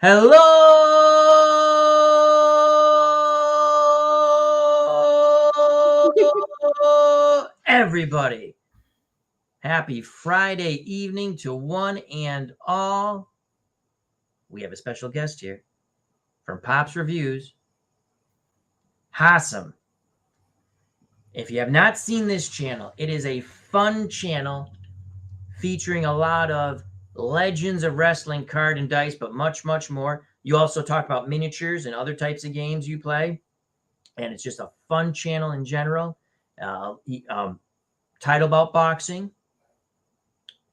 Hello, everybody. Happy Friday evening to one and all. We have a special guest here from Pops Reviews, Hassam. If you have not seen this channel, it is a fun channel featuring a lot of legends of wrestling card and dice, but much, much more. You also talk about miniatures and other types of games you play. And it's just a fun channel in general. Title bout boxing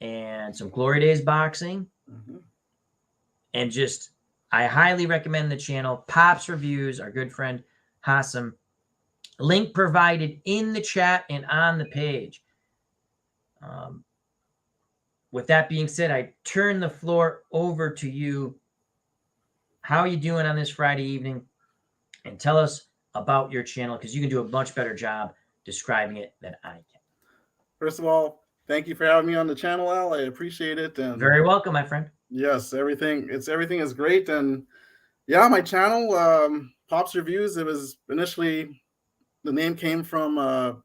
and some Glory Days boxing. And just, I highly recommend the channel. Pops Reviews, our good friend Hassam. Link provided in the chat and on the page. With that being said, I turn the floor over to you. How are you doing on this Friday evening? And tell us about your channel, because you can do a much better job describing it than I can. First of all, thank you for having me on the channel, Al. I appreciate it. And very welcome, my friend. Yes, everything is great. And yeah, my channel, Pops Reviews, it was initially, the name came from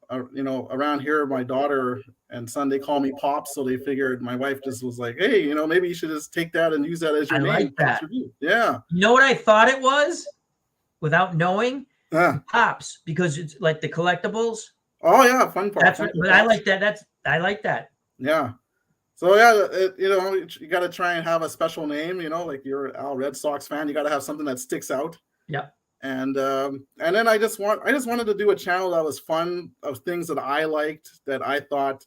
around here, my daughter and son, they call me Pops, so they figured, my wife just was like, hey, maybe you should just take that and use that as your name. Like that. Pops Reviews. Yeah. You know what I thought it was without knowing? Pops, because it's like the collectibles. Oh yeah, fun part. That's what, but I like that. I like that. Yeah. So yeah, you got to try and have a special name. Like you're an Al Red Sox fan, you got to have something that sticks out. Yeah. And then I just wanted to do a channel that was fun, of things that I liked, that I thought,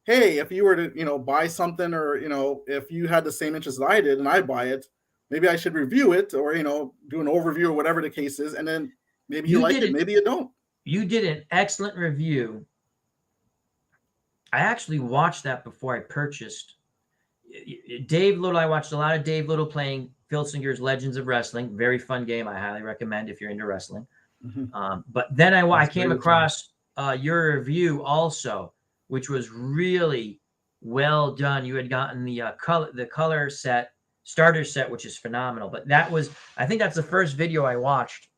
hey, if you were to buy something, or if you had the same interest that I did and I buy it, maybe I should review it, or do an overview, or whatever the case is, and then maybe you like it, maybe you don't. You did an excellent review. I actually watched that before I purchased. Dave Little, I watched a lot of Dave Little playing Filsinger's Legends of Wrestling. Very fun game. I highly recommend if you're into wrestling. But then I came across your review also, which was really well done. You had gotten the color set, starter set, which is phenomenal. But I think that's the first video I watched.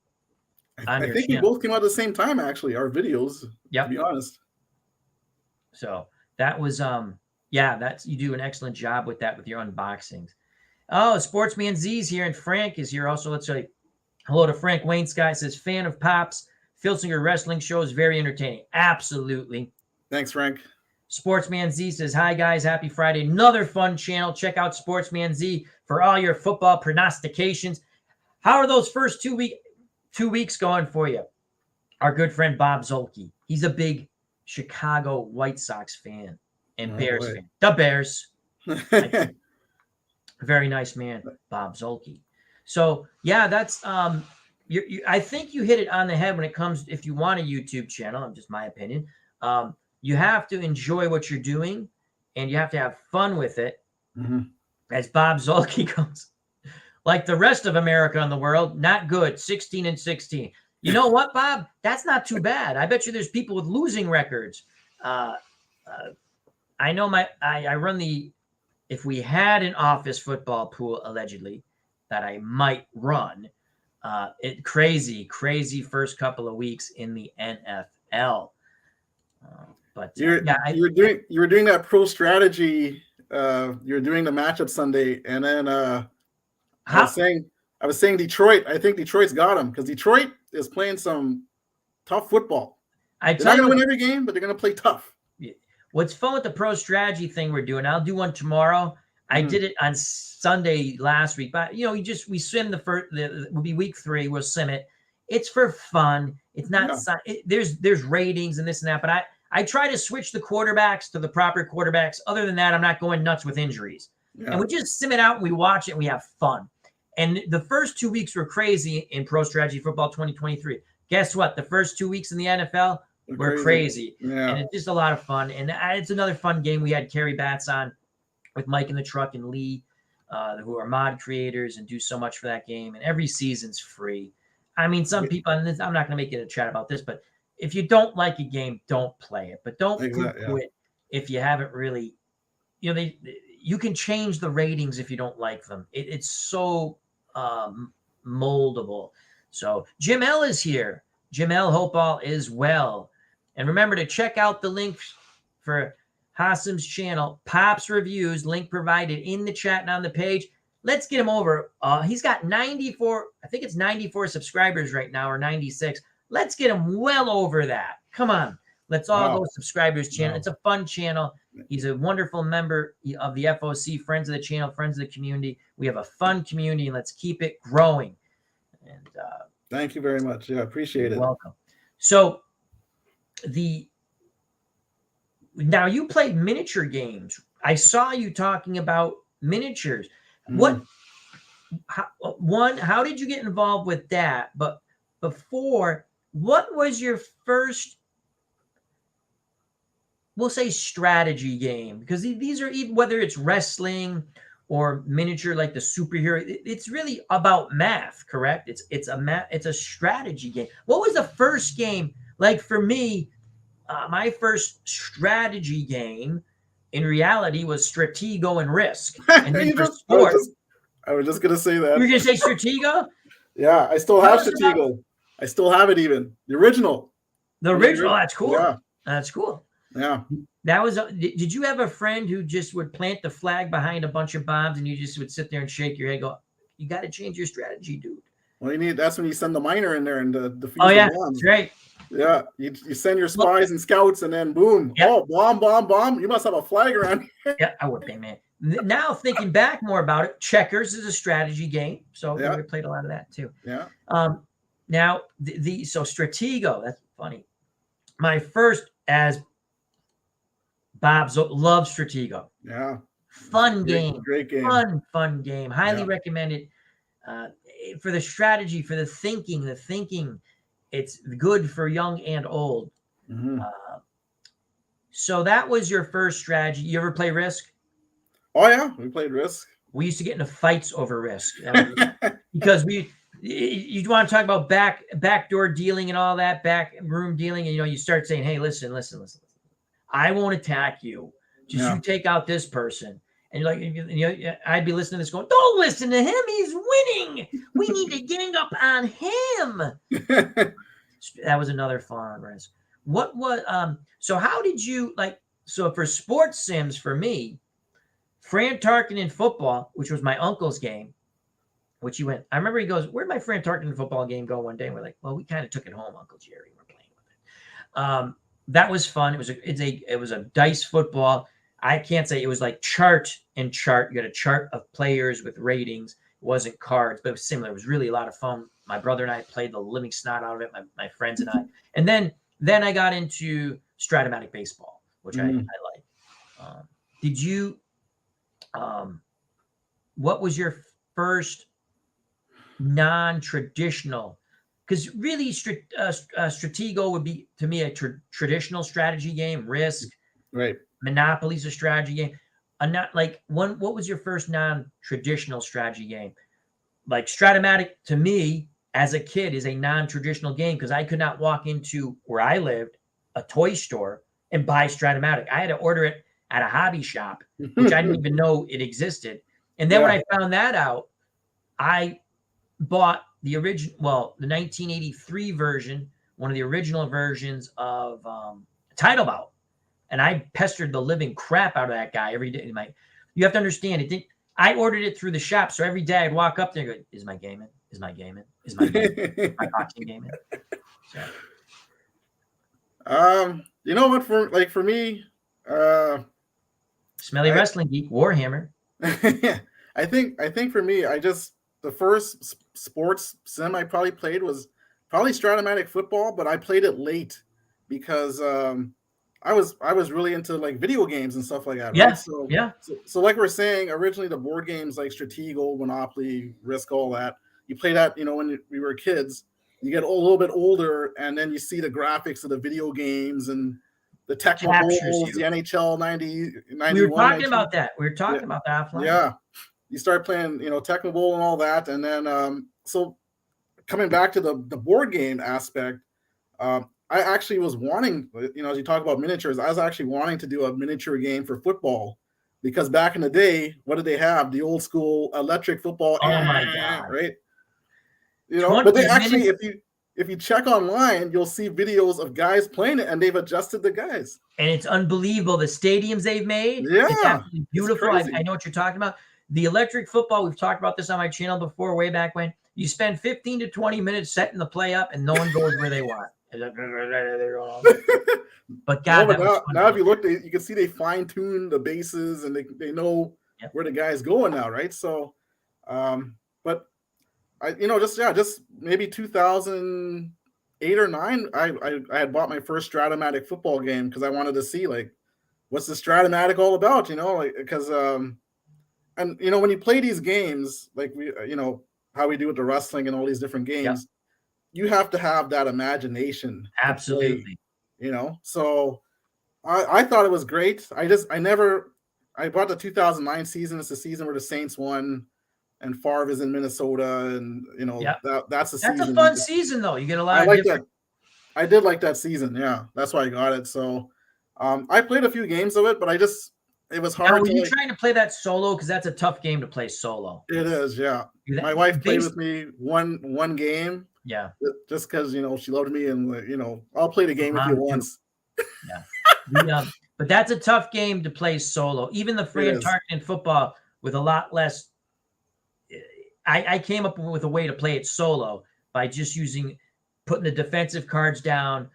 I think we both came out at the same time, actually, our videos, to be honest. So that was, you do an excellent job with that, with your unboxings. Oh, Sportsman Z's here, and Frank is here also. Let's say hello to Frank Wayne Sky. Says, fan of Pops. Filsinger wrestling show is very entertaining. Absolutely. Thanks, Frank. Sportsman Z says, hi, guys. Happy Friday. Another fun channel. Check out Sportsman Z for all your football prognostications. How are those first 2 weeks going for you? Our good friend Bob Zolke. He's a big Chicago White Sox fan and Bears fan. The Bears. Very nice man, Bob Zolke. So yeah, that's I think you hit it on the head when it comes, if you want a YouTube channel, just my opinion. You have to enjoy what you're doing, and you have to have fun with it. As Bob Zolke goes, like the rest of America and the world, not good. 16-16. You know what, Bob? That's not too bad. I bet you there's people with losing records. I know I run if we had an office football pool, allegedly, that I might run, crazy first couple of weeks in the NFL. But you were doing that pro strategy. You're doing the matchup Sunday, and then I was saying Detroit. I think Detroit's got them, because Detroit is playing some tough football. They're not going to win every game, but they're going to play tough. What's fun with the pro strategy thing we're doing, I'll do one tomorrow. I did it on Sunday last week, but we sim will be week 3. We'll sim it. It's for fun. It's not, there's ratings and this and that, but I try to switch the quarterbacks to the proper quarterbacks. Other than that, I'm not going nuts with injuries. And we just sim it out and we watch it and we have fun. And the first 2 weeks were crazy in Pro Strategy Football 2023. Guess what? The first 2 weeks in the NFL were crazy. Yeah. And it's just a lot of fun. And it's another fun game. We had Kerry Batts on with Mike in the Truck and Lee, who are mod creators and do so much for that game. And every season's free. I mean, some people, and I'm not going to make it a chat about this, but if you don't like a game, don't play it. But don't poo-poo it if you haven't really, you can change the ratings if you don't like them. It's so moldable. So Jim L is here. Jim L, hope all is well. And remember to check out the link for Hassem's channel, Pops Reviews, link provided in the chat and on the page. Let's get him over. He's got 94, I think it's 94 subscribers right now, or 96. Let's get him well over that. Come on. Let's all go subscribe to his channel. It's a fun channel. He's a wonderful member of the FOC, friends of the channel, friends of the community. We have a fun community, and let's keep it growing. And thank you very much. Yeah, appreciate it. You're welcome. So now you play miniature games. I saw you talking about miniatures. How did you get involved with that? But before, what was your first, we'll say, strategy game? Because these are, even whether it's wrestling or miniature, like the superhero, it's really about math, correct? It's a strategy game. What was the first game? Like for me, my first strategy game in reality was Stratego and Risk. And then for sports, I was just gonna say that. You were gonna say Stratego? Yeah, I still have Stratego. I still have it, even the original. The original. That's cool. Yeah, that's cool. Yeah, that was. Did you have a friend who just would plant the flag behind a bunch of bombs, and you just would sit there and shake your head, go, "You got to change your strategy, dude." Well, that's when you send the miner in there and defuse the bombs. That's right. Yeah, you send your spies and scouts, and then boom, bomb. You must have a flag around here. Yeah, I would be, man. Now thinking back more about it, checkers is a strategy game, so we played a lot of that too. Yeah. Now so Stratego, that's funny. My first, as Bob's, loved Stratego. Yeah. Fun game. Great game. Fun game. Highly recommended. For the strategy, for the thinking, it's good for young and old. Mm-hmm. So that was your first strategy. You ever play Risk? Oh yeah, we played Risk. We used to get into fights over Risk because you want to talk about backdoor dealing and all that, back room dealing, and you start saying, "Hey, listen. I won't attack you. Just you take out this person." And you're like, I'd be listening to this going, "Don't listen to him. He's winning. We need to gang up on him." That was another fun Risk. What was so how did you so for sports sims, for me, Fran Tarkenton football, which was my uncle's game, which he went, I remember he goes, "Where'd my Fran Tarkenton football game go one day?" And we're like, "Well, we kind of took it home, Uncle Jerry. We're playing with it." That was fun. It was a dice football. I can't say it was like chart. You got a chart of players with ratings. It wasn't cards, but it was similar. It was really a lot of fun. My brother and I played the living snot out of it, my friends and I. And then I got into Stratomatic baseball, which I like. Did you what was your first non-traditional? Because really, Stratego would be, to me, a traditional strategy game. Risk, right? Monopoly's a strategy game. What was your first non-traditional strategy game? Like Stratomatic, to me, as a kid, is a non-traditional game because I could not walk into where I lived, a toy store, and buy Stratomatic. I had to order it at a hobby shop, which I didn't even know it existed. And then when I found that out, I bought the original, the 1983 version, one of the original versions of Title Bout. And I pestered the living crap out of that guy every day. You have to understand, I ordered it through the shop, so every day I'd walk up there and go, "Is my game in? Is my game in? Is my boxing game in?" So. You know what? For me, Smelly Wrestling Geek, Warhammer. I think for me, the first sports sim I probably played was probably Stratomatic football, but I played it late because I was really into like video games and stuff like that. Yeah. Right? So like we're saying, originally the board games like Stratego, Monopoly, Risk, all that, you play that, when we were kids. You get a little bit older, and then you see the graphics of the video games and the Tecmo Bowls, the NHL 91. We were talking about that. We were talking about that offline. Yeah. You start playing, Tecmo Bowl and all that. And then, so coming back to the board game aspect, I actually was wanting, as you talk about miniatures, I was actually wanting to do a miniature game for football. because back in the day, what did they have? The old school electric football. Oh my God. Right? You know, but they 20 actually, minutes. if you check online, you'll see videos of guys playing it, and they've adjusted the guys. And it's unbelievable. The stadiums they've made. Yeah, It's absolutely beautiful. it's crazy. I know what you're talking about. The electric football, we've talked about this on my channel before, way back when. You spend 15 to 20 minutes setting the play up, and no one goes where they want. But God, now if you look, you can see they fine-tune the bases, and they know where the guy's going now, right? So, but I, just maybe 2008 or 9, I had bought my first Stratomatic football game because I wanted to see, like, what's the Stratomatic all about, like, because and when you play these games, like we how we do with the wrestling and all these different games, you have to have that imagination. Absolutely. So I thought it was great. I bought the 2009 season. It's the season where the Saints won, and Favre is in Minnesota, and that's the season. That's a fun season, though. You get a lot of different. I did like that season. Yeah, that's why I got it. So I played a few games of it, but it was hard. Now, were you trying to play that solo? Because that's a tough game to play solo. It is, yeah. My wife played with me one game. Yeah. Just because, she loved me, and, I'll play the game with you once. Yeah. But that's a tough game to play solo. Even the Fran Tarkenton football with a lot less. I came up with a way to play it solo by just putting the defensive cards down,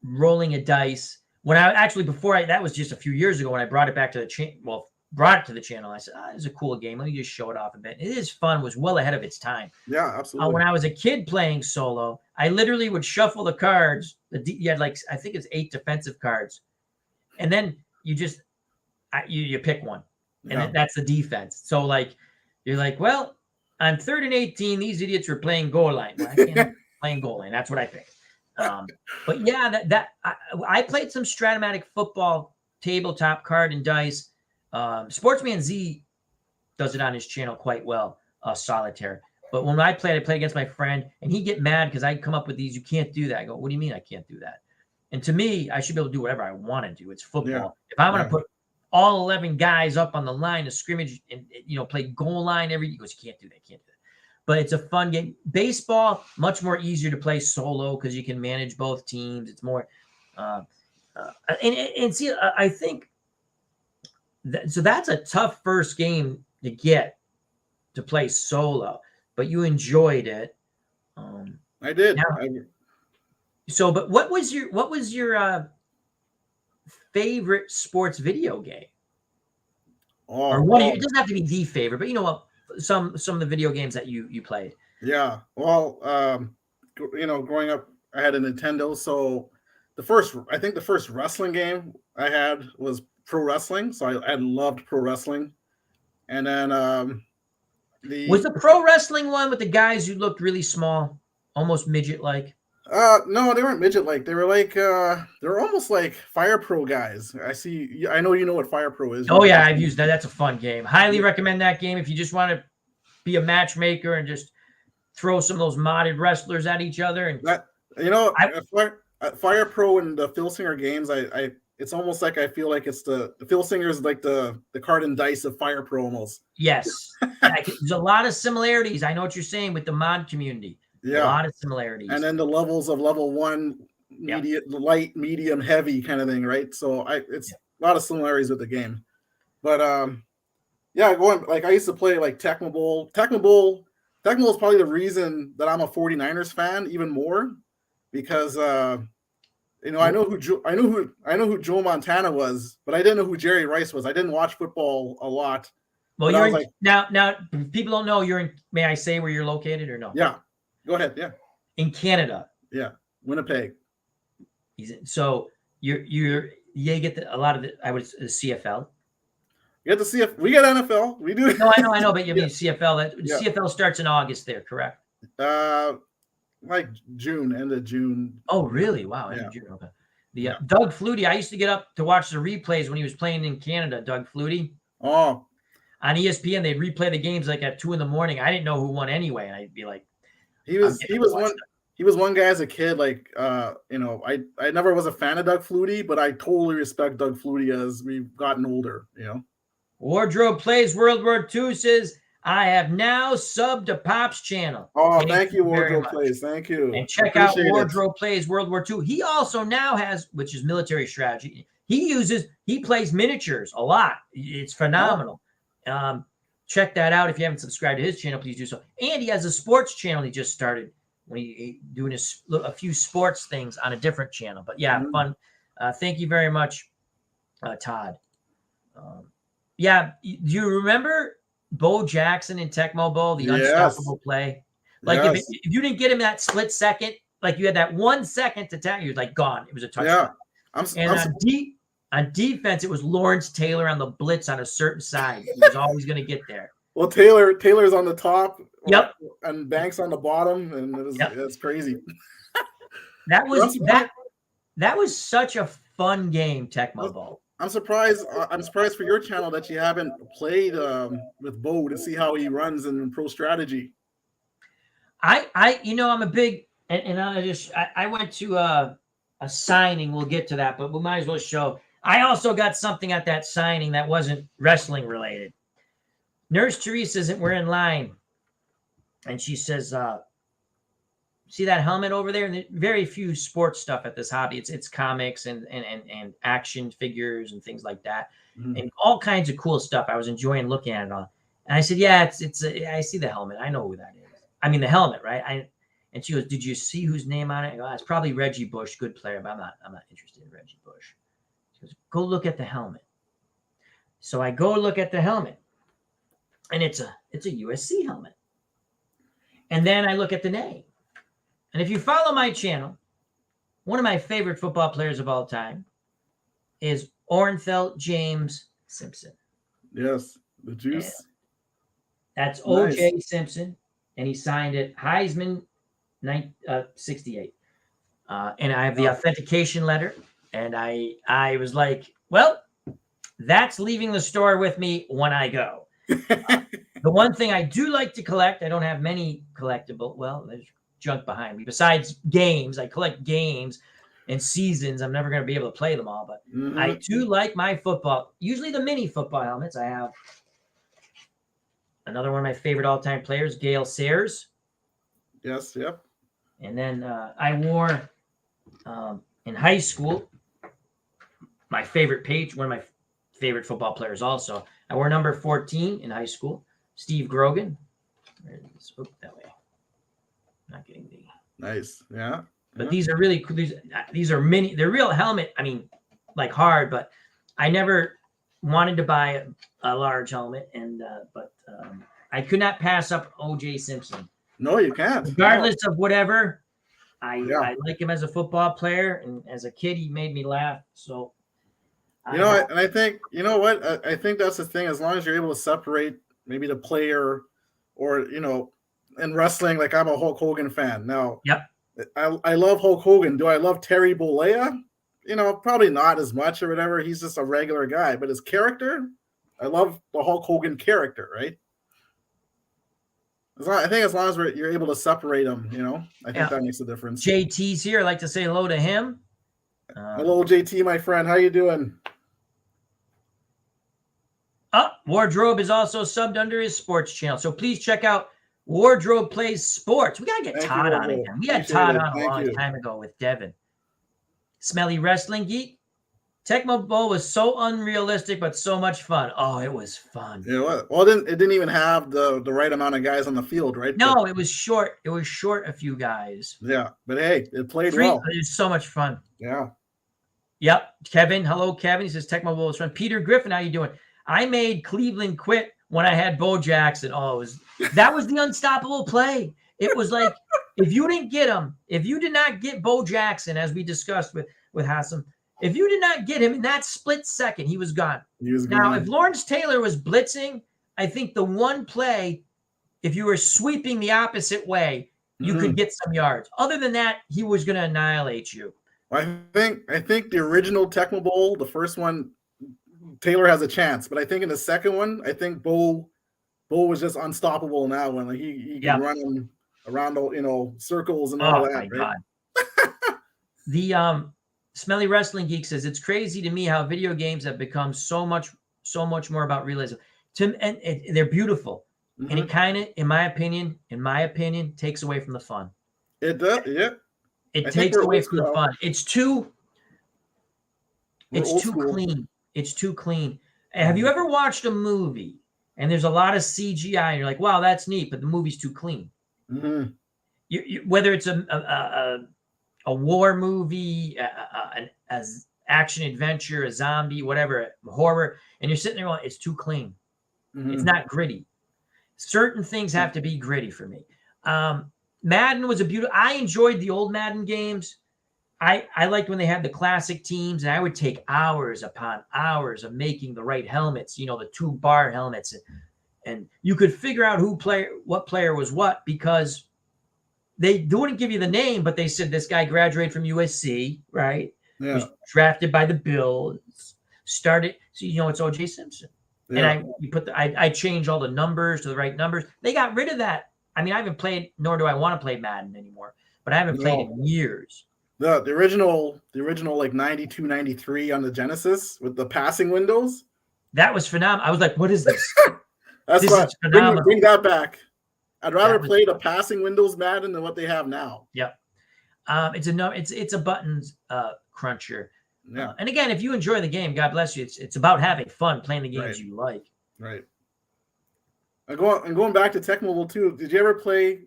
rolling a dice. When that was just a few years ago when I brought it back to the channel. Brought it to the channel. I said, it's a cool game. Let me just show it off a bit. It is fun. It was well ahead of its time. Yeah, absolutely. When I was a kid playing solo, I literally would shuffle the cards. You had I think it's 8 defensive cards. And then you just, you pick one. And that's the defense. So you're like, well, on 3rd and 18, these idiots were playing goal line. Well, I can't playing goal line. That's what I picked. But yeah, I played some Stratomatic football, tabletop card and dice. Sportsman Z does it on his channel quite well, solitaire. But when I played against my friend, and he'd get mad because I'd come up with these. You can't do that. I go, what do you mean I can't do that? And to me, I should be able to do whatever I want to do. It's football. Yeah. If I want to put all 11 guys up on the line of scrimmage and play goal line he goes, you can't do that. But it's a fun game. Baseball, much more easier to play solo because you can manage both teams. It's more, and see, I think. So that's a tough first game to get to play solo, but you enjoyed it. I did. But what was your favorite sports video game? It doesn't have to be the favorite, but some of the video games that you played. Yeah. Well, growing up, I had a Nintendo, so the first wrestling game I had was pro wrestling, so I loved pro wrestling. And then was the pro wrestling one with the guys who looked really small, almost midget like? No, they weren't midget like. They were they're almost like Fire Pro guys. I know you know what Fire Pro is. Oh yeah, I've used that. That's a fun game. Highly recommend that game if you just want to be a matchmaker and just throw some of those modded wrestlers at each other. And Fire Pro and the Phil Singer games, it's almost like I feel like it's the Phil Singer is like the card and dice of Fire Pro almost. Yes. There's a lot of similarities. I know what you're saying with the mod community. Yeah. A lot of similarities. And then the levels of level 1, light, medium, heavy kind of thing, right? So it's a lot of similarities with the game. But going I used to play like Tecmo Bowl. Tecmo Bowl is probably the reason that I'm a 49ers fan even more, because I know who Joe Montana was, but I didn't know who Jerry Rice was. I didn't watch football a lot. Well, you're now people don't know you're in. May I say where you're located or no? Yeah, go ahead. Yeah, in Canada. Yeah, Winnipeg. So you get a lot of the CFL. You get the CFL. We get NFL. We do. No, I know, but you mean CFL. CFL starts in August there, correct? Like June, end of June. Oh, really? Wow, end of June. Okay. Doug Flutie. I used to get up to watch the replays when he was playing in Canada. Doug Flutie. Oh. On ESPN, they'd replay the games at 2 a.m. I didn't know who won anyway, and I'd be like, he was one guy as a kid. I never was a fan of Doug Flutie, but I totally respect Doug Flutie as we've gotten older. Wardrobe Plays World War II says, I have now subbed to Pop's channel. Oh, thank you, Wardrobe Plays. Thank you. And check out Wardrobe Plays World War II. He also now has, which is military strategy. He plays miniatures a lot. It's phenomenal. Check that out. If you haven't subscribed to his channel, please do so. And he has a sports channel he just started. When he doing a few sports things on a different channel. But yeah, fun. Thank you very much, Todd. Yeah, do you remember Bo Jackson in Tecmo Bowl, the unstoppable play? Like if you didn't get him that split second, like you had that 1 second to tap, you was like gone. It was a touchdown. On defense, it was Lawrence Taylor on the blitz on a certain side. He was always going to get there. Well, Taylor's on the top. Yep. And Banks on the bottom, and it's crazy. That was such a fun game, Tecmo Bowl. I'm surprised for your channel that you haven't played with Bo to see how he runs in pro strategy. I'm a big and I went to a signing. We'll get to that, but we might as well show. I also got something at that signing that wasn't wrestling related. Nurse Teresa we're in line, and she says, see that helmet over there? And very few sports stuff at this hobby. It's comics and action figures and things like that, and all kinds of cool stuff. I was enjoying looking at it all. And I said, yeah, I see the helmet. I know who that is. I mean, the helmet, right? And she goes, did you see whose name on it? I go, it's probably Reggie Bush, good player, but I'm not interested in Reggie Bush. She goes, go look at the helmet. So I go look at the helmet, and it's a USC helmet. And then I look at the name. And if you follow my channel, one of my favorite football players of all time is Orenthal James Simpson. Yes, the juice. And that's O.J. Simpson, and he signed it Heisman 68. And I have the authentication letter, and I was like, well, that's leaving the store with me when I go. The one thing I do like to collect, I don't have many collectible. Well, there's junk behind me. Besides games, I collect games and seasons. I'm never going to be able to play them all, but I do like my football. Usually the mini football helmets. I have another one of my favorite all-time players, Gale Sayers. Yes, yep. And then I wore in high school my favorite page, one of my favorite football players also. I wore number 14 in high school, Steve Grogan. Oh, that way. Not getting the nice, yeah. But these are really cool. These are mini. They're real helmet. I mean, like hard, but I never wanted to buy a large helmet, and but I could not pass up O.J. Simpson. No, you can't. Regardless of whatever, I like him as a football player, and as a kid, he made me laugh. So, and I think I think that's the thing. As long as you're able to separate maybe the player, or in wrestling, like I'm a Hulk Hogan fan. Now, yep, I love Hulk Hogan. Do I love Terry Bollea? Probably not as much or whatever. He's just a regular guy, but his character, I love the Hulk Hogan character, right? I think as long as you're able to separate them, I think that makes a difference. JT's here. I'd like to say hello to him. Hello, JT, my friend. How you doing? Wardrobe is also subbed under his sports channel. So please check out Wardrobe Plays Sports. We got to get Todd on again. We had Todd on a long time ago with Devin. Smelly Wrestling Geek. Tecmo Bowl was so unrealistic, but so much fun. Oh, it was fun. Yeah, well, it didn't even have the right amount of guys on the field, right? No, it was short. It was short a few guys. Yeah, but hey, it played well. It was so much fun. Yeah. Yep. Kevin. Hello, Kevin. He says Tecmo Bowl was fun. Peter Griffin, how you doing? I made Cleveland quit when I had Bo Jackson. Oh, that was the unstoppable play. It was like, if you didn't get him, if you did not get Bo Jackson, as we discussed with Hassan, if you did not get him in that split second, he was gone. Now, if Lawrence Taylor was blitzing, I think the one play, if you were sweeping the opposite way, you could get some yards. Other than that, he was going to annihilate you. I think the original Tecmo Bowl, the first one, Taylor has a chance, but I think in the second one, I think Bo was just unstoppable now when he can run him around circles and all that. My God. The Smelly Wrestling Geek says it's crazy to me how video games have become so much so much more about realism. They're beautiful, and it kind of, in my opinion, takes away from the fun. It does, yeah. It takes away from the fun. It's too clean. It's too clean. Have you ever watched a movie and there's a lot of CGI and you're like, wow, that's neat, but the movie's too clean? Whether it's a war movie, an action adventure, a zombie, whatever, horror, and you're sitting there going, it's too clean. It's not gritty. Certain things have to be gritty for me. Madden was I enjoyed the old Madden games. I liked when they had the classic teams, and I would take hours upon hours of making the right helmets, the 2-bar helmets. And you could figure out what player was what, because they wouldn't give you the name, but they said this guy graduated from USC, right? Yeah. Was drafted by the Bills, started, so it's O.J. Simpson. Yeah. And I changed all the numbers to the right numbers. They got rid of that. I mean, I haven't played, nor do I want to play Madden anymore, but I haven't played in years. The original like 92, 93 on the Genesis with the passing windows. That was phenomenal. I was like, what is this? This is phenomenal. Bring that back. I'd rather play the passing windows Madden than what they have now. Yep. It's a buttons cruncher. Yeah. And again, if you enjoy the game, God bless you. It's about having fun playing the games you like. Right. And going back to Tech Mobile too, did you ever play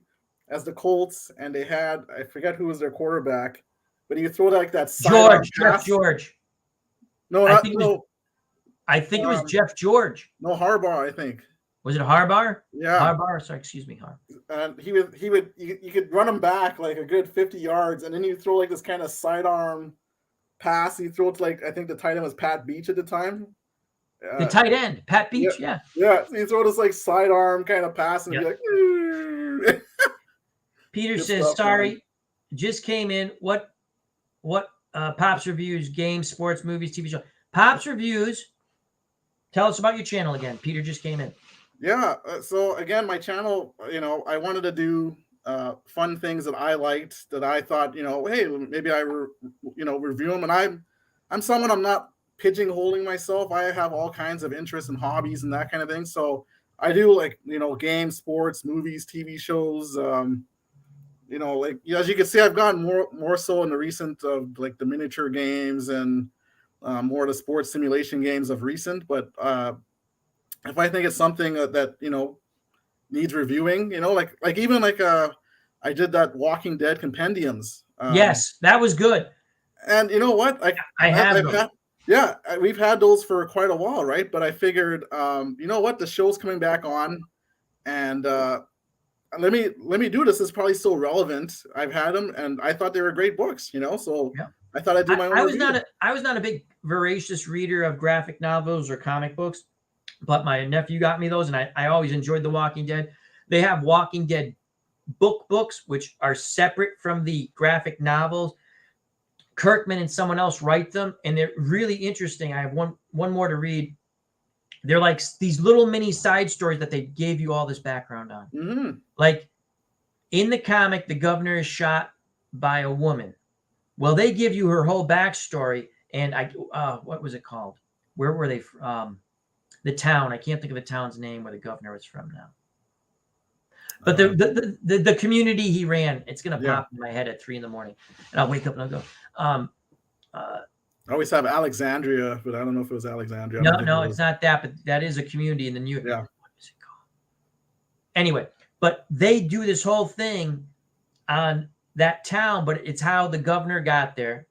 as the Colts and they had, I forget who was their quarterback, but you throw like that Jeff George. No, I think it was Jeff George. No, Harbaugh, I think. Was it Harbaugh? Yeah. Harbaugh. Sorry, excuse me, Harbaugh. And you could run him back like a good 50 yards, and then you throw like this kind of sidearm pass. You throw it to like, I think the tight end was Pat Beach at the time. The tight end, Pat Beach, yeah. Yeah, so you throw this like sidearm kind of pass and be like, Peter says, sorry, just came in. What Pops Reviews, games, sports, movies, TV show? Pops Reviews, tell us about your channel again. Peter just came in. Yeah, so again, my channel, I wanted to do fun things that I liked, that I thought, hey, maybe I review them. And I'm someone, I'm not pigeonholing myself. I have all kinds of interests and hobbies and that kind of thing. So I do like, games, sports, movies, TV shows. Like, as you can see, I've gotten more so in the recent of like the miniature games and more of the sports simulation games of recent. But if I think it's something that needs reviewing, like even like I did that Walking Dead compendiums. Yes, that was good. And you know what? We've had those for quite a while, right? But I figured, the show's coming back on, and let me do this. It's probably still relevant. I've had them, and I thought they were great books. So yeah. I thought I'd do my own. I was not a big voracious reader of graphic novels or comic books, but my nephew got me those, and I always enjoyed The Walking Dead. They have Walking Dead books, which are separate from the graphic novels. Kirkman and someone else write them, and they're really interesting. I have one more to read. They're like these little mini side stories that they gave you all this background on. Mm-hmm. Like in the comic, the governor is shot by a woman. Well, they give you her whole backstory, and what was it called? Where were they from? The town. I can't think of the town's name where the governor was from now. But the community he ran, it's gonna pop in my head at 3 a.m, and I'll wake up and I'll go. I always have Alexandria, but I don't know if it was Alexandria. No, it's not that, but that is a community in the New York. Yeah. What is it called? Anyway, but they do this whole thing on that town, but it's how the governor got there.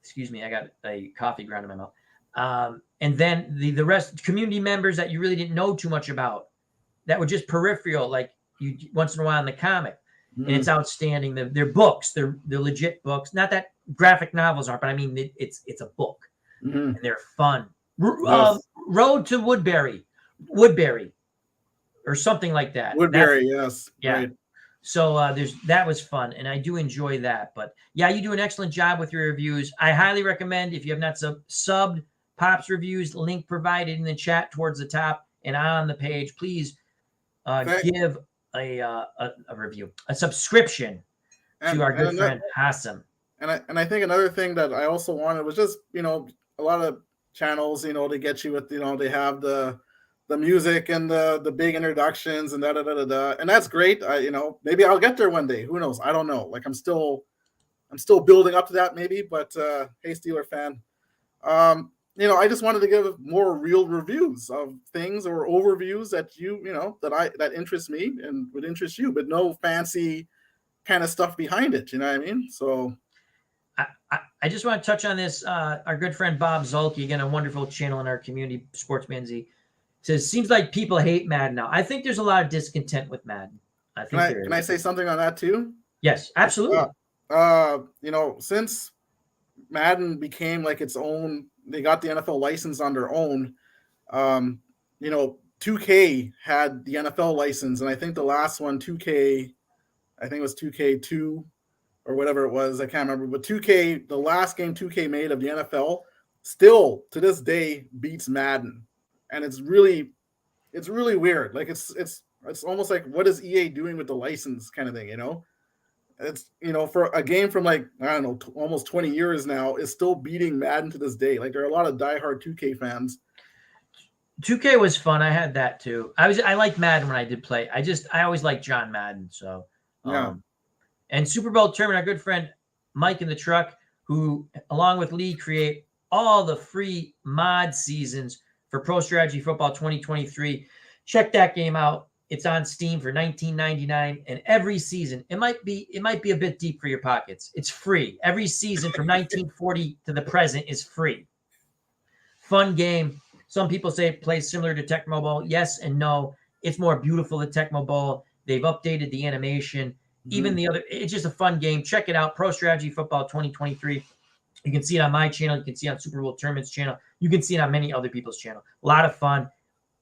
Excuse me, I got a coffee ground in my mouth. And then the rest community members that you really didn't know too much about, that were just peripheral, like you once in a while in the comic. Mm-hmm. And it's outstanding. They're books. They're legit books. Not that graphic novels aren't, but I mean it's a book. Mm-hmm. And they're fun. Yes. Road to Woodbury, or something like that. Woodbury, yes. Yeah. Right. So that was fun, and I do enjoy that. But yeah, you do an excellent job with your reviews. I highly recommend, if you have not subbed Pops Reviews, link provided in the chat towards the top and on the page. Please give a review, a subscription to our good friend Hassam. And I think another thing that I also wanted was just, a lot of channels, to get you with, they have the music and the big introductions and and that's great. Maybe I'll get there one day. Who knows? I don't know. Like I'm still building up to that maybe, but hey, Steeler fan. I just wanted to give more real reviews of things or overviews that that interest me and would interest you, but no fancy kind of stuff behind it. You know what I mean? So I just want to touch on this. Our good friend Bob Zulke, again, a wonderful channel in our community, Sportsman Z, says, seems like people hate Madden now. I think there's a lot of discontent with Madden. Can I say something on that too? Yes, absolutely. Since Madden became like its own, they got the NFL license on their own. 2K had the NFL license, and I think the last one, 2K, I think it was 2K2 or whatever it was. I can't remember, but 2K, the last game 2K made of the NFL, still to this day beats Madden, and it's really weird. Like it's almost like, what is EA doing with the license kind of thing? It's for a game from like, I don't know, almost 20 years now, is still beating Madden to this day. Like there are a lot of diehard 2K fans. 2K was fun. I had that too. I liked Madden when I did play. I always liked John Madden. So yeah. And Super Bowl tournament, our good friend Mike in the truck, who along with Lee create all the free mod seasons for Pro Strategy Football 2023. Check that game out. It's on Steam for $19.99, and every season it might be a bit deep for your pockets. It's free. Every season from 1940 to the present is free. Fun game. Some people say it plays similar to Tecmo Bowl. Yes and no. It's more beautiful than Tecmo Bowl. They've updated the animation. Even the other, it's just a fun game. Check it out. Pro Strategy Football 2023. You can see it on my channel. You can see it on Super Bowl Tournament's channel. You can see it on many other people's channel. A lot of fun.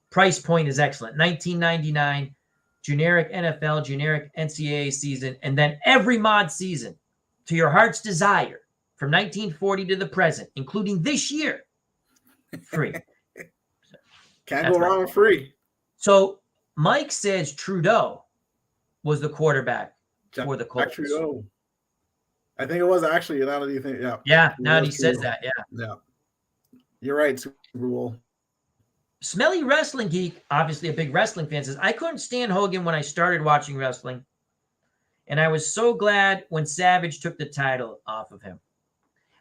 Price point is excellent. $19.99, generic NFL, generic NCAA season, and then every mod season to your heart's desire from 1940 to the present, including this year, free. Can't go wrong with free. So Mike says Trudeau was the quarterback for the Colts. Trudeau. I think it was actually. Now that you think, yeah. Yeah, now that he says that, yeah. Yeah. You're right, Super Bowl. Smelly Wrestling Geek, obviously a big wrestling fan, says, I couldn't stand Hogan when I started watching wrestling, and I was so glad when Savage took the title off of him.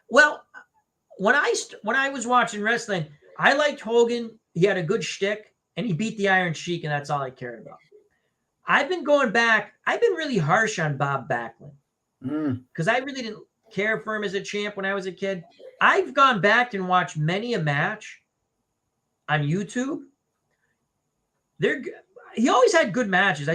Well, when I was watching wrestling, I liked Hogan. He had a good shtick, and he beat the Iron Sheik, and that's all I cared about. I've been going back. I've been really harsh on Bob Backlund because I really didn't care for him as a champ when I was a kid. I've gone back and watched many a match on YouTube. He always had good matches.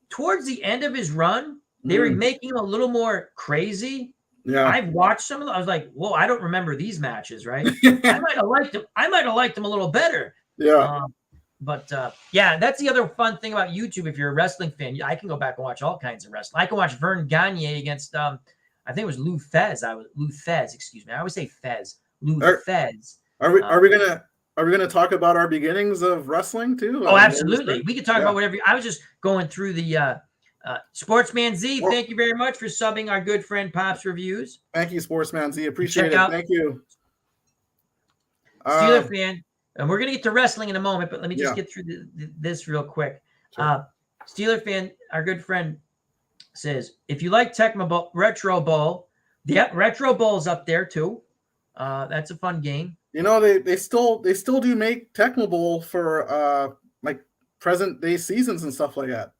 Towards the end of his run, they were making him a little more crazy. Yeah. I've watched some of them. I was like, whoa, I don't remember these matches, right? I might have liked them a little better. Yeah. But that's the other fun thing about YouTube. If you're a wrestling fan, I can go back and watch all kinds of wrestling. I can watch Vern Gagne against I think it was Lou Fez, excuse me. I always say Fez. Fez. Are we gonna talk about our beginnings of wrestling too? Oh, absolutely. We can talk about whatever. I was just going through the Sportsman Z. Thank you very much for subbing our good friend Pop's Reviews. Thank you, Sportsman Z. Appreciate it. Thank you. Steeler fan. And we're going to get to wrestling in a moment, but let me just get through this real quick. Sure. Steeler fan, our good friend, says, if you like Tecmo Bowl, Retro Bowl, Retro Bowl's up there too. That's a fun game. They still do make Tecmo Bowl for like present day seasons and stuff like that.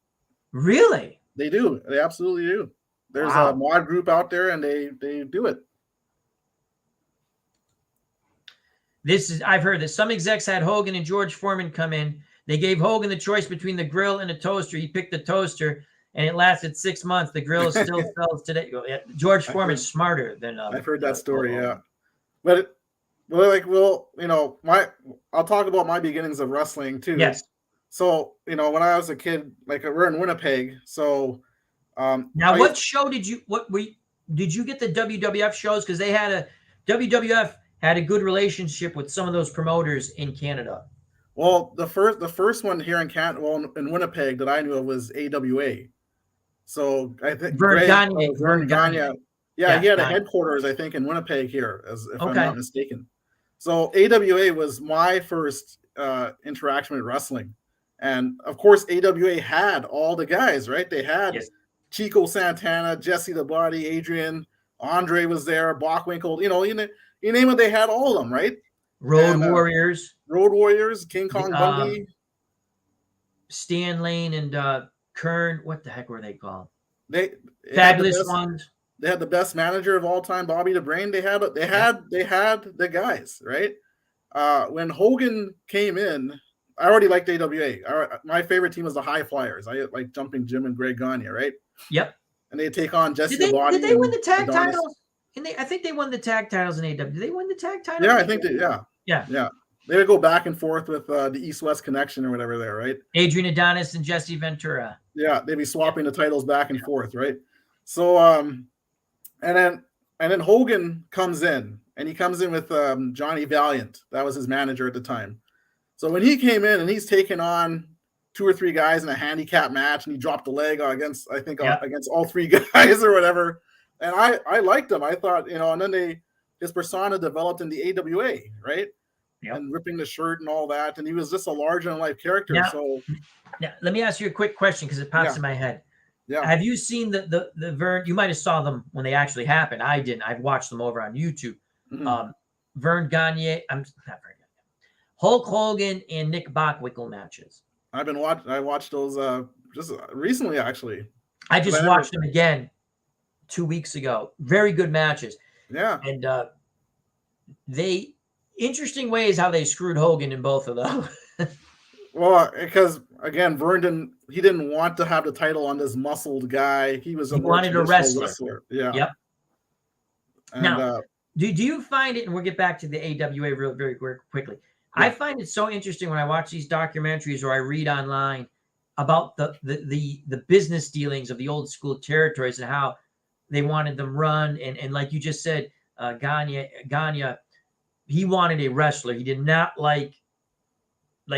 Really? They do. They absolutely do. There's a mod group out there, and they do it. I've heard that some execs had Hogan and George Foreman come in. They gave Hogan the choice between the grill and a toaster. He picked the toaster, and it lasted 6 months. The grill still sells today. George Foreman's smarter than. I've heard that story, yeah. But I'll talk about my beginnings of wrestling too. Yes. So when I was a kid, like we're in Winnipeg, so. Now, what show did you get the WWF shows? Because they had WWF had a good relationship with some of those promoters in Canada. Well, the first one here in Canada, in Winnipeg that I knew of was AWA. So I think Vern Gagne. Yeah, he had a headquarters, I think, in Winnipeg here, if I'm not mistaken. So AWA was my first interaction with wrestling. And of course, AWA had all the guys, right? They had Yes. Chico Santana, Jesse the Body, Adrian, Andre was there, Bockwinkel, you name it, they had all of them, right? Road Warriors. Road Warriors, King Kong Bundy. Stan Lane and Kern, what the heck were they called? They Fabulous Ones. They had the best manager of all time, Bobby the Brain. They had the guys, right? When Hogan came in, I already liked AWA. My favorite team was the High Flyers. I like Jumping Jim and Greg Gagne, right? Yep. And they take on Jesse the Body. Did they win the tag titles? I think they won the tag titles in AW. Did they win the tag titles? Yeah, I think they. Yeah. They would go back and forth with the East-West connection or whatever there, right? Adrian Adonis and Jesse Ventura. Yeah, they'd be swapping the titles back and forth, right? So, and then Hogan comes in, and he comes in with Johnny Valiant. That was his manager at the time. So when he came in and he's taking on 2 or 3 guys in a handicap match, and he dropped a leg against all 3 guys or whatever, and I liked him. I thought, and then his persona developed in the AWA, right? Yep. And ripping the shirt and all that, and he was just a larger-than-life character. Now, let me ask you a quick question because it pops in my head. Yeah. Have you seen the Vern? You might have saw them when they actually happened. I didn't. I've watched them over on YouTube. Mm-hmm. Vern Gagne. I'm not Vern Gagne. Hulk Hogan and Nick Bockwinkel matches. I watched those just recently, actually. I just watched them again 2 weeks ago. Very good matches. Yeah. And interesting ways how they screwed Hogan in both of them. Well, because again, Vern didn't want to have the title on this muscled guy. He wanted a wrestler. Yeah. Yep. And, now, do you find it? And we'll get back to the AWA very quickly. Yeah. I find it so interesting when I watch these documentaries or I read online about the business dealings of the old school territories and how they wanted them run. And like you just said, Gagne, he wanted a wrestler. He did not like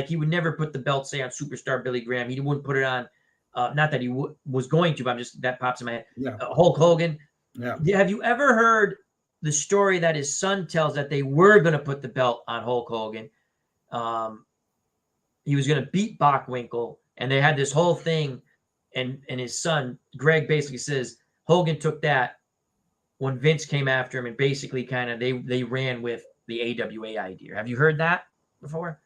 he would never put the belt, say, on Superstar Billy Graham. He wouldn't put it on. Not that he was going to, but that pops in my head. Yeah. Hulk Hogan. Yeah. Have you ever heard the story that his son tells that they were going to put the belt on Hulk Hogan? He was going to beat Bockwinkel, and they had this whole thing. And his son, Greg, basically says Hogan took that when Vince came after him, and basically kind of they ran with the AWA idea. Have you heard that before?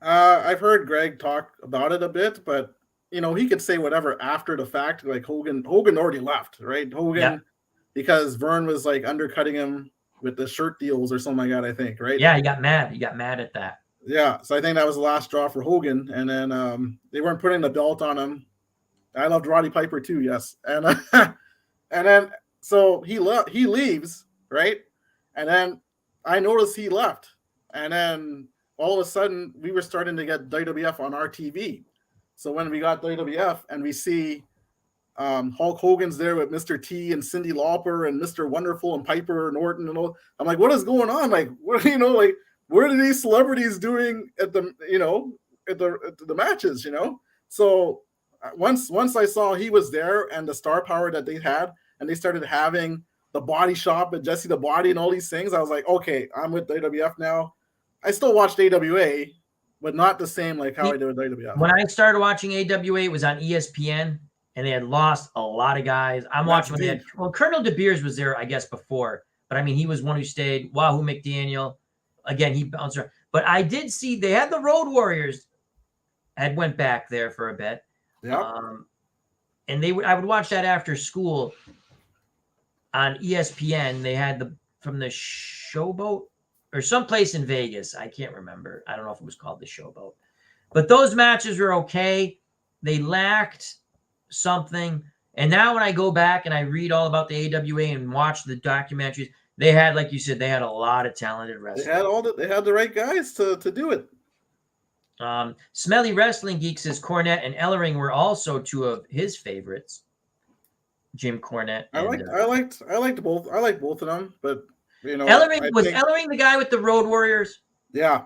I've heard Greg talk about it a bit, but he could say whatever after the fact. Like Hogan already left, right? Because Vern was like undercutting him with the shirt deals or something like that, I think, right? Yeah, he got mad. He got mad at that. Yeah, so I think that was the last straw for Hogan, and then they weren't putting the belt on him. I loved Roddy Piper too, yes, and and then so he leaves, right? And then I noticed he left, and then all of a sudden we were starting to get WWF on our TV. So when we got WWF and we see Hulk Hogan's there with Mr. T and Cyndi Lauper and Mr. Wonderful and Piper Norton and all, I'm like, what is going on? Like, what like, what are these celebrities doing at the at the matches? So once I saw he was there and the star power that they had, and they started having the body shop and Jesse the Body and all these things, I was like, okay, I'm with WWF now. I still watched AWA, but not the same like how I did with WWF. When I started watching AWA, it was on ESPN, and they had lost a lot of guys. I'm watching when they had, Colonel De Beers was there, I guess, before, but I mean, he was one who stayed. Wahoo McDaniel, again, he bounced around. But I did see they had the Road Warriors had went back there for a bit. Yeah. And I would watch that after school on ESPN. They had from the Showboat or someplace in Vegas. I can't remember. I don't know if it was called the Showboat. But those matches were okay. They lacked something. And now when I go back and I read all about the AWA and watch the documentaries, they had, like you said, they had a lot of talented wrestlers. They had the right guys to do it. Smelly Wrestling Geek says Cornette and Ellering were also two of his favorites. Jim Cornette. I liked both. I like both of them, but Ellering Ellering the guy with the Road Warriors? Yeah.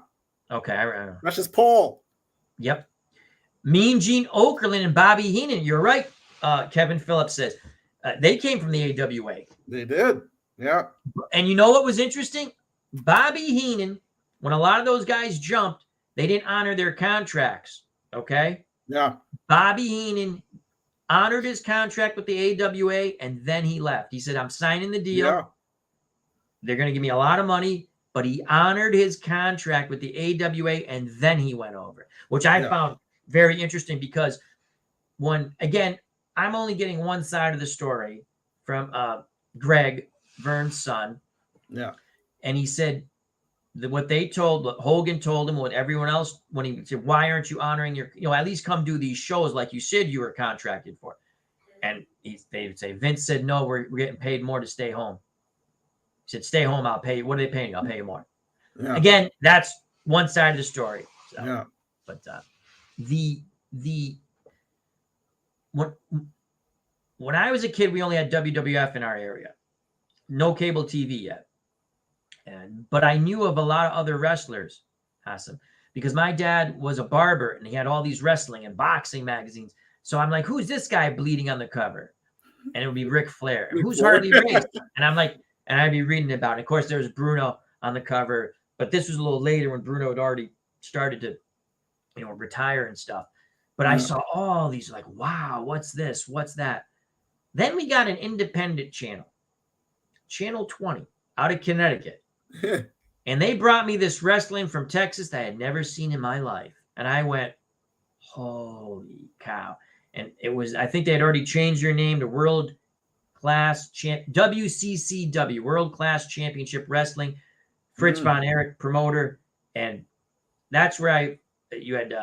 Okay, I know. That's just Paul. Yep. Mean Gene Okerlund and Bobby Heenan. You're right. Kevin Phillips says they came from the AWA. They did. Yeah. And you know what was interesting? Bobby Heenan, when a lot of those guys jumped, they didn't honor their contracts. Okay. Yeah. Bobby Heenan honored his contract with the AWA, and then he left. He said, I'm signing the deal. Yeah. They're going to give me a lot of money, but he honored his contract with the AWA, and then he went over, which I found very interesting because again, I'm only getting one side of the story from Greg, Vern's son. Yeah. And he said that what Hogan told him, what everyone else, when he said, why aren't you honoring at least come do these shows like you said you were contracted for? And they would say, Vince said, no, we're getting paid more to stay home. He said, stay home, I'll pay you. What are they paying you? I'll pay you more. Yeah. Again, that's one side of the story. So, yeah. But when I was a kid, we only had WWF in our area. No cable TV yet. But I knew of a lot of other wrestlers, Hassan, because my dad was a barber and he had all these wrestling and boxing magazines. So I'm like, who's this guy bleeding on the cover? And it would be Ric Flair. Who's Harley Race? And I'm like, and I'd be reading about it. Of course, there was Bruno on the cover, but this was a little later when Bruno had already started to, retire and stuff. But I saw all these like, wow, what's this? What's that? Then we got an independent channel, Channel 20, out of Connecticut. And they brought me this wrestling from Texas that I had never seen in my life. And I went, holy cow. And it was, I think they had already changed their name to WCCW, World Class Championship Wrestling. Fritz Von Erich, promoter. And that's where you had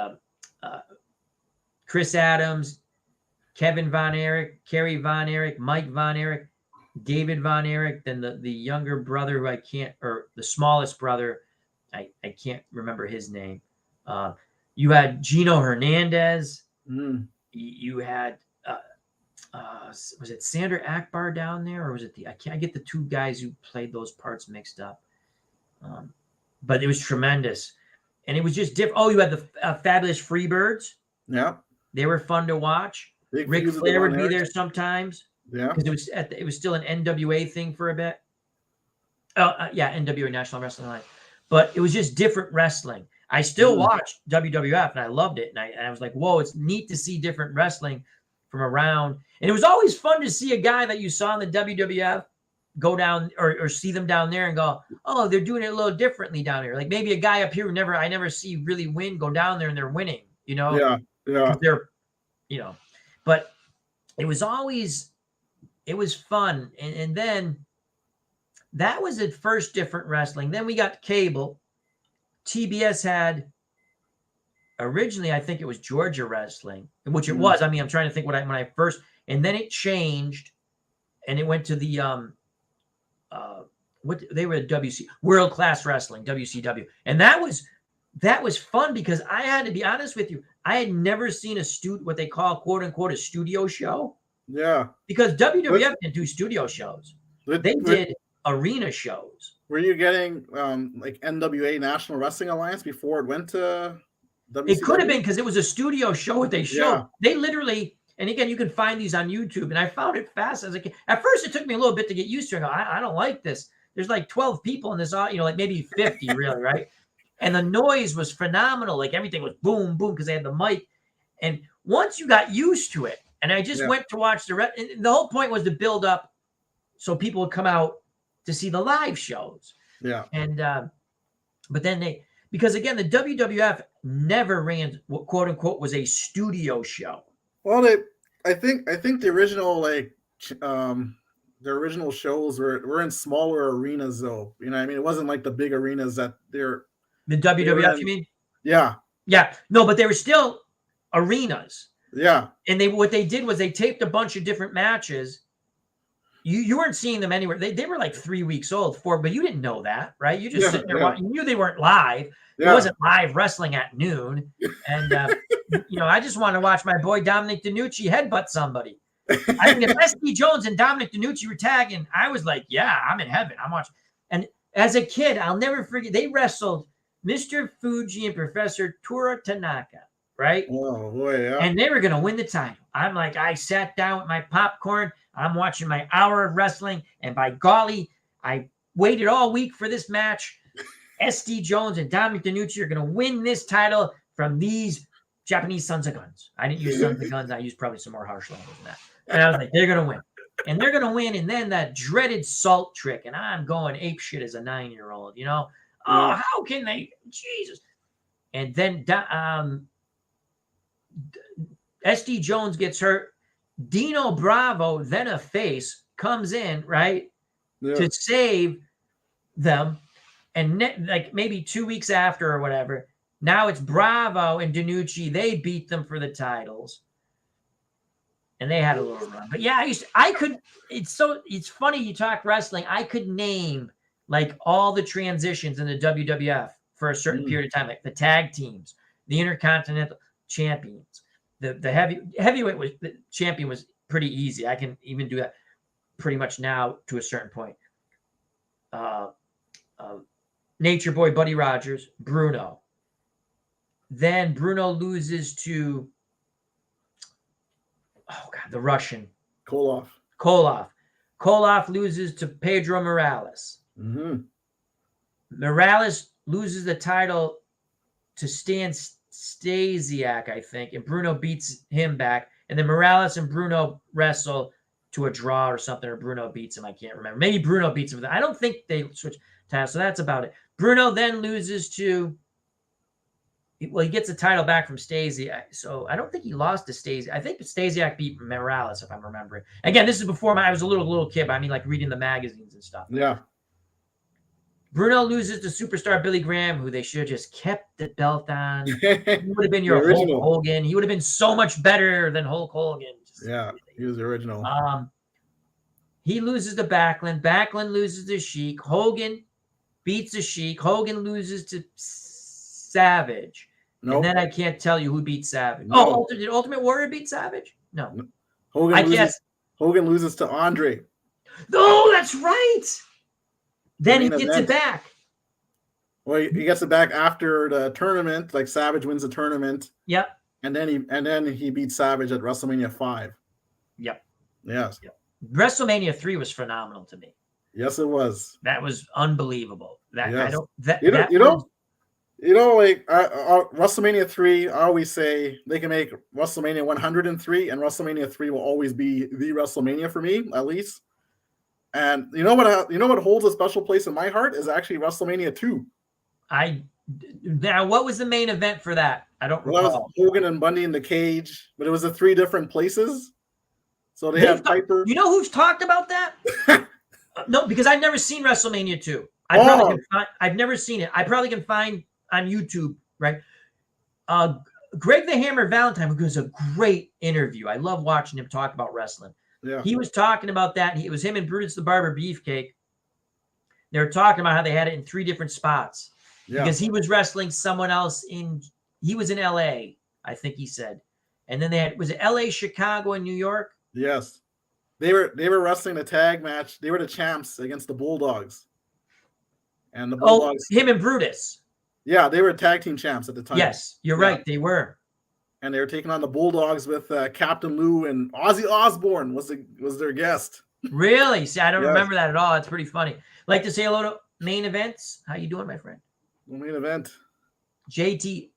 Chris Adams, Kevin Von Erich, Kerry Von Erich, Mike Von Erich, David Von Erich, then the younger brother who the smallest brother, I can't remember his name. You had Gino Hernandez. You had, was it Sander Akbar down there, or was it I get the two guys who played those parts mixed up. But it was tremendous. And it was just different. Oh, you had the Fabulous Freebirds. Yeah. They were fun to watch. Ric Flair would be there sometimes. Yeah. Because it was still an NWA thing for a bit. NWA, National Wrestling Alliance. But it was just different wrestling. I still watched WWF and I loved it. And I was like, whoa, it's neat to see different wrestling from around. And it was always fun to see a guy that you saw in the WWF go down or see them down there and go, oh, they're doing it a little differently down here. Like maybe a guy up here who I never see really win, go down there and they're winning, Yeah. They're, but it was fun. And then that was at first different wrestling. Then we got cable. TBS had originally, I think it was Georgia Wrestling, which it was. I mean, I'm trying to think when I first, and then it changed and it went to the, they were at World Class Wrestling, WCW. And that was fun because I had to be honest with you. I had never seen what they call, quote unquote, a studio show. Yeah. Because WWF didn't do studio shows. They did arena shows. Were you getting like NWA, National Wrestling Alliance, before it went to WCW? It could have been because it was a studio show what they showed. Yeah. They literally, and again, you can find these on YouTube, and I found it fast as a kid. At first, it took me a little bit to get used to it. I don't like this. There's like 12 people in this, like maybe 50 really, right? And the noise was phenomenal. Like everything was boom, boom, because they had the mic. And once you got used to it, and I just went to watch the whole point was to build up so people would come out to see the live shows. Yeah. And but then because again, the WWF never ran what quote unquote was a studio show. Well, I think the original the original shows were in smaller arenas though. You know what I mean? It wasn't like the big arenas that they're the WWF, you mean? Yeah. Yeah. No, but they were still arenas. Yeah. And what they did was they taped a bunch of different matches. You weren't seeing them anywhere. They were like 3 weeks old, but you didn't know that, right? You just sitting there watching. You knew they weren't live. Yeah. It wasn't live wrestling at noon. And, I just want to watch my boy Dominic DeNucci headbutt somebody. I mean, if S.D. Jones and Dominic DeNucci were tagging, I was like, yeah, I'm in heaven. I'm watching. And as a kid, I'll never forget, they wrestled Mr. Fuji and Professor Tora Tanaka, right? Oh, boy, yeah. And they were going to win the title. I'm like, I sat down with my popcorn. I'm watching my hour of wrestling. And by golly, I waited all week for this match. SD Jones and Dominic DeNucci are going to win this title from these Japanese sons of guns. I didn't use sons of guns. I used probably some more harsh language than that. And I was like, they're going to win. And they're going to win. And then that dreaded salt trick. And I'm going ape shit as a 9-year-old, you know? Oh, how can they? Jesus. And then SD Jones gets hurt. Dino Bravo, then a face, comes in, right, to save them. And like maybe 2 weeks after or whatever, now it's Bravo and DiNucci. They beat them for the titles. And they had a little run. But yeah, it's funny you talk wrestling. I could name like all the transitions in the WWF for a certain period of time, like the tag teams, the Intercontinental Champions, the heavyweight was the champion was pretty easy. I can even do that pretty much now to a certain point. Nature Boy Buddy Rogers, Bruno. Then Bruno loses to the Russian. Koloff. Koloff loses to Pedro Morales. Morales loses the title to Stan Stasiak, I think, and Bruno beats him back. And then Morales and Bruno wrestle to a draw or something, or Bruno beats him. I can't remember. Maybe Bruno beats him. I don't think they switch titles, so that's about it. Bruno then loses to, well, he gets the title back from Stasiak. So I don't think he lost to Stasiak. I think Stasiak beat Morales, if I'm remembering. Again, this is before I was a little kid, but I mean, like reading the magazines and stuff. Yeah. Bruno loses to Superstar Billy Graham, who they should have just kept the belt on. He would have been your Hulk Hogan. He would have been so much better than Hulk Hogan. He was the original. He loses to Backlund. Backlund loses to Sheik. Hogan beats the Sheik. Hogan loses to Savage. Nope. And then I can't tell you who beat Savage. No. Did Ultimate Warrior beat Savage? No. Hogan loses to Andre. Oh, that's right. Then he gets it back. Well, he gets it back after the tournament. Like Savage wins the tournament. Yep. And then he beats Savage at WrestleMania 5. Yep. Yes. Yep. WrestleMania 3 was phenomenal to me. Yes, it was. That was unbelievable. WrestleMania 3. I always say they can make WrestleMania 103, and WrestleMania 3 will always be the WrestleMania for me, at least. And you know what holds a special place in my heart is actually WrestleMania 2. Now, what was the main event for that? I don't recall. That was Hogan and Bundy in the cage, but it was at 3 different places. So they had Piper. You know who's talked about that? No, because I've never seen WrestleMania 2. I've never seen it. I probably can find on YouTube, right? Greg the Hammer Valentine, who gives a great interview. I love watching him talk about wrestling. Yeah. He was talking about that. It was him and Brutus the Barber Beefcake. They were talking about how they had it in 3 different spots. Yeah. Because he was wrestling someone else he was in LA, I think he said. And then was it LA, Chicago, and New York? Yes. They were wrestling a tag match. They were the champs against the Bulldogs. And the Bulldogs. Him and Brutus. Yeah, they were tag team champs at the time. Yes, you're right. They were. And they were taking on the Bulldogs with Captain Lou, and Ozzy Osbourne was their guest. Really? See, I don't remember that at all. It's pretty funny. Like to say hello to main events. How you doing, my friend? The main event. JT,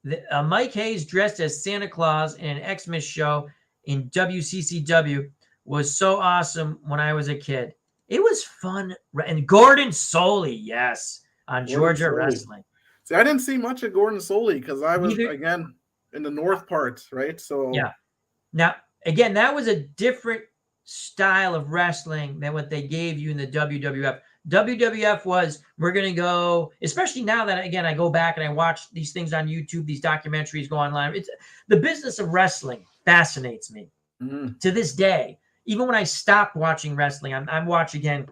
Mike Hayes dressed as Santa Claus in an Xmas show in WCCW was so awesome when I was a kid. It was fun. And Gordon Soley, yes, on Georgia Wrestling. See, I didn't see much of Gordon Soley because I was, again, in the north part, right? So yeah. Now, again, that was a different style of wrestling than what they gave you in the WWF. WWF was, we're going to go, especially now that, again, I go back and I watch these things on YouTube, these documentaries go online. It's the business of wrestling fascinates me to this day. Even when I stopped watching wrestling, I'm watching again.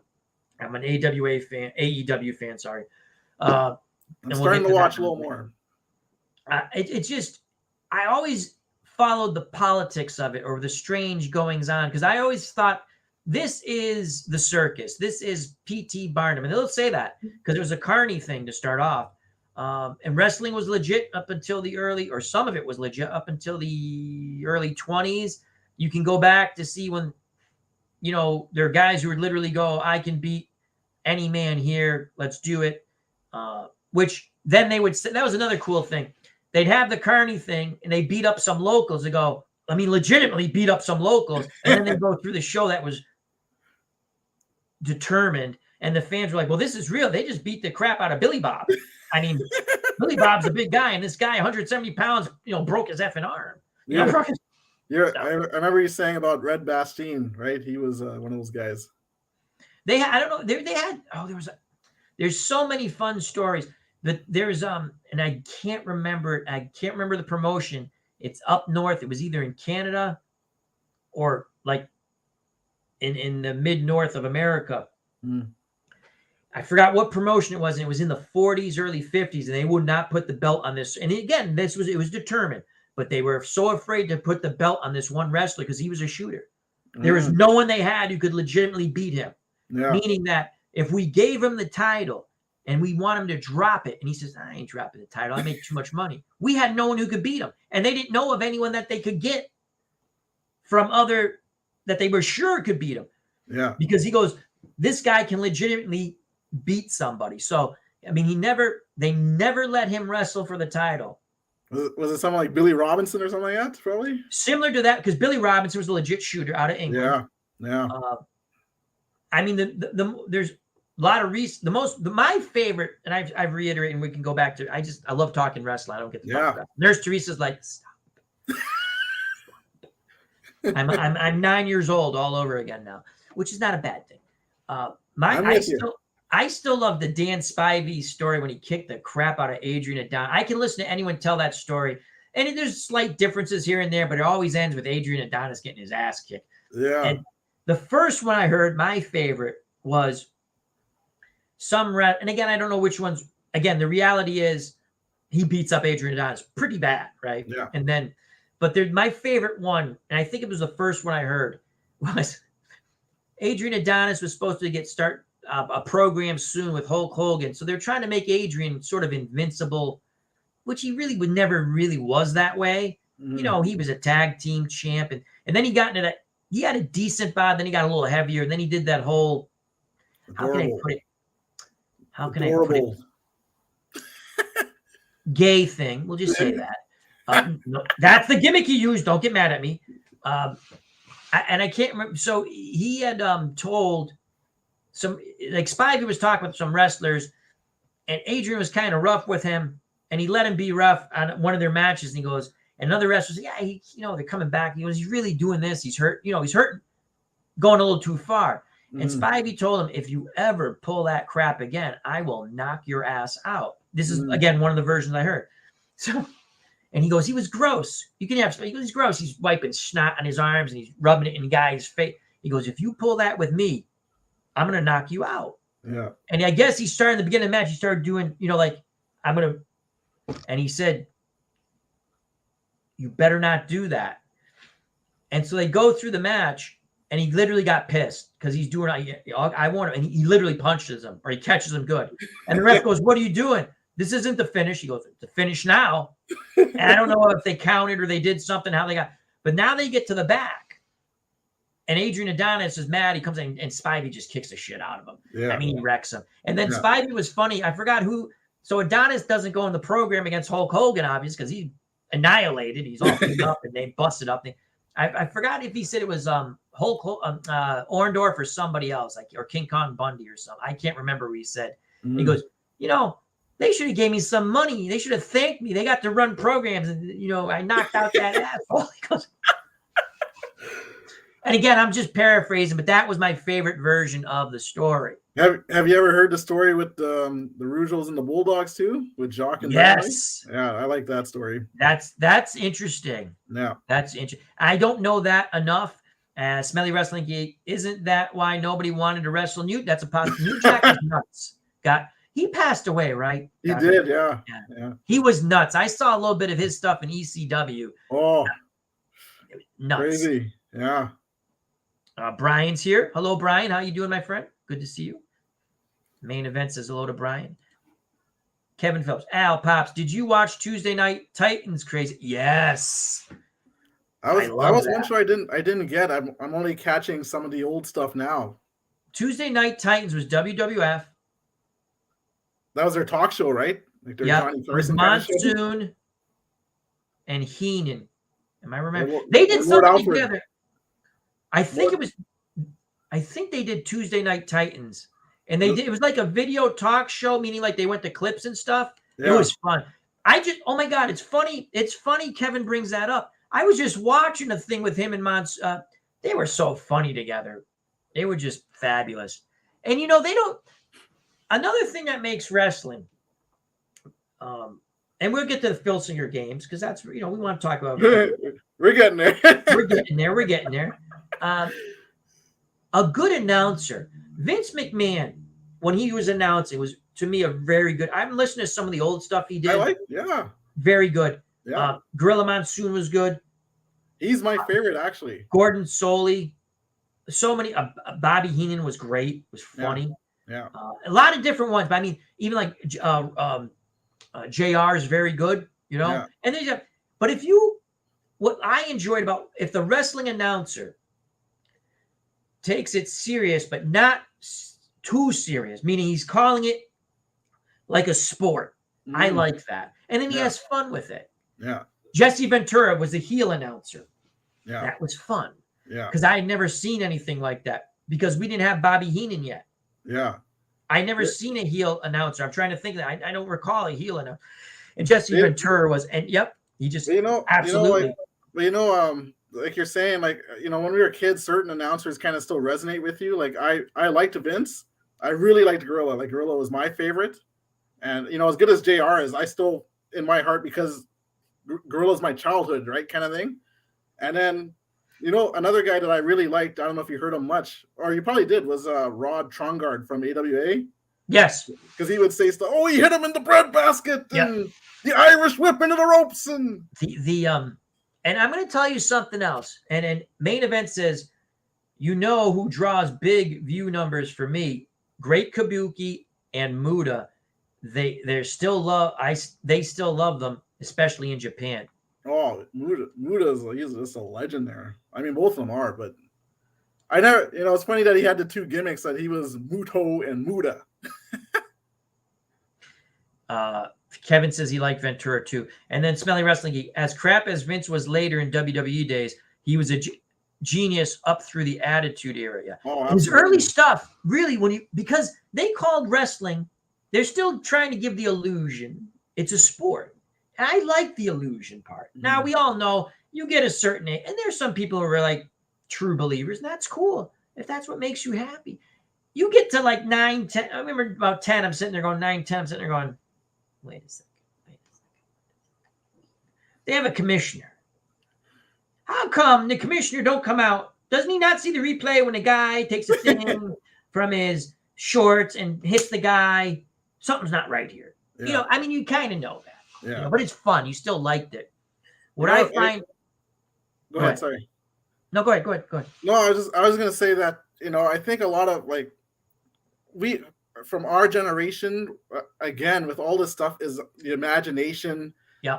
I'm an AEW fan, sorry. I'm starting to watch a little more. It's just, I always followed the politics of it or the strange goings on because I always thought this is the circus. This is P.T. Barnum. And they'll say that because it was a carny thing to start off. And wrestling was legit up until some of it was legit up until the early 20s. You can go back to see when, there are guys who would literally go, I can beat any man here. Let's do it. which then they would say, that was another cool thing. They'd have the Carney thing and they beat up some locals. They go, I mean, legitimately beat up some locals. And then they go through the show that was determined. And the fans were like, well, this is real. They just beat the crap out of Billy Bob. I mean, Billy Bob's a big guy. And this guy, 170 pounds, broke his effing arm. I remember you saying about Red Bastien, right? He was one of those guys. They had, I don't know. There's so many fun stories. But there's and I can't remember it. I can't remember the promotion. It's up north. It was either in Canada or like in the mid north of America. I forgot what promotion it was. And it was in the 40s, early 50s, and they would not put the belt on this. And again, it was determined, but they were so afraid to put the belt on this one wrestler because he was a shooter. There was no one they had who could legitimately beat him. Yeah. Meaning that if we gave him the title and we want him to drop it, and he says, I ain't dropping the title, I make too much money. We had no one who could beat him. And they didn't know of anyone that they could get from other, that they were sure could beat him. Yeah. Because he goes, this guy can legitimately beat somebody. So, I mean, they never let him wrestle for the title. Was it someone like Billy Robinson or something like that? Probably similar to that, because Billy Robinson was a legit shooter out of England. Yeah. I mean, there's a lot of my favorite, and I've reiterated, and we can go back to. I love talking wrestling. I don't get to talk about it. Nurse Teresa's like, stop. I'm 9 years old all over again now, which is not a bad thing. I still love the Dan Spivey story when he kicked the crap out of Adrian Adonis. I can listen to anyone tell that story, and there's slight differences here and there, but it always ends with Adrian Adonis getting his ass kicked. Yeah. And the first one I heard, my favorite, was and again, I don't know which ones. Again, the reality is he beats up Adrian Adonis pretty bad, right? Yeah. And then, but my favorite one, and I think it was the first one I heard, was Adrian Adonis was supposed to start a program soon with Hulk Hogan. So they're trying to make Adrian sort of invincible, which he really never really was that way. He was a tag team champ. And then he got into that. He had a decent bod. Then he got a little heavier. And then he did that whole, how can I put it? Gay thing. We'll just say that. No, that's the gimmick he used. Don't get mad at me. I can't remember. So he had told Spivey was talking with some wrestlers, and Adrian was kind of rough with him, and he let him be rough on one of their matches. And he goes, and another wrestler said, they're coming back. He goes, he's really doing this. He's hurt. He's hurting, going a little too far. And Spivey told him, if you ever pull that crap again, I will knock your ass out. This is, again, one of the versions I heard. So, and he goes, he was gross. You can have, he goes, he's gross. He's wiping snot on his arms and he's rubbing it in the guy's face. He goes, if you pull that with me, I'm going to knock you out. Yeah. And I guess he started in the beginning of the match. He started doing, and he said, you better not do that. And so they go through the match, and he literally got pissed because he's doing, I want him, and he literally punches him, or he catches him good. And the ref goes, what are you doing? This isn't the finish. He goes, the finish now. And I don't know if they counted or they did something, how they got, but now they get to the back. And Adrian Adonis is mad. He comes in, and Spivey just kicks the shit out of him. Yeah. I mean, he wrecks him. And then Spivey was funny. I forgot who. So Adonis doesn't go in the program against Hulk Hogan, obviously, because he's annihilated. He's all beat up, and they busted up. I forgot if he said it was Hulk Orndorff or somebody else, or King Kong Bundy or something. I can't remember what he said. He goes, they should have gave me some money. They should have thanked me. They got to run programs, and I knocked out that asshole. He goes. And again, I'm just paraphrasing, but that was my favorite version of the story. Have you ever heard the story with the Rougeaus and the Bulldogs too, with Jacques and yes, Donnelly? Yeah, I like that story. That's interesting. Yeah, that's interesting. I don't know that enough. Smelly Wrestling Geek, isn't that why nobody wanted to wrestle Newt? That's a possibility. New Jack is nuts. He passed away, right? He did, yeah. He was nuts. I saw a little bit of his stuff in ECW. Oh, nuts. Crazy, yeah. Brian's here. Hello, Brian. How you doing, my friend? Good to see you. Main Event says hello to Brian. Kevin Phelps. Al Pops, did you watch Tuesday Night Titans? Crazy. Yes. I was one show I didn't get. I'm only catching some of the old stuff now. Tuesday Night Titans was WWF. That was their talk show, right? Like their Yep. Johnny It was Carson kind of show. Monsoon and Heenan. Am I remember? Or They did Lord something Alfred. together. I think they did Tuesday Night Titans. And it was like a video talk show, meaning like they went to clips and stuff. Yeah. It was fun. Oh my God, it's funny. It's funny Kevin brings that up. I was just watching a thing with him and Monsoon. They were so funny together. They were just fabulous. And another thing that makes wrestling, and we'll get to the Phil Singer games because that's, we want to talk about. We're getting there. We're getting there. A good announcer, Vince McMahon, when he was announcing, was to me a very good. I'm listening to some of the old stuff he did. Very good. Yeah. Gorilla Monsoon was good. He's my favorite, actually. Gordon Soley. So many. Bobby Heenan was great. Was funny. Yeah. A lot of different ones. But I mean, even like JR is very good, Yeah. And then, but what I enjoyed about if the wrestling announcer takes it serious, but not too serious, meaning he's calling it like a sport. I like that. And then he has fun with it. Yeah. Jesse Ventura was the heel announcer. Yeah. That was fun. Yeah. Because I had never seen anything like that because we didn't have Bobby Heenan yet. Yeah. I never seen a heel announcer. I'm trying to think that I don't recall a heel announcer. And Jesse Ventura was, and he just absolutely. Like you're saying, like, when we were kids, certain announcers kind of still resonate with you. Like I liked Vince. I really liked Gorilla. Like Gorilla was my favorite. And, as good as JR is, I still, in my heart, because Gorilla's my childhood, right, kind of thing. And then, another guy that I really liked, I don't know if you heard him much, or you probably did, was Rod Trongard from AWA. Yes. Because he would say stuff, he hit him in the breadbasket and the Irish whip into the ropes. And and I'm going to tell you something else. And then Main Event says, who draws big view numbers for me? Great Kabuki and Muda. They still love them, especially in Japan. Oh, Muda he's just a legend there. I mean, both of them are, but I never, it's funny that he had the two gimmicks that he was Muto and Muda. Kevin says he liked Ventura too. And then Smelly Wrestling Geek, as crap as Vince was later in WWE days, he was a genius up through the Attitude Era. His early stuff, really, because they called wrestling, they're still trying to give the illusion it's a sport. And I like the illusion part. Now, we all know you get a certain age, and there's some people who are like true believers, and that's cool if that's what makes you happy. You get to like 9, 10. I remember about 10, I'm sitting there going 9, 10. I'm sitting there going, wait a second. They have a commissioner. How come the commissioner don't come out? Doesn't he not see the replay when the guy takes a thing from his shorts and hits the guy? Something's not right here. Yeah. You kind of know that. Yeah. But it's fun. You still liked it. Go ahead. Sorry. No, go ahead. No, I was gonna say that, I think a lot of we from our generation, again, with all this stuff, is the imagination. Yeah.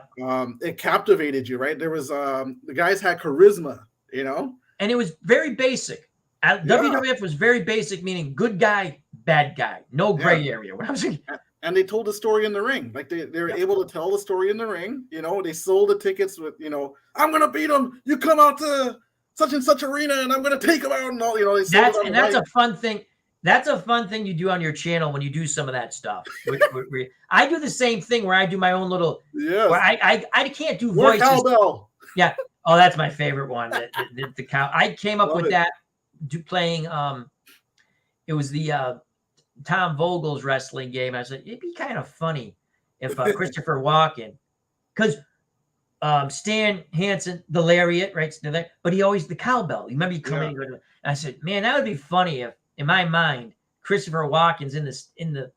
It captivated you, right? There was the guys had charisma, and it was very basic. WWF was very basic, meaning good guy, bad guy, no gray area. What I was saying. And they told the story in the ring. Like they were able to tell the story in the ring. They sold the tickets with, I'm gonna beat him. You come out to such and such arena, and I'm gonna take him out. And all, they sold that's a fun thing. That's a fun thing you do on your channel when you do some of that stuff. I do the same thing where I do my own little. Yes. Where I can't do voices. Cowbell. Yeah. Oh, that's my favorite one. The cow. I came up with that playing. It was the Tom Vogel's wrestling game. I said it'd be kind of funny if Christopher Walken, because Stan Hansen, the lariat, right? But he always the cowbell. You remember you come in. And I said, man, that would be funny if, in my mind, Christopher Walken's in the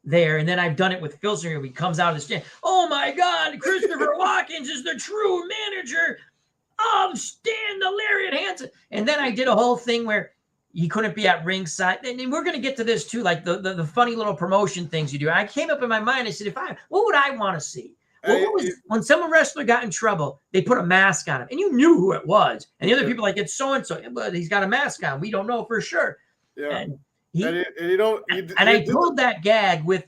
there, and then I've done it with Phil Singer. He comes out of the stand. Oh my God, Christopher Walken is the true manager of Stan the Lariat Hansen. And then I did a whole thing where he couldn't be at ringside. And we're going to get to this too, like the funny little promotion things you do. I came up in my mind. I said, what would I want to see? When some wrestler got in trouble, they put a mask on him, and you knew who it was. And the other people like, it's so and so, but he's got a mask on. We don't know for sure. Yeah. And I pulled that gag with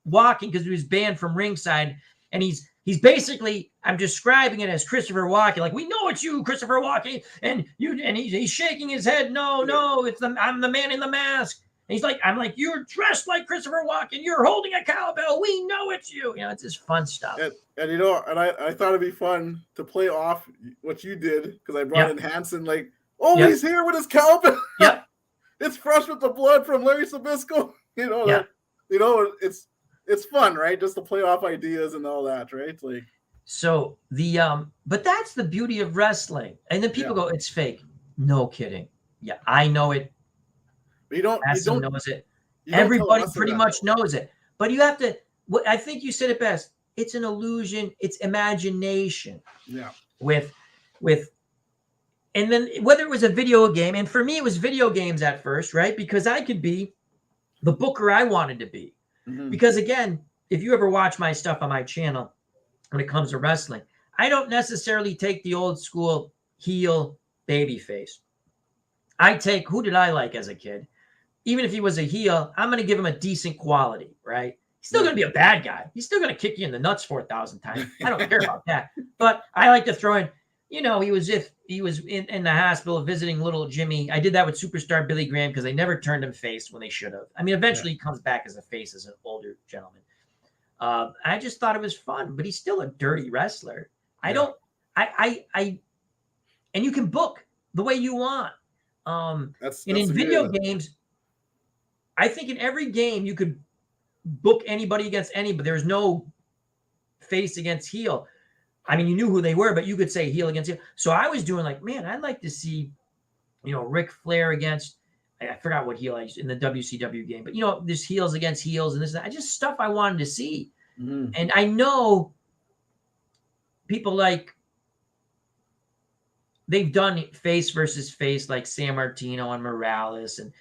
Walking because he was banned from ringside, and he's basically, I'm describing it as Christopher Walken, like, we know it's you, Christopher Walken, and he's shaking his head, no, I'm the man in the mask. And he's like, I'm like, you're dressed like Christopher Walken, you're holding a cowbell, we know it's you. It's just fun stuff. And I thought it'd be fun to play off what you did, because I brought in Hanson, like, he's here with his cowbell. Yep. It's fresh with the blood from Larry Sabisco. It's fun, right? Just to play off ideas and all that, right? Like, so but that's the beauty of wrestling. And then people go, it's fake. No kidding. Yeah, I know it. But you don't knows it. Everybody pretty much knows it. But you have to. I think you said it best. It's an illusion. It's imagination. Yeah. With, and then whether it was a video game, and for me it was video games at first, right? Because I could be the booker I wanted to be. Mm-hmm. Because again, if you ever watch my stuff on my channel, when it comes to wrestling, I don't necessarily take the old school heel baby face. I take, who did I like as a kid? Even if he was a heel, I'm going to give him a decent quality, right? He's still going to be a bad guy. He's still going to kick you in the nuts 4,000 times. I don't care about that. But I like to throw in, he was in the hospital visiting little Jimmy. I did that with Superstar Billy Graham because they never turned him face when they should have. I mean, eventually he comes back as a face as an older gentleman. I just thought it was fun, but he's still a dirty wrestler. And you can book the way you want. That's in video games, I think in every game you could book anybody against anybody. There's no face against heel. I mean, you knew who they were, but you could say heel against heel. So I was doing like, man, I'd like to see, Ric Flair against, I forgot what heel I used in the WCW game, but there's heels against heels and this and that. Just stuff I wanted to see. Mm-hmm. And I know people like, they've done face versus face like San Martino and Morales and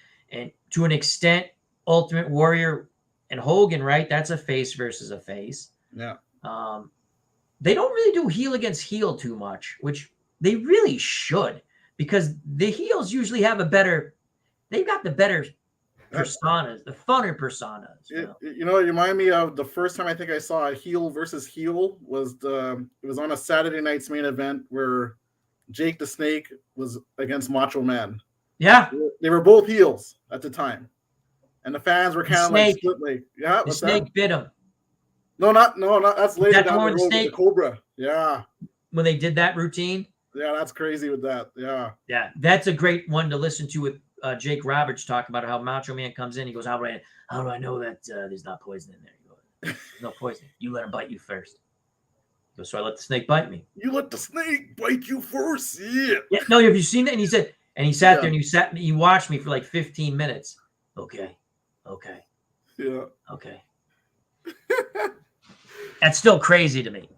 to an extent, Ultimate Warrior and Hogan, right? That's a face versus a face. Yeah. They don't really do heel against heel too much, which they really should, because the heels usually have they've got the better personas, the funner personas. It reminded me of the first time I think I saw a heel versus heel it was on a Saturday night's main event where Jake the Snake was against Macho Man. Yeah. They were both heels at the time. And the fans were kind of like split, like, the Snake bit him. No, that's later down the road with the Cobra. Yeah. When they did that routine. Yeah, that's crazy with that. Yeah. Yeah, that's a great one to listen to with Jake Roberts talk about how Macho Man comes in. He goes, how do I know that there's not poison in there? He goes, no poison. You let him bite you first. He goes, so I let the snake bite me. You let the snake bite you first? Yeah. No, have you seen that? And he said, and he sat there and he watched me for like 15 minutes. Okay. Yeah. Okay. That's still crazy to me.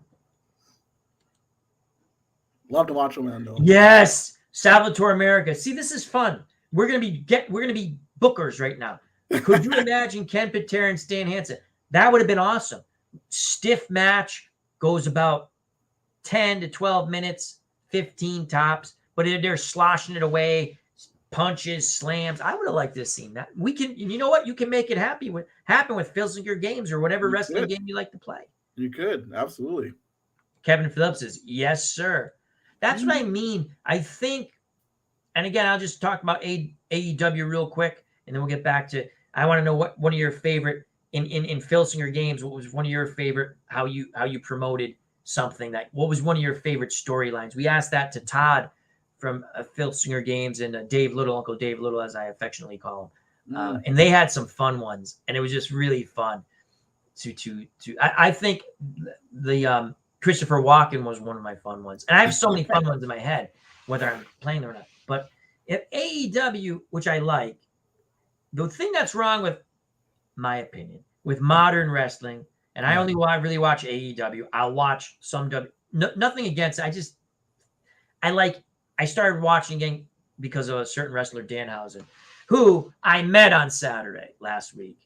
Love to watch him, man, though. Yes, Salvatore America. See, this is fun. We're gonna be bookers right now. Could you imagine Ken Patera and Stan Hansen? That would have been awesome. Stiff match, goes about 10 to 12 minutes, 15 tops, but they're sloshing it away, punches, slams. I would have liked to see that. We can, you know what? You can make it happen with Filsinger Games or whatever wrestling game you like to play. You could, absolutely. Kevin Phillips says, yes, sir. That's what I mean. I think, and again, I'll just talk about AEW real quick, and then we'll get back to, I want to know what one of your favorite, in Filsinger Games, what was one of your favorite, how you promoted something, what was one of your favorite storylines? We asked that to Todd from Filsinger Games and Dave Little, Uncle Dave Little, as I affectionately call him. And they had some fun ones, and it was just really fun. I think the Christopher Walken was one of my fun ones, and I have so many fun ones in my head, whether I'm playing them or not. But if AEW, which I like, the thing that's wrong with my opinion with modern wrestling, and I only really watch AEW. I'll watch some nothing against it. I started watching again because of a certain wrestler, Danhausen, who I met on Saturday last week.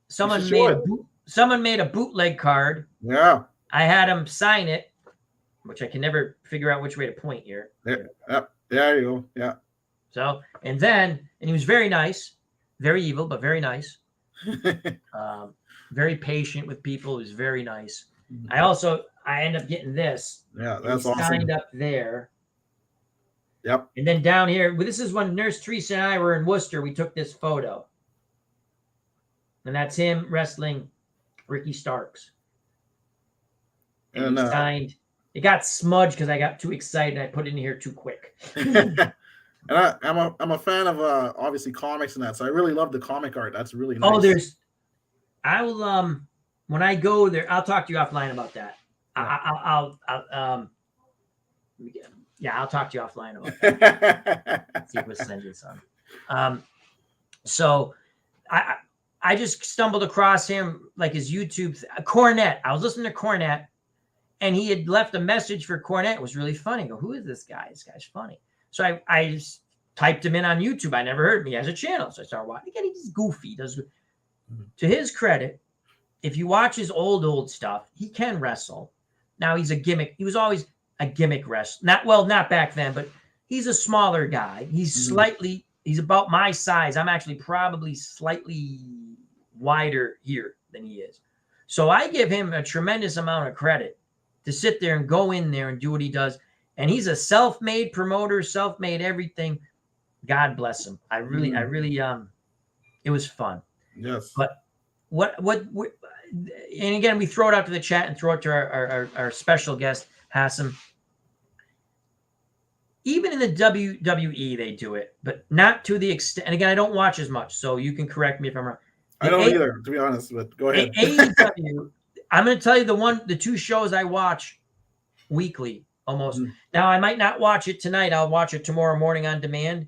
Someone made a bootleg card. Yeah. I had him sign it, which I can never figure out which way to point here. Yeah. There you go. Yeah. So, and he was very nice, very evil, but very nice. Very patient with people. He was very nice. I end up getting this. Yeah, that's awesome. Signed up there. Yep. And then down here, this is when Nurse Teresa and I were in Worcester. We took this photo. And that's him wrestling Ricky Starks. And he signed. It got smudged because I got too excited. I put it in here too quick. And I'm a fan of obviously comics and that, so I really love the comic art. That's really nice. Oh, I will when I go there, I'll talk to you offline about that. I'll talk to you offline about that. See if we'll send you some. So I just stumbled across him, like his YouTube Cornette. I was listening to Cornette, and he had left a message for Cornette. It was really funny. I go, who is this guy? This guy's funny. So I just typed him in on YouTube. I never heard him. He has a channel. So I started watching. Again, he's goofy. To his credit, if you watch his old stuff, he can wrestle. Now he's a gimmick. He was always a gimmick wrestler. Not back then, but he's a smaller guy. He's he's about my size. I'm actually probably slightly wider here than he is. So I give him a tremendous amount of credit to sit there and go in there and do what he does. And he's a self-made promoter, self-made everything. God bless him. I really, it was fun. Yes. But what, and again, we throw it out to the chat and throw it to our special guest, Hassan. Even in the WWE, they do it, but not to the extent. And again, I don't watch as much, so you can correct me if I'm wrong. I don't either, to be honest, but go ahead. AEW, I'm going to tell you the two shows I watch weekly almost. Now, I might not watch it tonight. I'll watch it tomorrow morning on demand.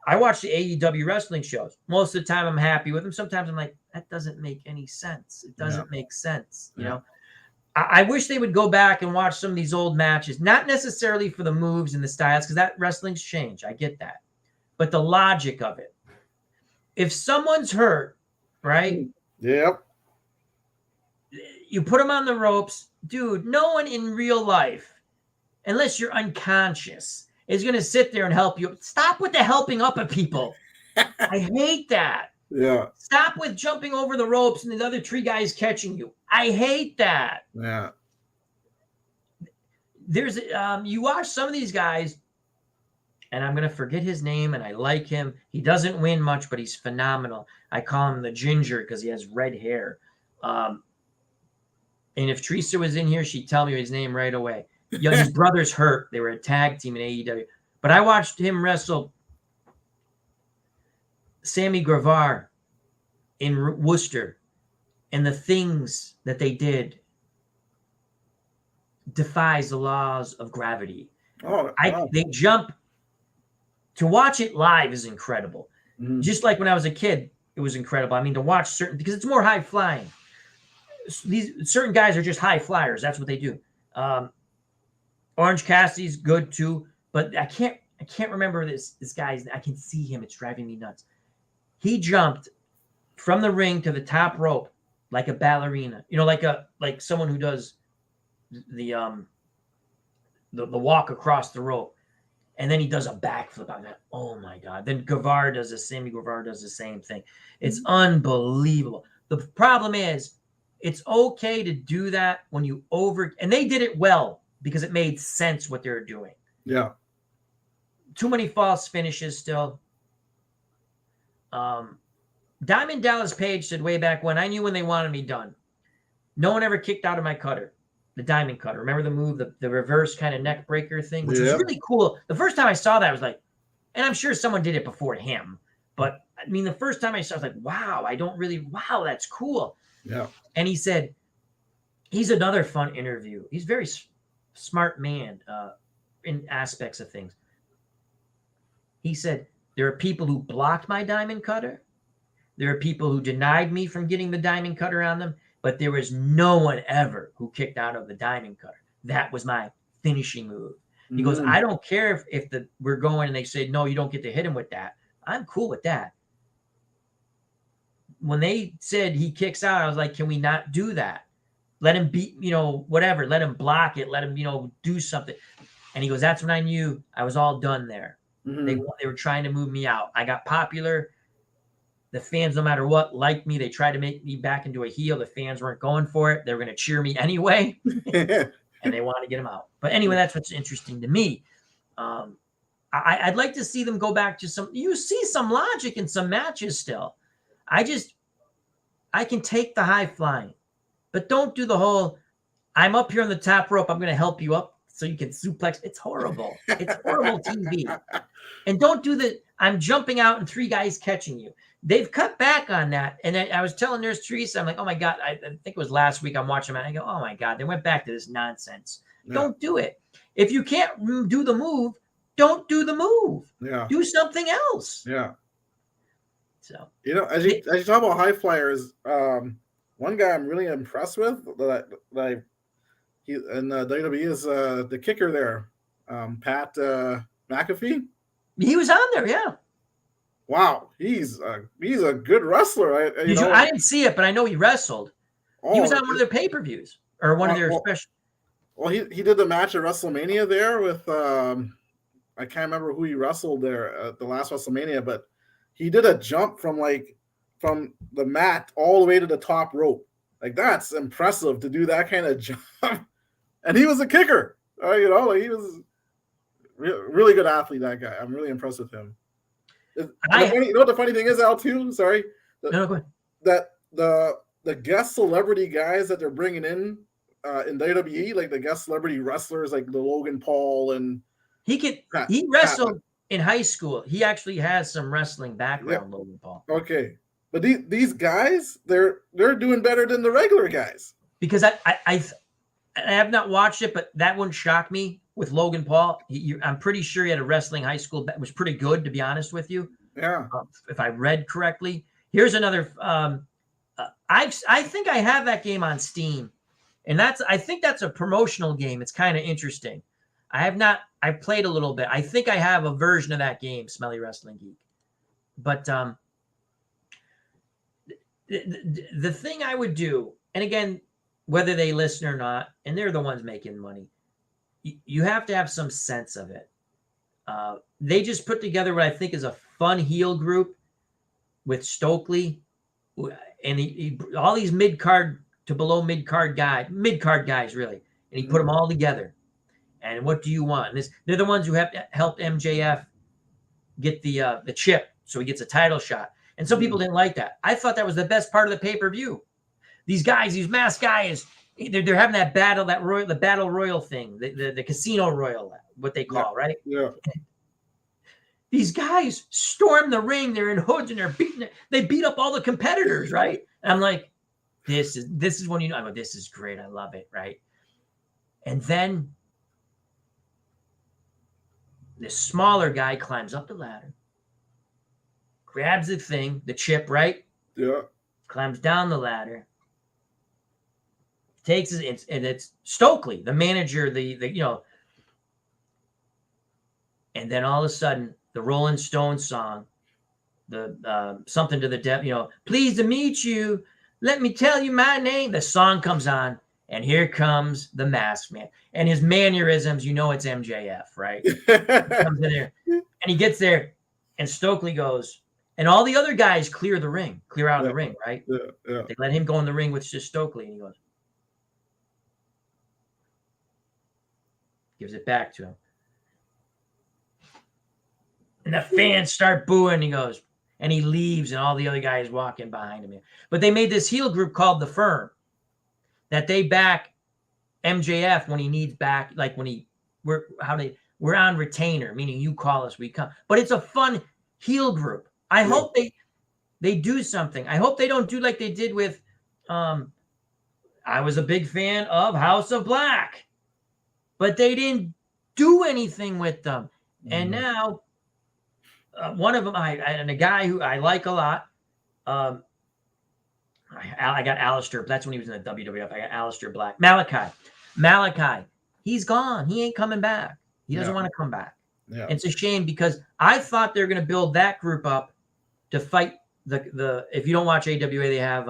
I watch the AEW wrestling shows. Most of the time, I'm happy with them. Sometimes I'm like, that doesn't make any sense. It doesn't make sense. You know, I wish they would go back and watch some of these old matches, not necessarily for the moves and the styles, because that wrestling's changed. I get that. But the logic of it. If someone's hurt, right? Yep. You put them on the ropes. Dude, no one in real life, unless you're unconscious, is going to sit there and help you. Stop with the helping up of people. I hate that. Yeah. Stop with jumping over the ropes and the other three guys catching you. I hate that. Yeah. There's you watch some of these guys, and I'm going to forget his name, and I like him. He doesn't win much, but he's phenomenal. I call him the Ginger because he has red hair. And if Teresa was in here, she'd tell me his name right away. His brother's hurt. They were a tag team in AEW. But I watched him wrestle Sammy Guevara in Worcester, and the things that they did defies the laws of gravity. They jump. To watch it live is incredible. Just like when I was a kid, it was incredible. I mean, to watch certain, because it's more high flying. These certain guys are just high flyers. That's what they do. Orange Cassidy's good too, but I can't remember this guy's. I can see him. It's driving me nuts. He jumped from the ring to the top rope like a ballerina. You know, like someone who does the walk across the rope, and then he does a backflip on that. Oh my God! Then Sammy Guevara does the same thing. It's unbelievable. The problem is, it's okay to do that when you and they did it well because it made sense what they were doing. Yeah. Too many false finishes still. Diamond Dallas Page said way back when, I knew when they wanted me done. No one ever kicked out of my cutter, the diamond cutter. Remember the move, the reverse kind of neck breaker thing, which was really cool. The first time I saw that, I was like, and I'm sure someone did it before him, but I mean, the first time I saw it, I was like, wow, that's cool. Yeah. And he said, he's another fun interview. He's a very smart man in aspects of things. He said, there are people who blocked my diamond cutter. There are people who denied me from getting the diamond cutter on them, but there was no one ever who kicked out of the diamond cutter. That was my finishing move. He goes, I don't care if we're going and they say, no, you don't get to hit him with that. I'm cool with that. When they said he kicks out, I was like, can we not do that? Let him beat, whatever. Let him block it. Let him, do something. And he goes, that's when I knew I was all done there. They were trying to move me out. I got popular. The fans, no matter what, liked me. They tried to make me back into a heel. The fans weren't going for it. They were going to cheer me anyway, and they wanted to get him out. But anyway, that's what's interesting to me. I'd like to see them go back to some. You see some logic in some matches still. I can take the high flying, but don't do the whole. I'm up here on the top rope. I'm going to help you up so you can suplex. It's horrible. It's horrible TV. And don't do the. I'm jumping out and 3 guys catching you. They've cut back on that. And I was telling Nurse Teresa, I'm like, oh my God, I think it was last week. I'm watching them and I go, oh my God, they went back to this nonsense. Yeah. Don't do it. If you can't do the move, don't do the move. Yeah. Do something else. Yeah. So, as you talk about high flyers, one guy I'm really impressed with he in WWE is the kicker there, Pat McAfee. He was on there, yeah. Wow, he's a good wrestler. I didn't see it, but I know he wrestled. He was on one of their pay-per-views or one of their special. Well, he did the match at WrestleMania there with I can't remember who he wrestled there at the last WrestleMania, but he did a jump from the mat all the way to the top rope. Like, that's impressive to do that kind of jump. And he was a kicker. He was really good athlete, that guy. I'm really impressed with him. You know what the funny thing is, Al, too? Sorry. No, go ahead. That the guest celebrity guys that they're bringing in WWE, like the guest celebrity wrestlers like the Logan Paul and he wrestled in high school. He actually has some wrestling background, yeah. Logan Paul. Okay. But these guys, they're doing better than the regular guys. Because I have not watched it, but that wouldn't shock me with Logan Paul. I'm pretty sure he had a wrestling high school that was pretty good, to be honest with you. Yeah. If I read correctly. Here's another. I think I have that game on Steam, and I think that's a promotional game. It's kind of interesting. I played a little bit. I think I have a version of that game, Smelly Wrestling Geek. But the thing I would do, and again, whether they listen or not, and they're the ones making money, you have to have some sense of it. They just put together what I think is a fun heel group with Stokely and all these mid-card to below mid-card guys, really. And he put them all together. And what do you want? And they're the ones who have helped MJF get the chip so he gets a title shot. And some people didn't like that. I thought that was the best part of the pay-per-view. These guys, these masked guys, they're having that battle, the battle royal thing, the casino royal, what they call, right? Yeah. These guys storm the ring. They're in hoods and they beat up all the competitors, right? And I'm like, this is when I'm like, this is great. I love it, right? And then this smaller guy climbs up the ladder, grabs the thing, the chip, right? Yeah. Climbs down the ladder. Takes it, and it's Stokely, the manager, and then all of a sudden, the Rolling Stones song, the something to the devil, pleased to meet you. Let me tell you my name. The song comes on, and here comes the Masked Man, and his mannerisms. It's MJF, right? He comes in there, and he gets there, and Stokely goes, and all the other guys clear out of the ring, right? Yeah. They let him go in the ring with just Stokely, and he goes. Gives it back to him. And the fans start booing. He goes, and he leaves, and all the other guys walking behind him. But they made this heel group called The Firm that they back MJF when he needs back, like when we're on retainer, meaning you call us, we come. But it's a fun heel group. I hope they do something. I hope they don't do like they did with I was a big fan of House of Black. But they didn't do anything with them. And now, one of them, and a guy who I like a lot, I got Aleister. That's when he was in the WWF. I got Aleister Black. Malachi, he's gone. He ain't coming back. He doesn't want to come back. Yeah. It's a shame because I thought they were going to build that group up to fight the. If you don't watch AWA, they have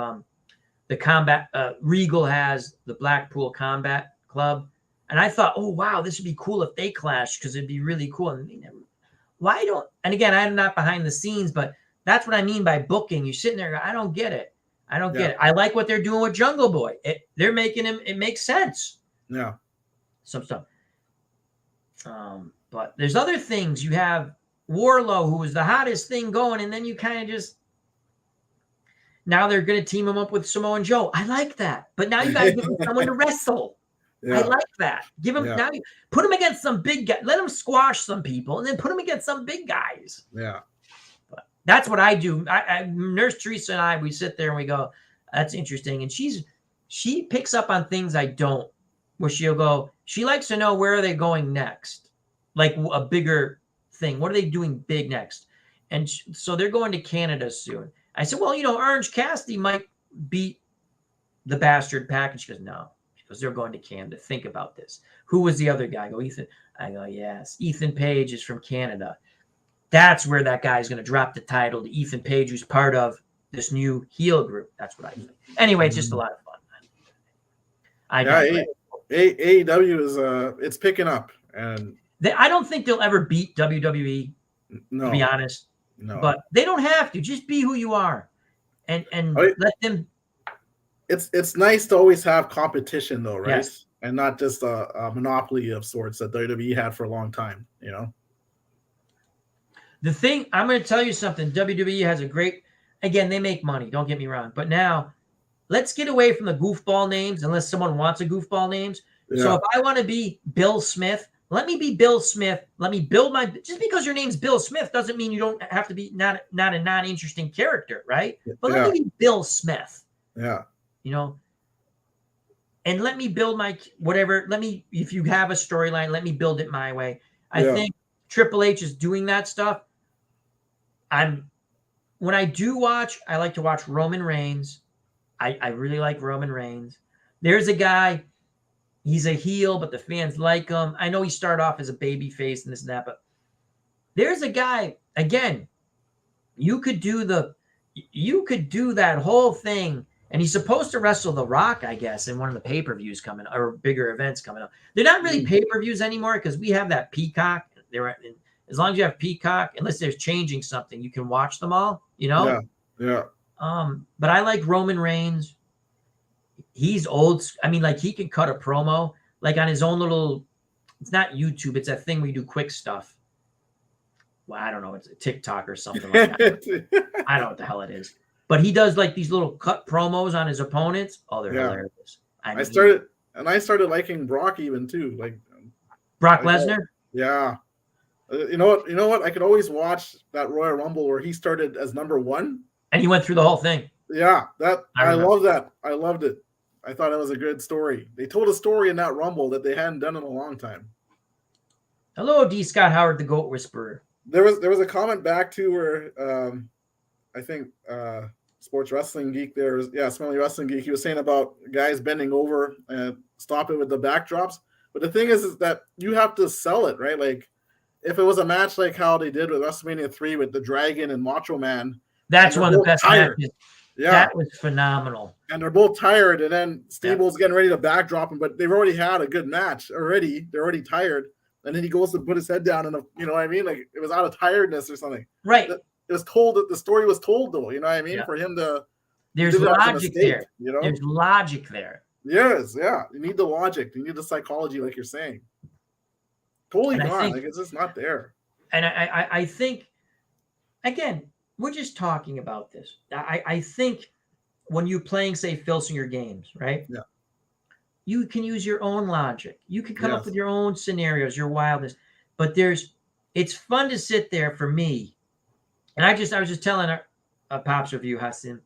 the combat. Regal has the Blackpool Combat Club. And I thought, oh, wow, this would be cool if they clashed because it'd be really cool. And they never. why don't, and again, I'm not behind the scenes, but that's what I mean by booking. You're sitting there, I don't get it. I don't get it. I like what they're doing with Jungle Boy. They're making him, it makes sense. Yeah. Some stuff. But there's other things. You have Warlow, who was the hottest thing going, and then you kind of just, now they're going to team him up with Samoa Joe. I like that. But now you got to give him someone to wrestle. Yeah. I like that. Give him now. Put him against some big guy. Let him squash some people, and then put him against some big guys. Yeah. But that's what I do. Nurse Teresa and I, we sit there and we go, "That's interesting." And she picks up on things I don't. Where she'll go, she likes to know where are they going next, like a bigger thing. What are they doing big next? And so they're going to Canada soon. I said, well, Orange Cassidy might beat the Bastard Package. She goes, no. Because they're going to Canada. Think about this. Who was the other guy? I go, Ethan. I go, yes. Ethan Page is from Canada. That's where that guy is going to drop the title to Ethan Page, who's part of this new heel group. That's what I think. Anyway, it's just a lot of fun. AEW is it's picking up, and I don't think they'll ever beat WWE. No, to be honest. No, but they don't have to. Just be who you are, and let them. It's nice to always have competition, though, right? Yes. And not just a monopoly of sorts that WWE had for a long time. The thing, I'm going to tell you something. WWE has a great. Again, they make money. Don't get me wrong. But now, let's get away from the goofball names, unless someone wants a goofball names. Yeah. So if I want to be Bill Smith, let me be Bill Smith. Let me build my. Just because your name's Bill Smith doesn't mean you don't have to be not a non-interesting character, right? But let me be Bill Smith. Yeah. And let me build my whatever. If you have a storyline, let me build it my way. I think Triple H is doing that stuff. When I do watch, I like to watch Roman Reigns. I really like Roman Reigns. There's a guy, he's a heel, but the fans like him. I know he started off as a baby face and this and that, but there's a guy, again, you could do that whole thing, and he's supposed to wrestle The Rock, I guess, in one of the pay-per-views coming or bigger events coming up. They're not really pay-per-views anymore because we have that Peacock. As long as you have Peacock, unless there's changing something, you can watch them all, Yeah. But I like Roman Reigns. He's old. I mean, like, he can cut a promo, like on his own little, it's not YouTube, it's a thing where you do quick stuff. Well, I don't know. It's a TikTok or something like that. I don't know what the hell it is. But he does like these little cut promos on his opponents. Oh, they're hilarious. I started liking Brock even too. Like Brock Lesnar? Yeah. You know what? I could always watch that Royal Rumble where he started as number 1. And he went through the whole thing. Yeah, I love that. I loved it. I thought it was a good story. They told a story in that Rumble that they hadn't done in a long time. Hello, D. Scott Howard, the Goat Whisperer. There was a comment back to where I think Sports Wrestling Geek there, Smelly Wrestling Geek, he was saying about guys bending over and stop it with the backdrops. But the thing is that you have to sell it, right? Like if it was a match like how they did with WrestleMania 3 with the Dragon and Macho Man. That's one of the best matches. Yeah. That was phenomenal. And they're both tired, and then Stable's getting ready to backdrop him, but they've already had a good match already. They're already tired. And then he goes to put his head down, and you know what I mean? Like it was out of tiredness or something. Right. It was told that the story was told, though. You know what I mean? For him to. There's logic there. There's logic there. Yes, yeah. You need the logic. You need the psychology, like you're saying. Totally gone. Like it's just not there. And I think, again, we're just talking about this. I think when you're playing, say, Filsinger games, right? Yeah. You can use your own logic. You can come up with your own scenarios, your wildness. But it's fun to sit there for me. And I was just telling a Pops Review, Hassan.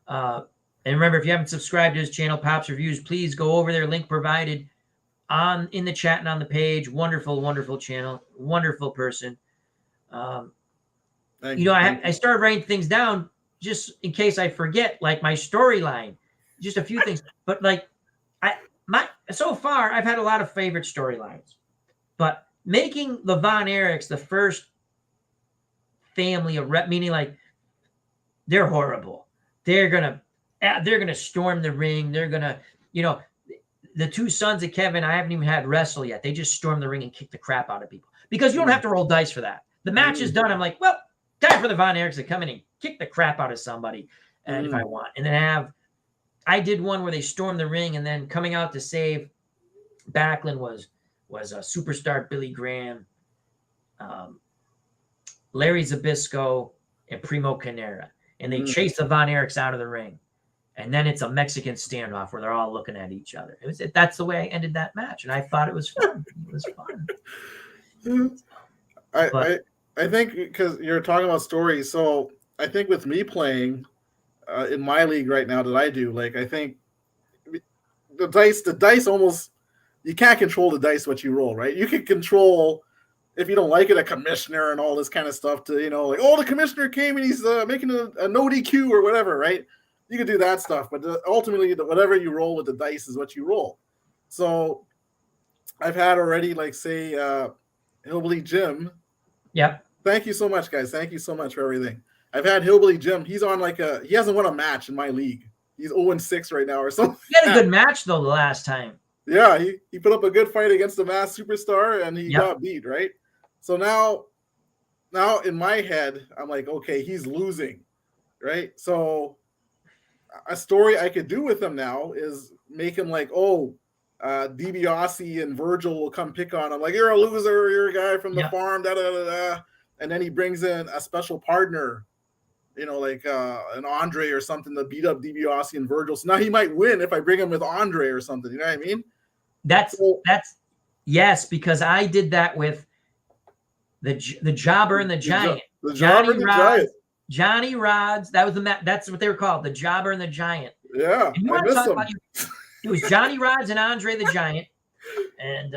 And remember, if you haven't subscribed to his channel, Pops Reviews, please go over there. Link provided in the chat and on the page. Wonderful, wonderful channel. Wonderful person. I started writing things down just in case I forget, like my storyline, just a few things. But like so far, I've had a lot of favorite storylines. But making the Von Erichs the first family of meaning like they're horrible. They're gonna storm the ring. They're gonna, the two sons of Kevin, I haven't even had wrestle yet. They just storm the ring and kick the crap out of people because you don't have to roll dice for that. The match is done. I'm like, well, time for the Von Erichs to come in and kick the crap out of somebody, and if I want, and then I did one where they stormed the ring, and then coming out to save Backlund was a superstar Billy Graham, Larry Zbyszko, and Primo Canera, and they chased the Von Erichs out of the ring, and then it's a Mexican standoff where they're all looking at each other. That's the way I ended that match, and I thought it was fun. It was fun. I think because you're talking about stories, so I think with me playing in my league right now that I do, like I think the dice almost, you can't control the dice what you roll, right? You can control, if you don't like it, a commissioner and all this kind of stuff to, like, oh, the commissioner came and he's making a no DQ or whatever, right? You can do that stuff, but ultimately whatever you roll with the dice is what you roll. So I've had already, like, say, Hillbilly Jim. Yep. Thank you so much, guys. Thank you so much for everything. I've had Hillbilly Jim. He's on he hasn't won a match in my league. He's 0-6 right now or something. He had a good match though the last time. Yeah, he put up a good fight against the Masked Superstar and he got beat, right? So now in my head, I'm like, okay, he's losing, right? So a story I could do with him now is make him like, DiBiase and Virgil will come pick on him. Like, you're a loser, you're a guy from the farm, da-da-da-da. And then he brings in a special partner, like an Andre or something to beat up DiBiase and Virgil. So now he might win if I bring him with Andre or something. You know what I mean? That's yes, because I did that with the Jobber and the Giant. The Jobber and the Giant. Johnny Rods. That was that's what they were called, the Jobber and the Giant. Yeah, and you want to talk about it was Johnny Rods and Andre the Giant. And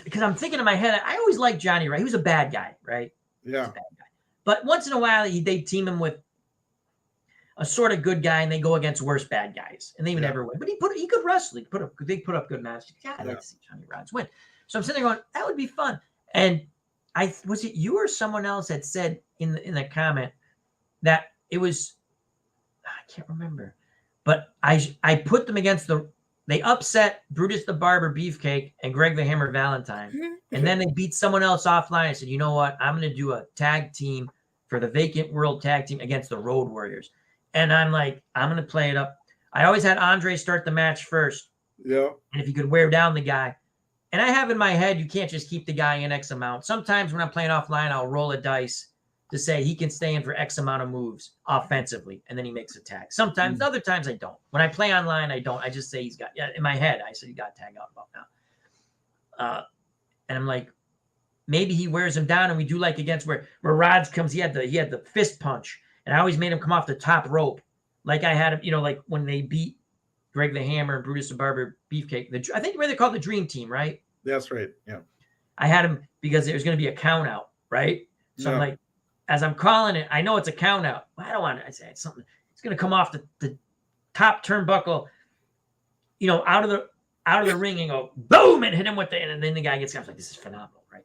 because I'm thinking in my head, I always liked Johnny Rods. He was a bad guy, right? Yeah. Bad guy. But once in a while, they team him with a sort of good guy, and they go against worse bad guys, and they would never win. But he could wrestle. They put up good matches. Yeah, I'd like to see Johnny Rods win. So I'm sitting there going, that would be fun. And was it you or someone else that said in the comment that it was, I can't remember, but I put them against they upset Brutus the Barber Beefcake and Greg the Hammer Valentine, and then they beat someone else offline. I said, you know what? I'm going to do a tag team for the vacant world tag team against the Road Warriors. And I'm like, I'm going to play it up. I always had Andre start the match first. Yeah. And if you could wear down the guy. And I have in my head, you can't just keep the guy in X amount. Sometimes when I'm playing offline, I'll roll a dice to say he can stay in for X amount of moves offensively, and then he makes a tag. Sometimes, other times I don't. When I play online, I don't. I just say he's got, in my head, I said he got tag out about now. And I'm like, maybe he wears him down, and we do like against where Rods comes, he had the fist punch, and I always made him come off the top rope. Like I had him, like when they beat Greg the Hammer and Brutus the Barber Beefcake. I think they called the Dream Team, right? That's right. Yeah. I had him because there was going to be a count out, right? So I'm like, as I'm calling it, I know it's a count out. I don't want to say it's something. It's going to come off the top turnbuckle, out of the ring and go boom and hit him with and then the guy gets. I was like, this is phenomenal, right?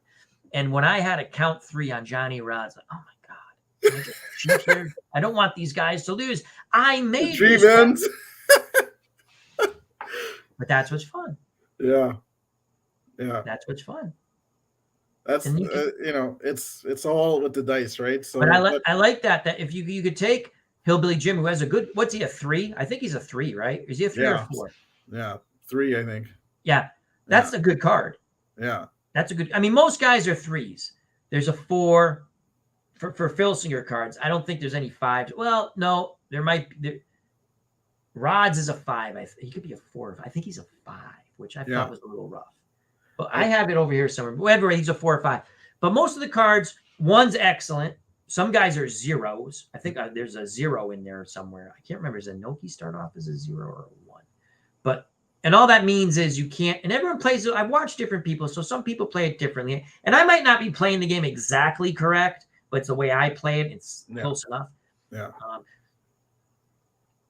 And when I had a count 3 on Johnny Rods, like, oh my god, I don't want these guys to lose. I made dream ends. But that's what's fun. Yeah. That's what's fun. That's it's all with the dice, right? So, but I like that if you could take Hillbilly Jim, who has a good, what's he, a 3? I think he's a 3, right? Is he a 3 or a 4? Yeah, 3, I think. Yeah, that's a good card. Yeah, that's a good. I mean, most guys are 3s. There's a 4 for Filsinger cards. I don't think there's any 5s. Well, no, there might be. Rods is a 5. He could be a 4. I think he's a 5, which I thought was a little rough. But I have it over here somewhere. Whatever, he's a 4 or 5. But most of the cards, 1's excellent. Some guys are 0s. I think there's a 0 in there somewhere. I can't remember. Does Inoki start off as a 0 or a 1? And all that means is you can't. And everyone plays it. I've watched different people, so some people play it differently. And I might not be playing the game exactly correct, but it's the way I play it. It's close enough. Yeah.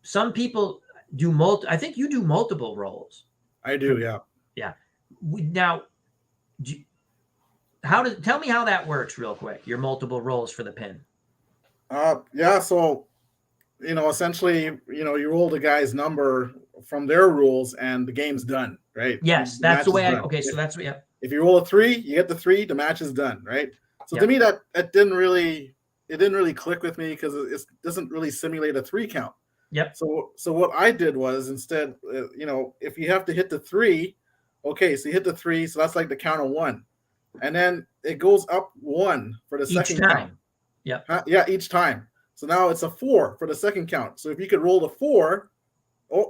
Some people do I think you do multiple roles. I do. Yeah. Yeah. Now, tell me how that works real quick. Your multiple roles for the pin. Yeah. So, essentially, you roll the guy's number from their rules, and the game's done, right? Yes, that's the way. Okay, so that's what. Yeah. If you roll a 3, you get the 3. The match is done, right? So to me, that didn't really click with me because it doesn't really simulate a 3 count. Yep. So what I did was instead, if you have to hit the 3, okay, so you hit the 3, so that's like the count of 1, and then it goes up 1 for the second count. Yep. Yeah, each time. So now it's a 4 for the second count. So if you could roll the 4,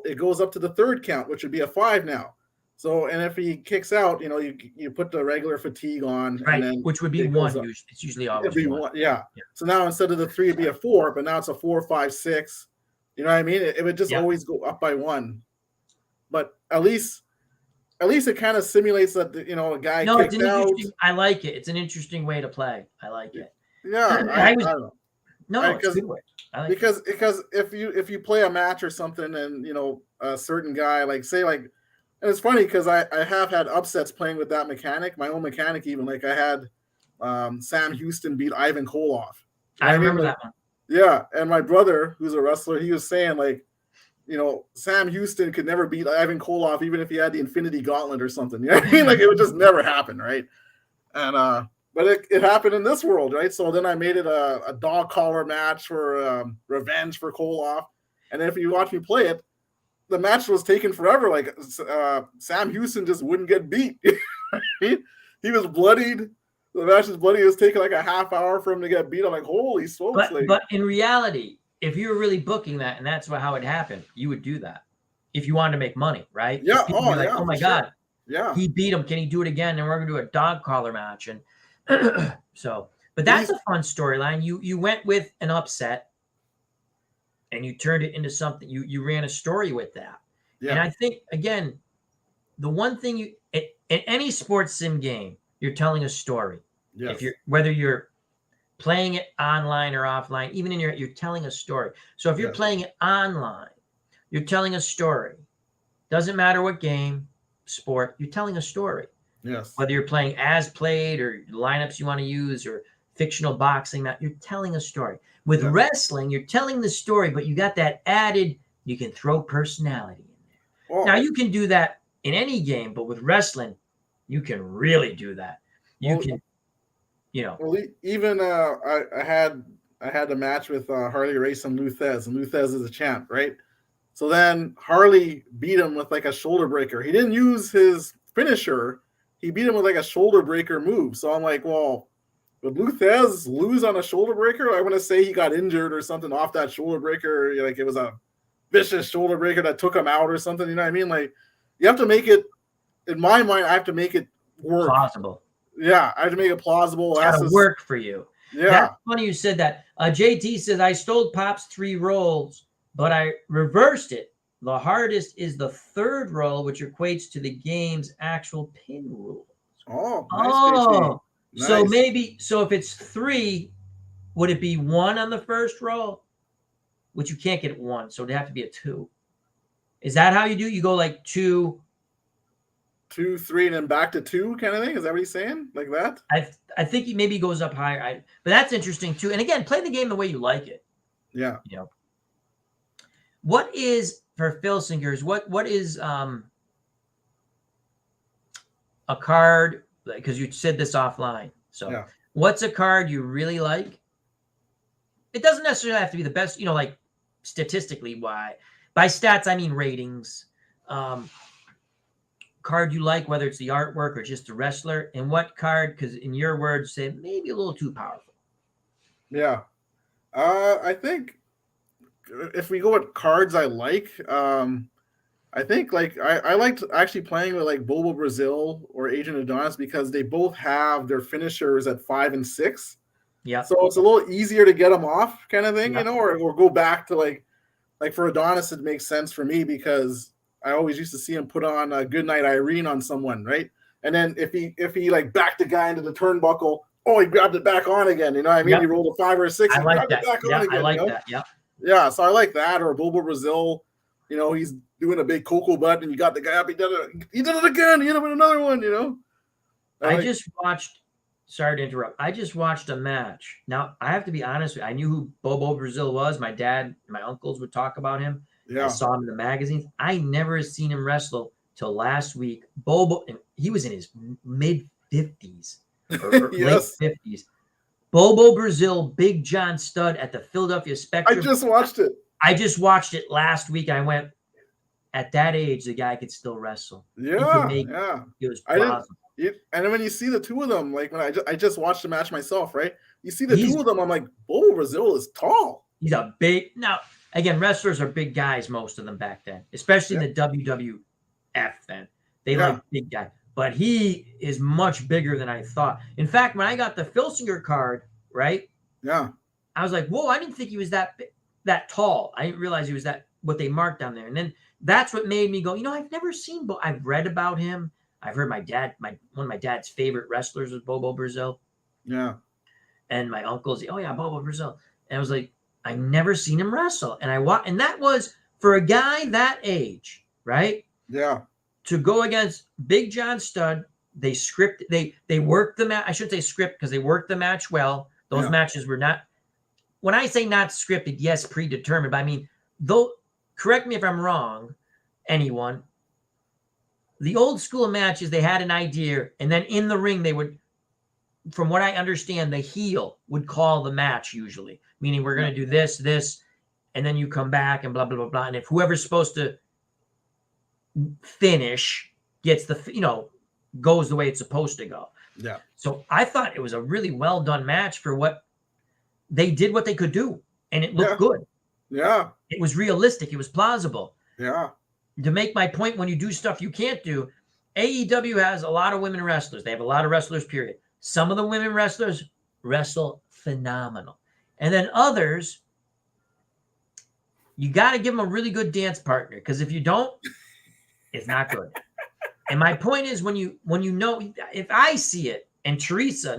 it goes up to the third count, which would be a 5 now. So, and if he kicks out, you put the regular fatigue on, right, and then which would be 1. It's usually always 1. Yeah. So now instead of the 3, it'd be a 4, but now it's a 4, 5, 6. You know what I mean? It would just always go up by 1. But at least it kind of simulates that a guy. No, it's interesting. I like it. It's an interesting way to play. I like it. Yeah, I don't know. No, it's a good way. Because if you play a match or something, and a certain guy, like say like. And it's funny because I have had upsets playing with that mechanic, my own mechanic even. Like I had Sam Houston beat Ivan Koloff. I remember that one. Yeah, and my brother, who's a wrestler, he was saying like, Sam Houston could never beat Ivan Koloff even if he had the Infinity Gauntlet or something. You know what I mean? Like it would just never happen, right? And but it happened in this world, right? So then I made it a dog collar match for revenge for Koloff. And then if you watch me play it, the match was taking forever. Like Sam Houston just wouldn't get beat. He was bloodied. The match was bloody. It was taking like a half hour for him to get beat. I'm like, holy smokes! But in reality, if you were really booking that, and that's how it happened, you would do that if you wanted to make money, right? Yeah. Oh my God. Yeah. He beat him. Can he do it again? And we're going to do a dog collar match. And so, but that's a fun storyline. You went with an upset. And you turned it into something. You ran a story with that. Yeah. And I think again, the one thing in any sports sim game, you're telling a story. Yes. Whether you're playing it online or offline, even you're telling a story. So if you're playing it online, you're telling a story. Doesn't matter what game, sport, you're telling a story. Yes. Whether you're playing as played or lineups you want to use or fictional boxing match, you're telling a story. With wrestling, you're telling the story, but you got that added, you can throw personality in there. Now, you can do that in any game, but with wrestling, you can really do that. You can, Well, even I had a match with Harley Race and Luthez, and Luthez is a champ, right? So then Harley beat him with like a shoulder breaker. He didn't use his finisher. He beat him with like a shoulder breaker move. So I'm like, well, would Luthez lose on a shoulder breaker? I want to say he got injured or something off that shoulder breaker. Like it was a vicious shoulder breaker that took him out or something. You know what I mean? Like you have to make it, in my mind, I have to make it work. Plausible. Yeah, I have to make it plausible. It's got to work for you. Yeah. That's funny you said that. JT says, I stole Pop's 3 rolls, but I reversed it. The hardest is the 3rd roll, which equates to the game's actual pin rules. Oh, nice, JT. Nice. So if it's 3, would it be 1 on the first roll? Which you can't get at 1, so it'd have to be a 2. Is that how you do? You go like 2, 2, 3, and then back to 2 kind of thing? Is that what he's saying? Like that? I think he maybe goes up higher. But that's interesting too. And again, play the game the way you like it. Yeah. What is, for Phil Singers, what is a card, because you said this offline. So what's a card you really like? It doesn't necessarily have to be the best, like statistically why. By stats, I mean ratings. Card you like, whether it's the artwork or just the wrestler, and what card, because in your words, say maybe a little too powerful. Yeah. I think if we go with cards I like, I think like I liked actually playing with like Bobo Brazil or Agent Adonis because they both have their finishers at 5 and 6. Yeah. So it's a little easier to get them off kind of thing, or go back to like for Adonis, it makes sense for me because I always used to see him put on a Goodnight Irene on someone, right? And then if he like backed the guy into the turnbuckle, he grabbed it back on again. You know what I mean? Yep. He rolled a 5 or 6. I like that. It back on again, I like that. Yeah. Yeah. So I like that. Or Bobo Brazil, he's doing a big cocoa butt and you got the guy up. He did it again. He hit him with another one. I just watched. Sorry to interrupt. I just watched a match. Now I have to be honest with you. I knew who Bobo Brazil was. My dad and my uncles would talk about him. Yeah. I saw him in the magazines. I never seen him wrestle till last week. Bobo, and he was in his mid 50s or Yes. late 50s. Bobo Brazil, Big John Studd at the Philadelphia Spectrum. I just watched it. I just watched it last week. I went, at that age, the guy could still wrestle. Yeah, It was I didn't. plausible. And then when you see the two of them, like when I just watched the match myself, right? You see the two of them, I'm like, Bobo Brazil is tall. He's a big. Now, again, wrestlers are big guys, most of them back then, especially in the WWF then. They like big guys. But he is much bigger than I thought. In fact, when I got the Filsinger card, right? Yeah. I was like, whoa, I didn't think he was that tall. I didn't realize he was what they marked down there. And then that's what made me go, I've never seen I've read about him. I've heard one of my dad's favorite wrestlers was Bobo Brazil. Yeah. And my uncle's, oh yeah, Bobo Brazil. And I was like, I've never seen him wrestle. And and that was for a guy that age, right? Yeah. To go against Big John Studd, they worked the match. I should say script because they worked the match well. Those matches were not, when I say not scripted, yes, predetermined, but I mean, though, correct me if I'm wrong, anyone, the old school matches, they had an idea, and then in the ring, they would, from what I understand, the heel would call the match usually, meaning we're going to do this, and then you come back and blah, blah, blah, blah. And if whoever's supposed to finish gets goes the way it's supposed to go. Yeah. So I thought it was a really well done match for what they did, what they could do, and it looked good. Yeah. It was realistic. It was plausible. Yeah. To make my point, when you do stuff you can't do, AEW has a lot of women wrestlers. They have a lot of wrestlers, period. Some of the women wrestlers wrestle phenomenal. And then others, you got to give them a really good dance partner, because if you don't, it's not good. And my point is, when you know, if I see it and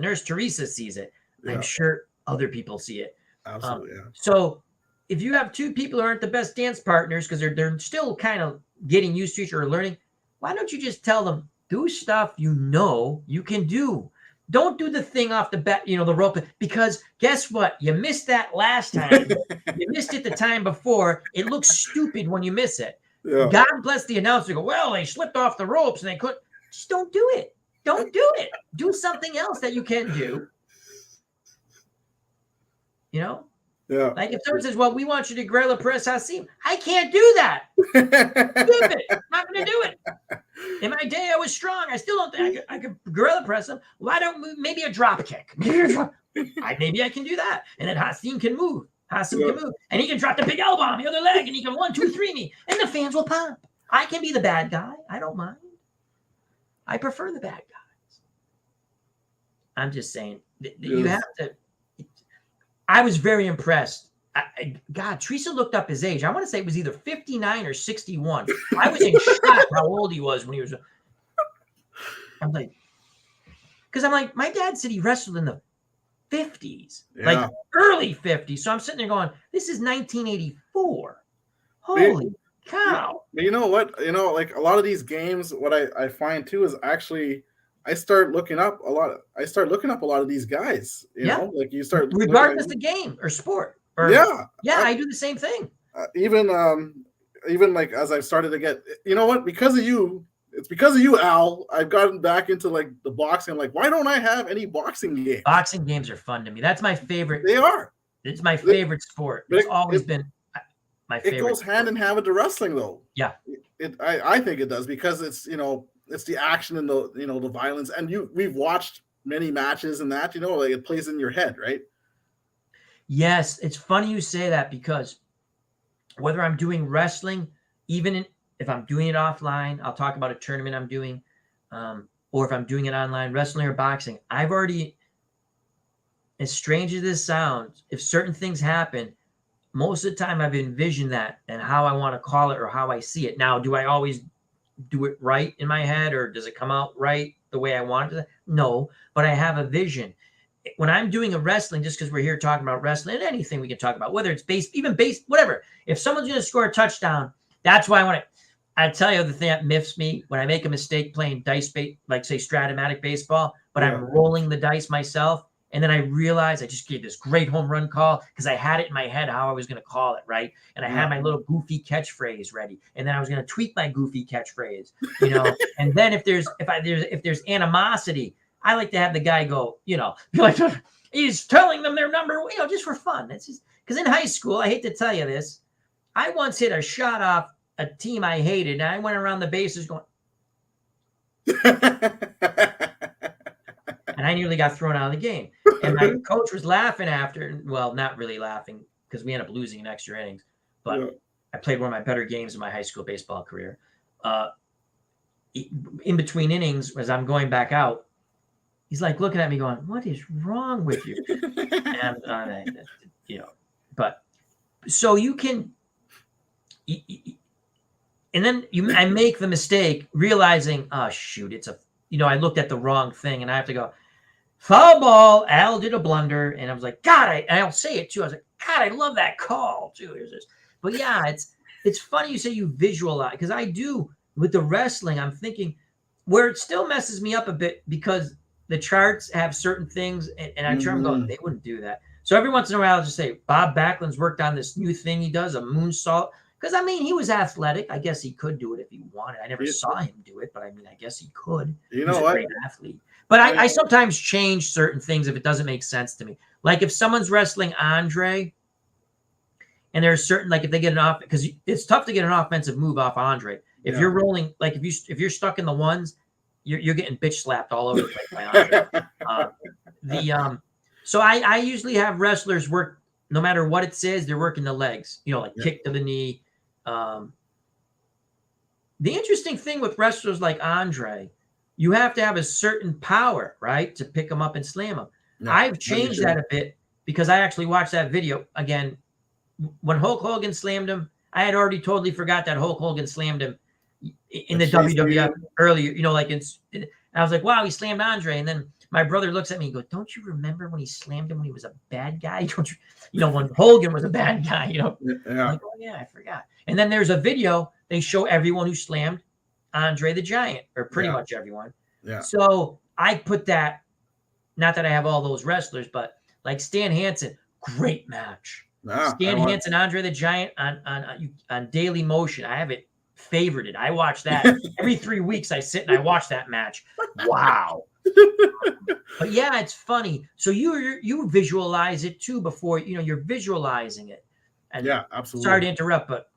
Nurse Teresa sees it, I'm sure other people see it. Absolutely. So if you have two people who aren't the best dance partners because they're still kind of getting used to each other or learning, why don't you just tell them, do stuff you can do. Don't do the thing off the bat, the rope, because guess what? You missed that last time. You missed it the time before. It looks stupid when you miss it. Yeah. God bless the announcer. Go, well, they slipped off the ropes and they couldn't. Just don't do it. Don't do it. Do something else that you can do. Yeah. Like if someone says, well, we want you to gorilla press Hasim. I can't do that. Stupid. Not going to do it. In my day, I was strong. I still don't think I could gorilla press him. Why don't maybe a drop kick? Maybe I can do that. And then Hasim can move. Can move. And he can drop the big elbow on the other leg, and he can 1, 2, 3 me. And the fans will pop. I can be the bad guy. I don't mind. I prefer the bad guys. I'm just saying, you have to. I was very impressed. God, Teresa looked up his age. I want to say it was either 59 or 61. I was in shock how old he was when he was. I'm like, my dad said he wrestled in the 50s, like early 50s. So I'm sitting there going, this is 1984. Holy cow. But you know what? Like a lot of these games, what I find too is actually, I start looking up a lot of these guys. You know, like you start regardless of game or sport. I do the same thing. Even like as I've started to get, because of you, it's because of you, Al, I've gotten back into like the boxing. I'm like, why don't I have any boxing games? Boxing games are fun to me. That's my favorite. They are. It's my favorite sport. It's always been my favorite. It goes hand in hand with the wrestling, though. Yeah. I think it does, because it's it's the action and the the violence, and we've watched many matches and that like it plays in your head, right? Yes, it's funny you say that, because whether I'm doing wrestling, if I'm doing it offline, I'll talk about a tournament I'm doing, or if I'm doing it online, wrestling or boxing, I've already, as strange as this sounds, if certain things happen, most of the time I've envisioned that and how I want to call it or how I see it. Now, do I always do it right in my head, or does it come out right the way I want it to? No, but I have a vision. When I'm doing a wrestling, just because we're here talking about wrestling and anything we can talk about, whether it's base, whatever. If someone's going to score a touchdown, that's why I tell you the thing that miffs me when I make a mistake playing dice, like say Stratomatic baseball, but I'm rolling the dice myself. And then I realized I just gave this great home run call because I had it in my head how I was going to call it, right? And I had my little goofy catchphrase ready, and then I was going to tweak my goofy catchphrase, And then if there's animosity, I like to have the guy go, be like, he's telling them their number, just for fun. That's just because in high school, I hate to tell you this, I once hit a shot off a team I hated, and I went around the bases going, and I nearly got thrown out of the game. And my coach was laughing after, well, not really laughing because we ended up losing in extra innings, but I played one of my better games in my high school baseball career. In between innings, as I'm going back out, he's like looking at me going, what is wrong with you? And, but so you can, and then I make the mistake realizing, oh, shoot, I looked at the wrong thing and I have to go, foul ball. Al did a blunder. And I was like, God, I'll say it too. I was like, God, I love that call too. Here's this. But yeah, it's funny you say you visualize, because I do with the wrestling. I'm thinking where it still messes me up a bit because the charts have certain things and I try to go, they wouldn't do that. So every once in a while, I'll just say, Bob Backlund's worked on this new thing he does, a moonsault. Because, he was athletic. I guess he could do it if he wanted. I never saw him do it, but I guess he could. You know what? He's a great athlete. But I sometimes change certain things if it doesn't make sense to me. Like if someone's wrestling Andre, and there's certain, like if they get an off, because it's tough to get an offensive move off Andre. If you're rolling, like if you're stuck in the ones, you're getting bitch slapped all over the place by Andre. So I usually have wrestlers work, no matter what it says, they're working the legs, kick to the knee. The interesting thing with wrestlers like Andre, you have to have a certain power, right, to pick them up and slam them. No, I've changed that a bit because I actually watched that video again. When Hulk Hogan slammed him, I had already totally forgot that Hulk Hogan slammed him in the WWF earlier, I was like, wow, he slammed Andre. And then my brother looks at me and goes, don't you remember when he slammed him when he was a bad guy? Don't you, when Hogan was a bad guy, Yeah. I'm like, oh, yeah, I forgot. And then there's a video. They show everyone who slammed Andre the Giant, or pretty much everyone. Yeah. So I put that, not that I have all those wrestlers, but like Stan Hansen, great match. Stan Hansen, Andre the Giant on Daily Motion. I have it favorited. I watch that every 3 weeks. I sit and I watch that match. Wow. But yeah, it's funny. So you visualize it too before you're visualizing it. And yeah, absolutely. Sorry to interrupt, but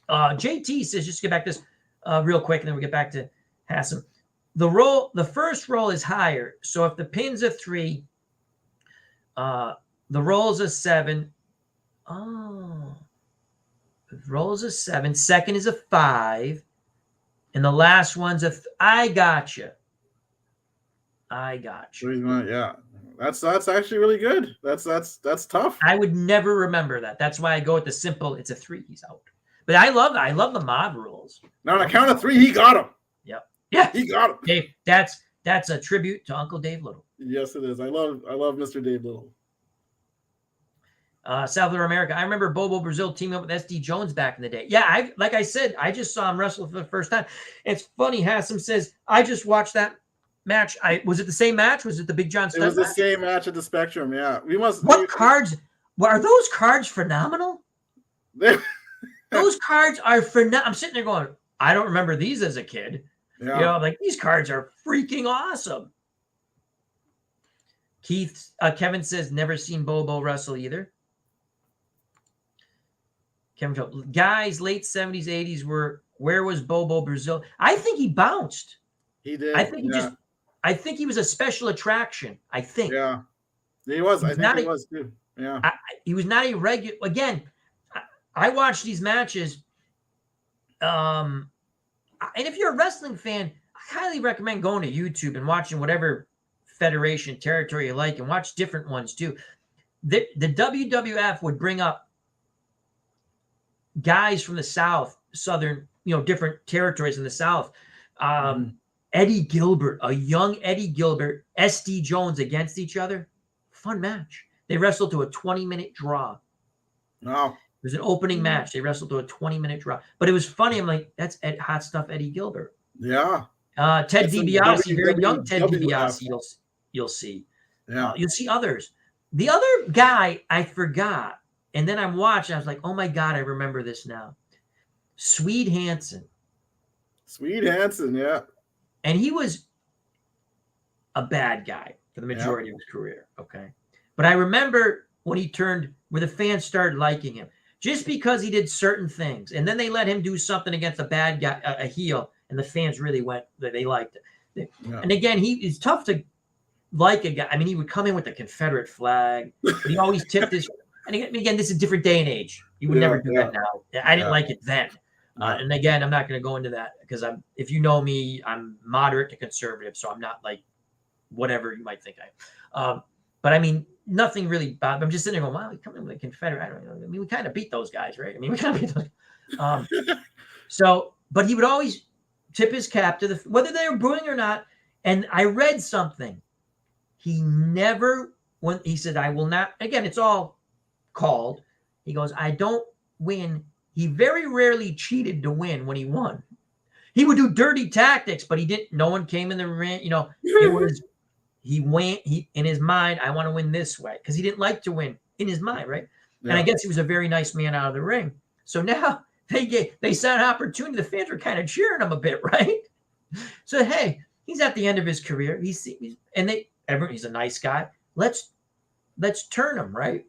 JT says, just to get back to this real quick, and then we get back to Hassan. The first roll is higher. So if the pin's a 3, the roll's a 7. Oh, the roll's a 7. Second is a 5, and the last one's I gotcha. Yeah, that's actually really good. That's tough. I would never remember that. That's why I go with the simple. It's a 3. He's out. But I love the mod rules. Now on a count of 3, he got him. Yep. Yeah, he got him. Dave, that's a tribute to Uncle Dave Little. Yes, it is. I love Mr. Dave Little. Salvador America. I remember Bobo Brazil teaming up with SD Jones back in the day. Yeah, like I said, I just saw him wrestle for the first time. It's funny. Hassan says, I just watched that match. Was it the same match? Was it the Big John Studd? It was the same match at the Spectrum. Yeah, cards? Are those cards phenomenal? Those cards are phenomenal. I'm sitting there going, I don't remember these as a kid. Yeah. Like these cards are freaking awesome. Kevin says, never seen Bobo wrestle either. Kevin, guys, late 70s, 80s where was Bobo Brazil? I think he bounced. He did. I think he was a special attraction. I think. Yeah, he was. I think he was too. Yeah. He was not a regular. Again, I watch these matches. And if you're a wrestling fan, I highly recommend going to YouTube and watching whatever federation territory you like and watch different ones too. The WWF would bring up guys from the South, Southern, different territories in the South. Eddie Gilbert, a young Eddie Gilbert, SD Jones against each other. Fun match. They wrestled to a 20-minute draw. Wow. It was an opening match. They wrestled to a 20-minute draw. But it was funny. I'm like, that's Hot Stuff Eddie Gilbert. Yeah. Ted DiBiase, very young Ted DiBiase, you'll see. Yeah. You'll see others. The other guy I forgot, and then I'm watching, I was like, oh my God, I remember this now. Swede Hansen. Yeah. And he was a bad guy for the majority of his career. Okay. But I remember when he turned, where the fans started liking him just because he did certain things. And then they let him do something against a bad guy, a heel, and the fans really went, they liked it. Yeah. And again, he's tough to like a guy. I mean, he would come in with the Confederate flag, but he always tipped his. And again, this is a different day and age. You would never do that now. I didn't like it then. And again, I'm not going to go into that because if you know me, I'm moderate to conservative. So I'm not like whatever you might think I am. But I mean, nothing really bad. I'm just sitting there going, wow, we come in with a Confederate. I don't know. I mean, we kind of beat those guys, right? I mean, we kind of beat those. But he would always tip his cap to whether they were booing or not. And I read something. He never, when he said, I will not, again, it's all called. He goes, I don't win. He very rarely cheated to win when he won. He would do dirty tactics, but he didn't, no one came in the ring. You know, it was, he went, in his mind, I want to win this way. Because he didn't like to win in his mind, right? Yeah. And I guess he was a very nice man out of the ring. So now they saw an opportunity. The fans were kind of cheering him a bit, right? So, hey, he's at the end of his career. He's a nice guy. Let's turn him, right?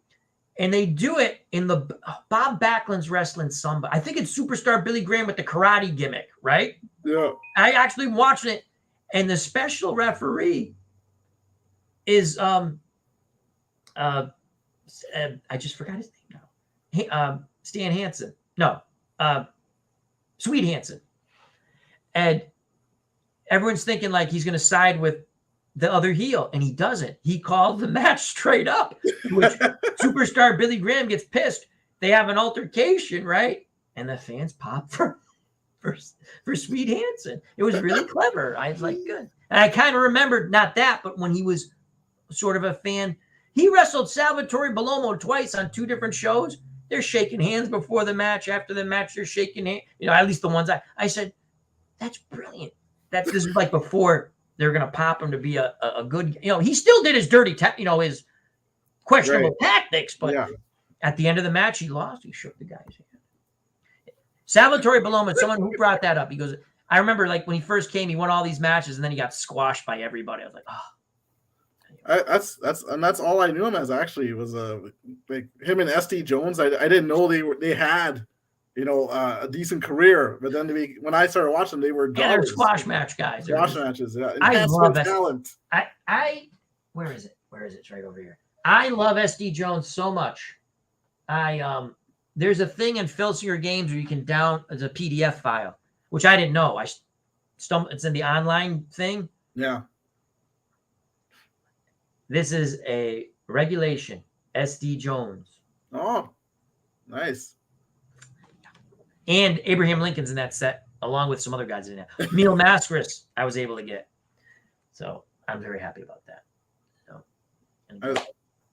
And they do it in the Bob Backlund's wrestling Samba. I think it's Superstar Billy Graham with the karate gimmick, right? Yeah. I actually watched it, and the special referee is I just forgot his name now. Stan Hansen. No, Sweet Hansen. And everyone's thinking like he's going to side with the other heel, and he doesn't. He called the match straight up, which Superstar Billy Graham gets pissed. They have an altercation, right? And the fans pop for Sweet Hansen. It was really clever. I was like, good. And I kind of remembered, not that, but when he was sort of a fan, he wrestled Salvatore Bellomo twice on 2 different shows. They're shaking hands before the match. After the match, they're shaking hands. You know, at least the ones I said, that's brilliant. This is like before they're going to pop him to be a good, you know, he still did his dirty, his questionable tactics, but at the end of the match, he lost. He shook the guy's hand. Salvatore Bellomo, someone who brought that up, he goes, I remember like when he first came, he won all these matches and then he got squashed by everybody. I was like, oh. That's all I knew him as, actually, was like him and SD Jones. I didn't know they had, you know, a decent career, but then when I started watching them, they were they're squash match guys. Squash matches, yeah. I love talent. Where is it? It's right over here. I love SD Jones so much. There's a thing in Filsinger Games where you can as a PDF file, which I didn't know. It's in the online thing. Yeah. This is a regulation SD Jones. Oh, nice. And Abraham Lincoln's in that set, along with some other guys in there. Neil Mascaris, I was able to get. So I'm very happy about that. So,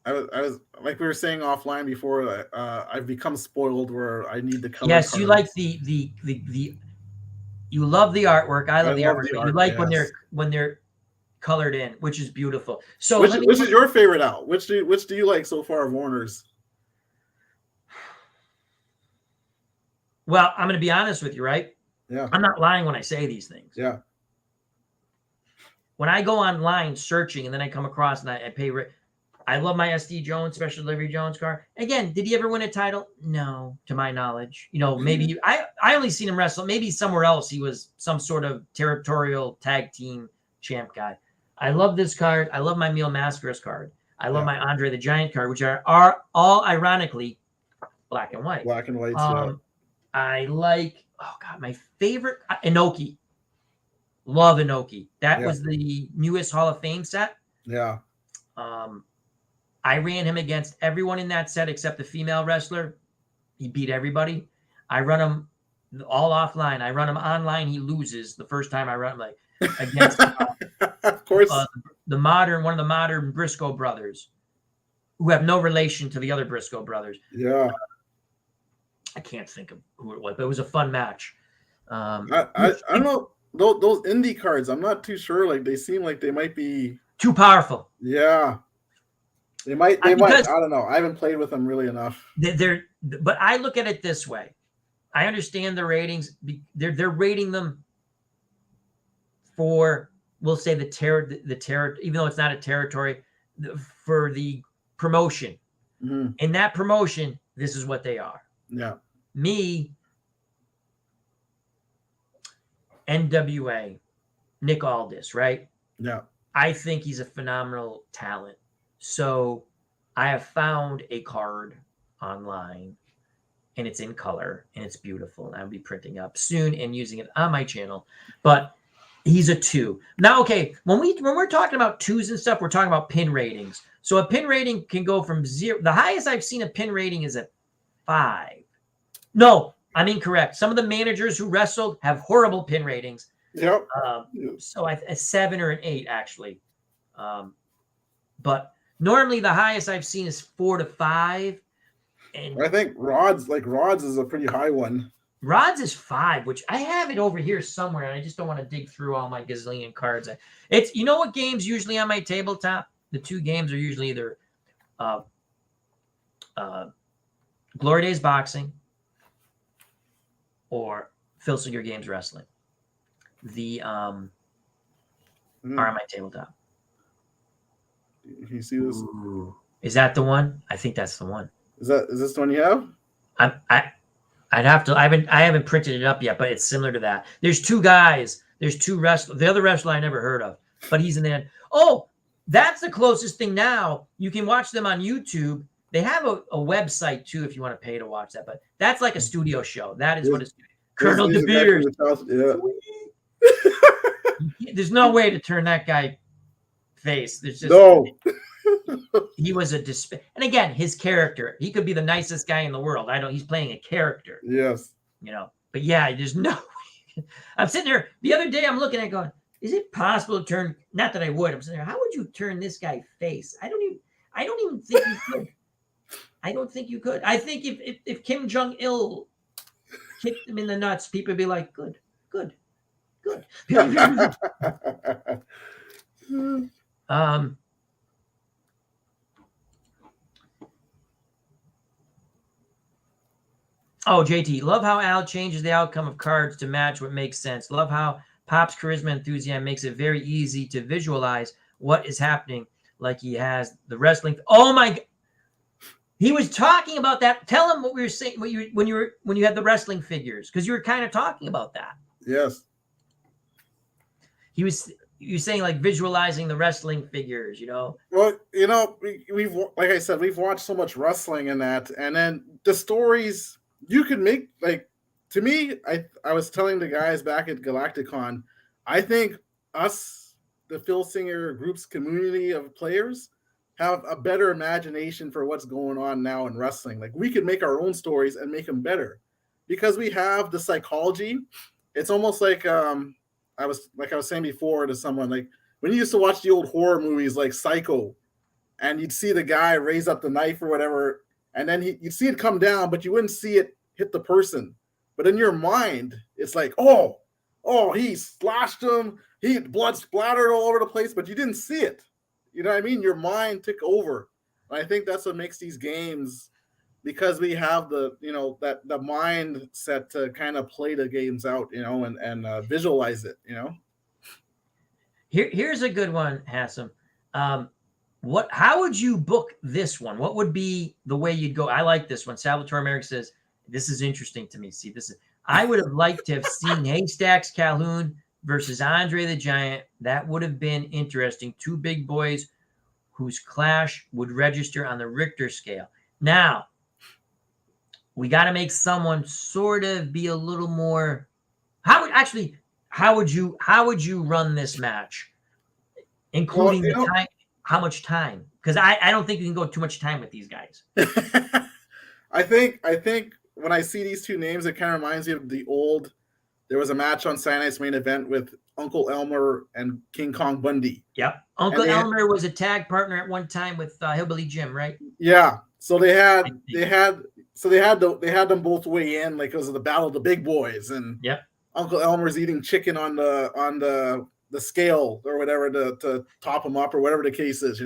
I was like we were saying offline before. I've become spoiled where I need the color. Yes, you like the you love the artwork. I love the artwork. You like when they're colored in, which is beautiful. So which is your favorite out? Which do you like so far of Warner's? Well, I'm going to be honest with you, right? Yeah. I'm not lying when I say these things. Yeah. When I go online searching and then I come across and I pay, I love my SD Jones, Special Delivery Jones car. Again, did he ever win a title? No, to my knowledge. You know, maybe I only seen him wrestle. Maybe somewhere else he was some sort of territorial tag team champ guy. I love this card. I love my Neil Mascaris card. I love my Andre the Giant card, which are all ironically black and white. Black and white. Yeah. I like, my favorite, Inoki. Love Inoki. That was the newest Hall of Fame set. Yeah. I ran him against everyone in that set except the female wrestler. He beat everybody. I run him all offline. I run him online. He loses the first time I run him against of course one of the modern Briscoe brothers, who have no relation to the other Briscoe brothers. Yeah. I can't think of who it was, but it was a fun match. I don't know, those indie cards, I'm not too sure. Like, they seem like they might be too powerful. Yeah. They might. I don't know. I haven't played with them really enough. But I look at it this way. I understand the ratings. They're rating them for we'll say the terror, even though it's not a territory, for the promotion. Mm-hmm. In that promotion, this is what they are. Yeah. Me, NWA, Nick Aldis, right? Yeah. I think he's a phenomenal talent. So I have found a card online, and it's in color, and it's beautiful. And I'll be printing up soon and using it on my channel. But he's a 2. Now, okay, when we're talking about 2s and stuff, we're talking about pin ratings. So a pin rating can go from 0. The highest I've seen a pin rating is a 5. No, I'm incorrect. Some of the managers who wrestled have horrible pin ratings. Yep. So a 7 or an 8, actually. But normally the highest I've seen is 4 to 5. And I think Rod's is a pretty high one. Rod's is 5, which I have it over here somewhere, and I just don't want to dig through all my gazillion cards. It's, you know what game's usually on my tabletop? The 2 games are usually either Glory Days Boxing or Phil Singer Games Wrestling. The are on my tabletop. You see this? Ooh. Is that the one? I think that's the one. Is this the one you have? I'd have to. I haven't printed it up yet, but it's similar to that. There's 2 guys. There's 2 wrestlers. The other wrestler I never heard of, but he's in the end. Oh, that's the closest thing now. You can watch them on YouTube. They have a website too if you want to pay to watch that, but that's like a studio show. That is what it's. Colonel De Beers. Yeah. There's no way to turn that guy face. There's just no. He was a and again, his character. He could be the nicest guy in the world. He's playing a character. Yes. But yeah, there's no way. I'm sitting there the other day. I'm looking at it going, is it possible to turn? Not that I would. I'm sitting there. How would you turn this guy face? I don't even think you could. I don't think you could. I think if Kim Jong-il kicked him in the nuts, people would be like, good. Oh, JT, love how Al changes the outcome of cards to match what makes sense. Love how Pop's charisma enthusiasm makes it very easy to visualize what is happening, like he has the wrestling. Oh my God. He was talking about that. Tell him what we were saying when you had the wrestling figures, because you were kind of talking about that. Yes. You were saying like visualizing the wrestling figures, Well, we've like I said, we've watched so much wrestling in that, and then the stories you could make, like, to me, I was telling the guys back at Galacticon, I think us, the Phil Singer Group's community of players, have a better imagination for what's going on now in wrestling. Like, we could make our own stories and make them better because we have the psychology. It's almost like I was saying before to someone, like when you used to watch the old horror movies like Psycho, and you'd see the guy raise up the knife or whatever, and then you'd see it come down, but you wouldn't see it hit the person. But in your mind, it's like, oh, he slashed him, he blood splattered all over the place, but you didn't see it. You know what I mean? Your mind took over. And I think that's what makes these games, because we have the mindset to kind of play the games out, and visualize it, Here's a good one, Hassam. How would you book this one? What would be the way you'd go? I like this one. Salvatore Merrick says, this is interesting to me. See, I would have liked to have seen Haystacks Calhoun versus Andre the Giant. That would have been interesting. 2 big boys whose clash would register on the Richter scale. Now, we got to make someone sort of be a little more. How would you run this match, including the time? How much time? Because I don't think you can go too much time with these guys. I think when I see these 2 names, it kind of reminds me of the old. There was a match on Saturday Night's Main Event with Uncle Elmer and King Kong Bundy. Yep, Uncle Elmer was a tag partner at one time with Hillbilly Jim, right? Yeah. So they had them both weigh in, like it was the battle of the big boys, and yep. Uncle Elmer's eating chicken on the scale or whatever to top him up or whatever the case is,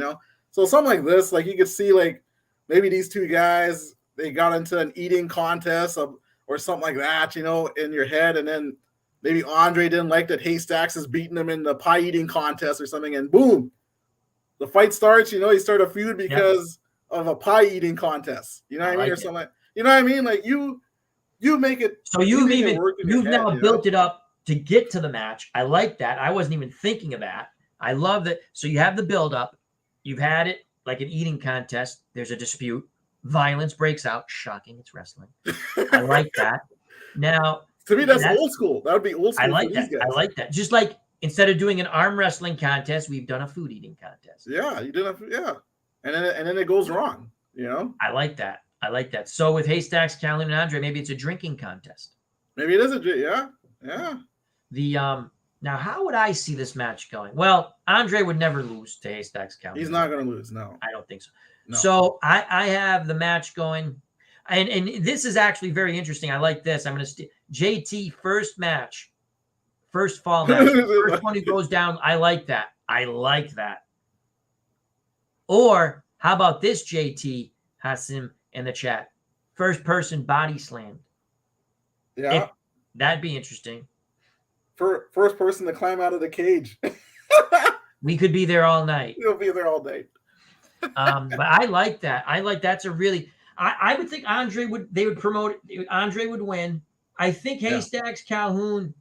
So something like this, like you could see, like maybe these 2 guys, they got into an eating contest or something like that, in your head, and then maybe Andre didn't like that Haystacks is beating him in the pie eating contest or something, and boom, the fight starts. You know, you start a feud because of a pie eating contest. You know what I mean, or something. Like, you know what I mean? Like you make it. So you've now built it up to get to the match. I like that. I wasn't even thinking of that. I love that. So you have the build up. You've had it like an eating contest. There's a dispute. Violence breaks out. Shocking. It's wrestling. I like that. Now, to me, that's old school. That would be old school. I like that. I like that. Just like instead of doing an arm wrestling contest, we've done a food eating contest. Yeah, you did. And then it goes wrong. You know. I like that. I like that. So with Haystacks, Calhoun, and Andre, maybe it's a drinking contest. Maybe it is yeah. Now, how would I see this match going? Well, Andre would never lose to Haystacks, Calhoun. He's not going to lose. No, I don't think so. No. So I have the match going, and this is actually very interesting. I like this. I'm going to JT first match, first fall match, first one who goes down. I like that. I like that. Or how about this, JT Hassim in the chat? First person body slammed. Yeah, that'd be interesting. For first person to climb out of the cage. We could be there all night. We'll be there all night. But I like that. I like that's a really. I would think Andre would promote it. Andre would win. I think Haystacks Calhoun.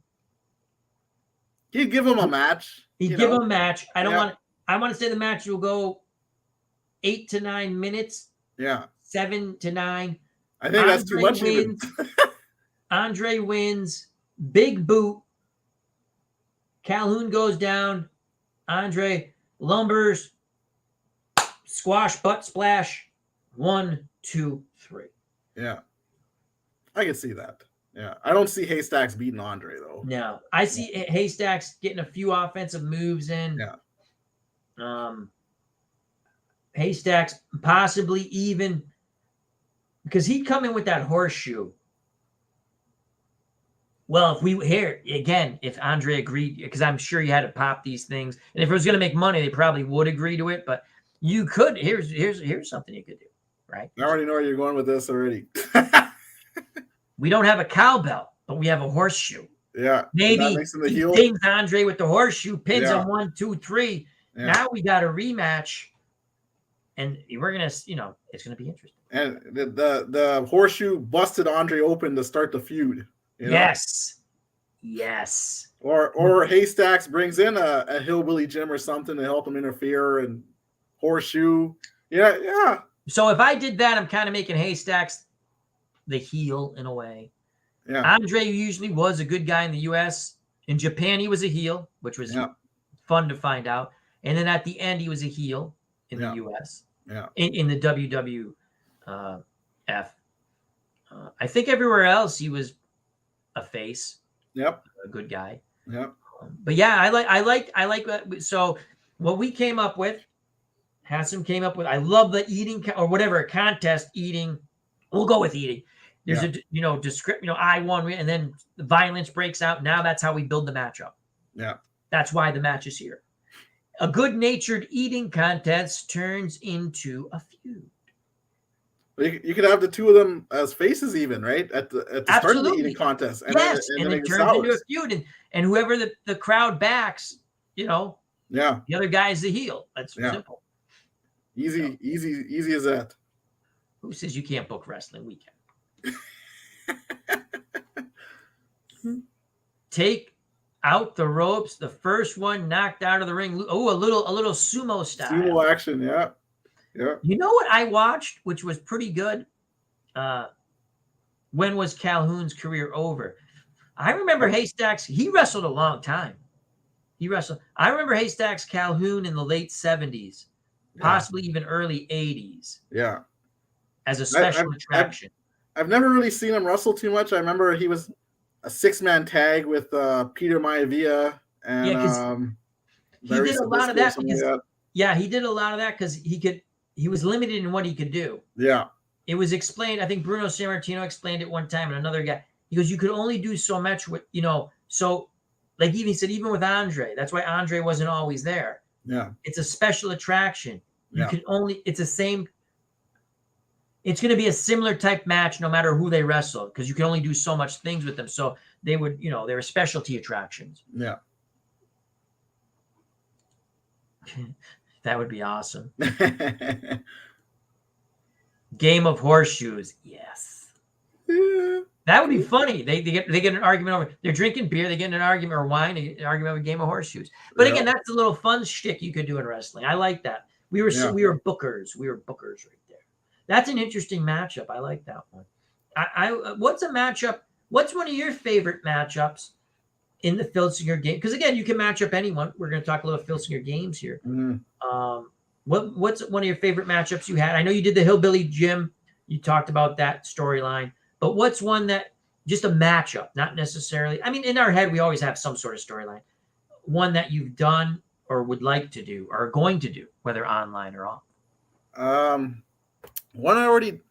He'd give him a match. He'd give him a match. I want to say the match will go 8 to 9 minutes. Yeah. 7 to 9. I think that's too much. Andre wins. Big boot. Calhoun goes down. Andre lumbers. Squash, butt splash. 1, 2, 3. Yeah. I can see that. Yeah. I don't see Haystacks beating Andre, though. No. I see Haystacks getting a few offensive moves in. Yeah. Haystacks possibly even because he'd come in with that horseshoe. Well, if Andre agreed, because I'm sure you had to pop these things, and if it was going to make money, they probably would agree to it. But you could. Here's something you could do, right? I already know where you're going with this already. We don't have a cowbell, but we have a horseshoe. Yeah. Maybe he pins Andre with the horseshoe, pins him 1, 2, 3. Yeah. Now we got a rematch, and we're gonna, it's gonna be interesting. And the horseshoe busted Andre open to start the feud. Yes. Or Haystacks brings in a hillbilly Jim or something to help him interfere, and horseshoe. Yeah. So if I did that, I'm kind of making Haystacks the heel in a way. Yeah. Andre usually was a good guy in the U.S. In Japan, he was a heel, which was fun to find out. And then at the end, he was a heel in the U.S. Yeah. In the WWF. I think everywhere else he was a face. Yep. A good guy. Yep. But yeah, I like that. So what we came up with, Hassim came up with. I love the eating or whatever contest eating. We'll go with eating. There's a description. I won, and then the violence breaks out. Now that's how we build the matchup. Yeah. That's why the match is here. A good-natured eating contest turns into a feud. You could have the two of them as faces, even right at the start of the eating contest. And then it turns into a feud, and whoever the crowd backs, the other guy is the heel. That's simple. Easy as that. Who says you can't book wrestling? We can. Take out the ropes. The first one knocked out of the ring. Oh, a little sumo style. Sumo action, yeah. You know what I watched, which was pretty good? When was Calhoun's career over? I remember Haystacks. He wrestled a long time. I remember Haystacks Calhoun in the late 70s, possibly even early 80s. Yeah. As a special attraction. I've never really seen him wrestle too much. I remember he was a 6-man tag with Peter Maivia and he did a lot of that because he did a lot of that because he was limited in what he could do. Yeah. It was explained. I think Bruno Sammartino explained it one time, and another guy. He goes, you could only do so much with, so like he said, even with Andre, that's why Andre wasn't always there. Yeah. It's a special attraction. You can only, it's the same. it's going to be a similar type match no matter who they wrestle, because you can only do so much things with them. So they would, they're specialty attractions. Yeah. That would be awesome. Game of horseshoes. Yes. Yeah. That would be funny. They get an argument over, they're drinking beer, they get in an argument or wine, they get an argument over a game of horseshoes. But again, that's a little fun shtick you could do in wrestling. I like that. We were bookers. We were bookers right there. That's an interesting matchup. I like that one. What's a matchup? What's one of your favorite matchups in the Filsinger game? Because again, you can match up anyone. We're going to talk a little Filsinger games here. What's one of your favorite matchups you had? I know you did the Hillbilly Gym. You talked about that storyline. But what's one that just a matchup, not necessarily? I mean, in our head, we always have some sort of storyline. One that you've done or would like to do or are going to do, whether online or off. One I already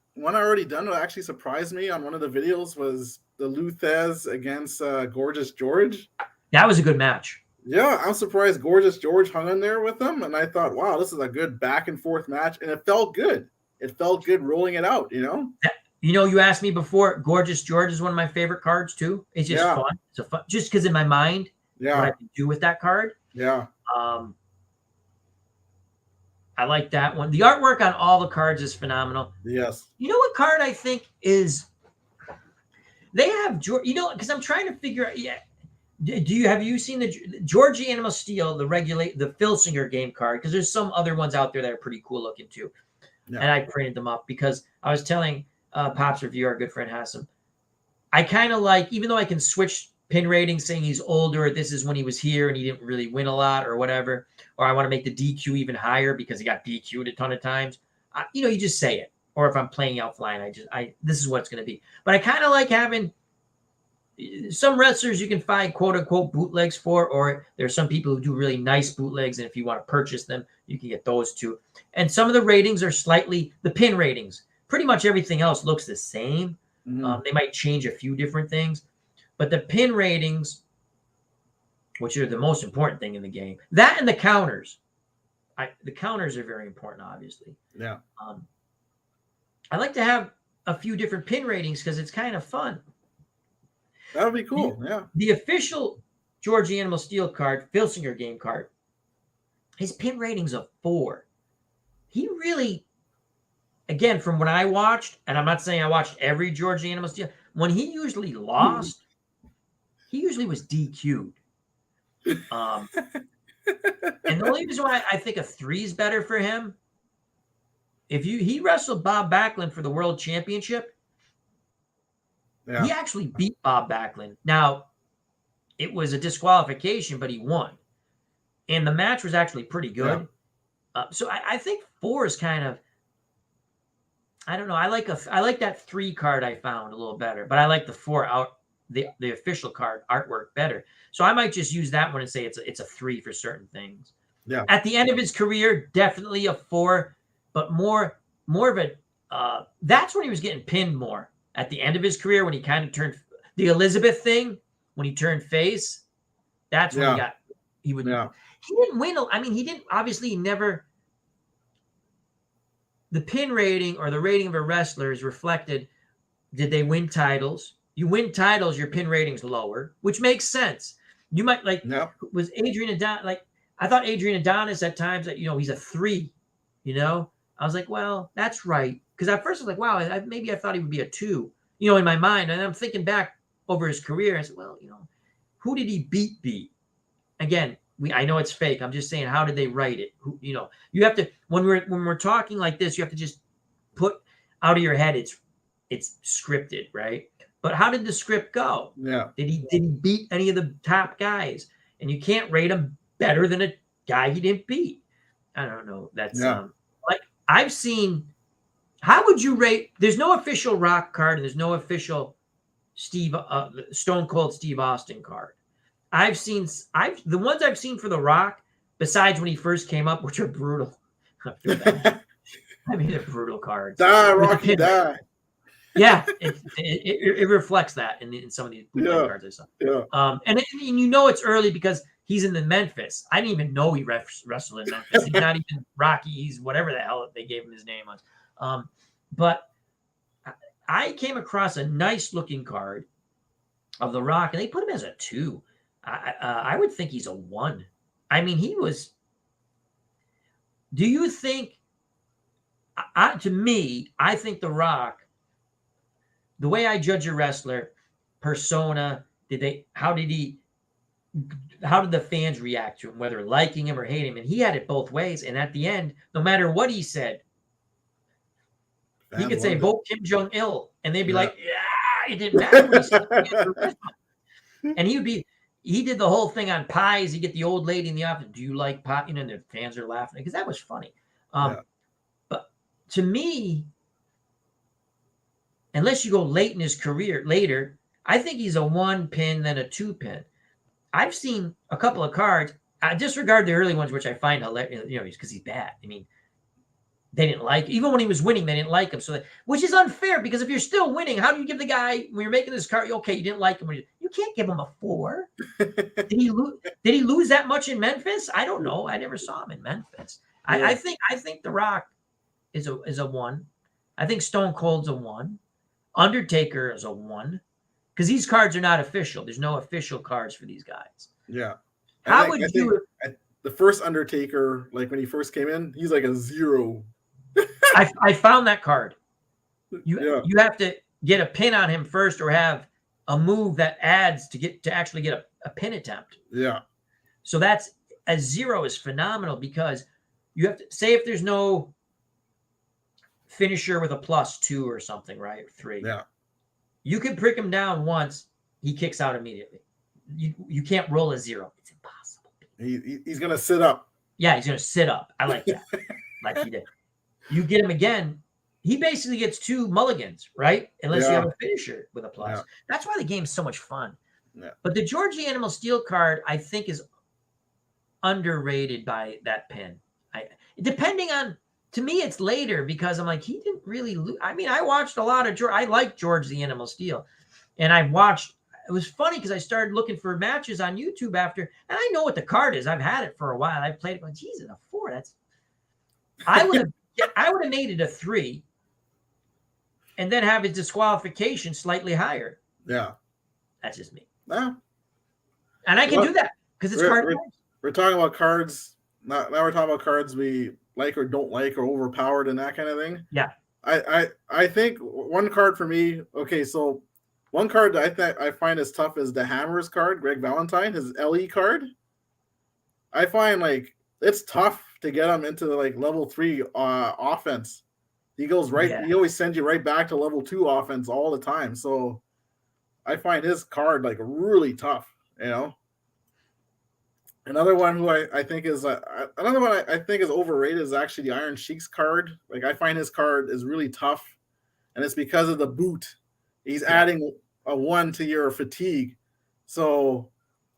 done that actually surprised me on one of the videos was the Luthez against Gorgeous George. That was a good match. Yeah, I'm surprised Gorgeous George hung in there with him, and I thought, wow, this is a good back and forth match, and it felt good. It felt good rolling it out, You asked me before. Gorgeous George is one of my favorite cards too. It's just fun. It's a fun, just because in my mind, what I can do with that card. Yeah. I like that one. The artwork on all the cards is phenomenal. Yes. You know what card I think is? They have because I'm trying to figure out. Yeah. Have you seen the Georgie Animal Steel, the Filsinger game card? Because there's some other ones out there that are pretty cool looking too. Yeah. And I printed them up because I was telling Pops Review, our good friend Hassan, I kind of like, even though I can switch pin ratings saying he's older, this is when he was here and he didn't really win a lot or whatever, or I want to make the DQ even higher because he got DQ'd a ton of times. You just say it. Or if I'm playing out flying, this is what it's going to be. But I kind of like having some wrestlers you can find quote unquote bootlegs for, or there's some people who do really nice bootlegs, and if you want to purchase them, you can get those too. And some of the ratings are the pin ratings. Pretty much everything else looks the same. They might change a few different things, but the pin ratings, which are the most important thing in the game, that and the counters. The counters are very important, obviously. Yeah. I like to have a few different pin ratings because it's kind of fun. That would be cool. The official Georgie Animal Steel card, Filsinger game card, his pin rating's a 4. He really, again, from when I watched, and I'm not saying I watched every Georgie Animal Steel, when he usually lost, he usually was DQ'd. And the only reason why I think a 3 is better for him, he wrestled Bob Backlund for the World Championship. Yeah. He actually beat Bob Backlund. Now, it was a disqualification, but he won. And the match was actually pretty good. Yeah. So I think 4 is kind of, I don't know. I like that 3 card I found a little better, but I like the 4 out, the official card artwork better. So I might just use that one and say it's a 3 for certain things. Yeah. At the end of his career, definitely a 4, but more of a, that's when he was getting pinned more. At the end of his career, when he kind of turned the Elizabeth thing, when he turned face, that's when he didn't win. I mean, the pin rating or the rating of a wrestler is reflected. Did they win titles? You win titles, your pin rating's lower, which makes sense. You might was Adrian Adonis, I thought Adrian Adonis at times that, he's a 3, I was like, well, that's right. Because at first I was like, wow, maybe I thought he would be a 2, in my mind. And I'm thinking back over his career. I said, well, who did he beat? Again, I know it's fake. I'm just saying, how did they write it? You have to, when we're talking like this, you have to just put out of your head, it's scripted, right? But how did the script go? Yeah. Did he beat any of the top guys? And you can't rate him better than a guy he didn't beat. I don't know. That's I've seen. How would you rate? There's no official Rock card, and there's no official Stone Cold Steve Austin card. The ones I've seen for the Rock, besides when he first came up, which are brutal. They're brutal cards. Die, Rocky, die. Yeah, it reflects that in some of these cards I saw. Yeah. And it's early because he's in the Memphis. I didn't even know he wrestled in Memphis. He's not even Rocky. He's whatever the hell they gave him his name was. But I came across a nice looking card of The Rock, and they put him as a 2. I would think he's a 1. I mean, he was. Do you think? To me, I think The Rock. The way I judge a wrestler, persona, how did the fans react to him, whether liking him or hating him? And he had it both ways. And at the end, no matter what he said, he could say vote Kim Jong-il, and they'd be like, yeah, it didn't matter what he said. And he did the whole thing on pies. He get the old lady in the office, do you like pie? And the fans are laughing because that was funny. But to me, unless you go late in his career, later, I think he's a 1 pin, then a 2 pin. I've seen a couple of cards. I disregard the early ones, which I find hilarious, because he's bad. I mean, they didn't like, even when he was winning, they didn't like him. So, which is unfair, because if you're still winning, how do you give the guy, when you're making this card, okay, you didn't like him. You can't give him a 4. Did he lose that much in Memphis? I don't know. I never saw him in Memphis. Yeah. I think The Rock is a 1. I think Stone Cold's a 1. Undertaker is a 1, because these cards are not official. There's no official cards for these guys. Yeah. How would you? The first Undertaker, like when he first came in, he's like a 0. I found that card. You have to get a pin on him first, or have a move that adds to actually get a pin attempt. Yeah. So that's a 0 is phenomenal, because you have to say if there's no finisher with a +2 or something, right? 3. Yeah. You can prick him down once, he kicks out immediately. You can't roll a 0. It's impossible. He's gonna sit up. Yeah, he's gonna sit up. I like that. Like he did. You get him again, he basically gets 2 mulligans, right? Unless you have a finisher with a plus. Yeah. That's why the game's so much fun. Yeah. But the George the Animal Steel card, I think, is underrated by that pin. Depending on, to me, it's later, because I'm like, he didn't really lose. I mean, I watched a lot of I like George the Animal Steel, and I watched. It was funny because I started looking for matches on YouTube after, and I know what the card is. I've had it for a while. I've played it. But Jesus, a 4. That's. I would have made it a 3, and then have his disqualification slightly higher. Yeah, that's just me. Yeah. And I can do that because it's card. We're talking about cards. Now we're talking about cards we like or don't like, or overpowered and that kind of thing. Yeah. I think one card for me. Okay, so one card that I find as tough is the Hammers card, Greg Valentine, his LE card. I find like it's tough to get him into like level 3 offense. He goes right. Yeah. He always sends you right back to level 2 offense all the time. So I find his card like really tough. Another one who I think is overrated is actually the Iron Sheik's card. Like I find his card is really tough, and it's because of the boot. He's adding a 1 to your fatigue. So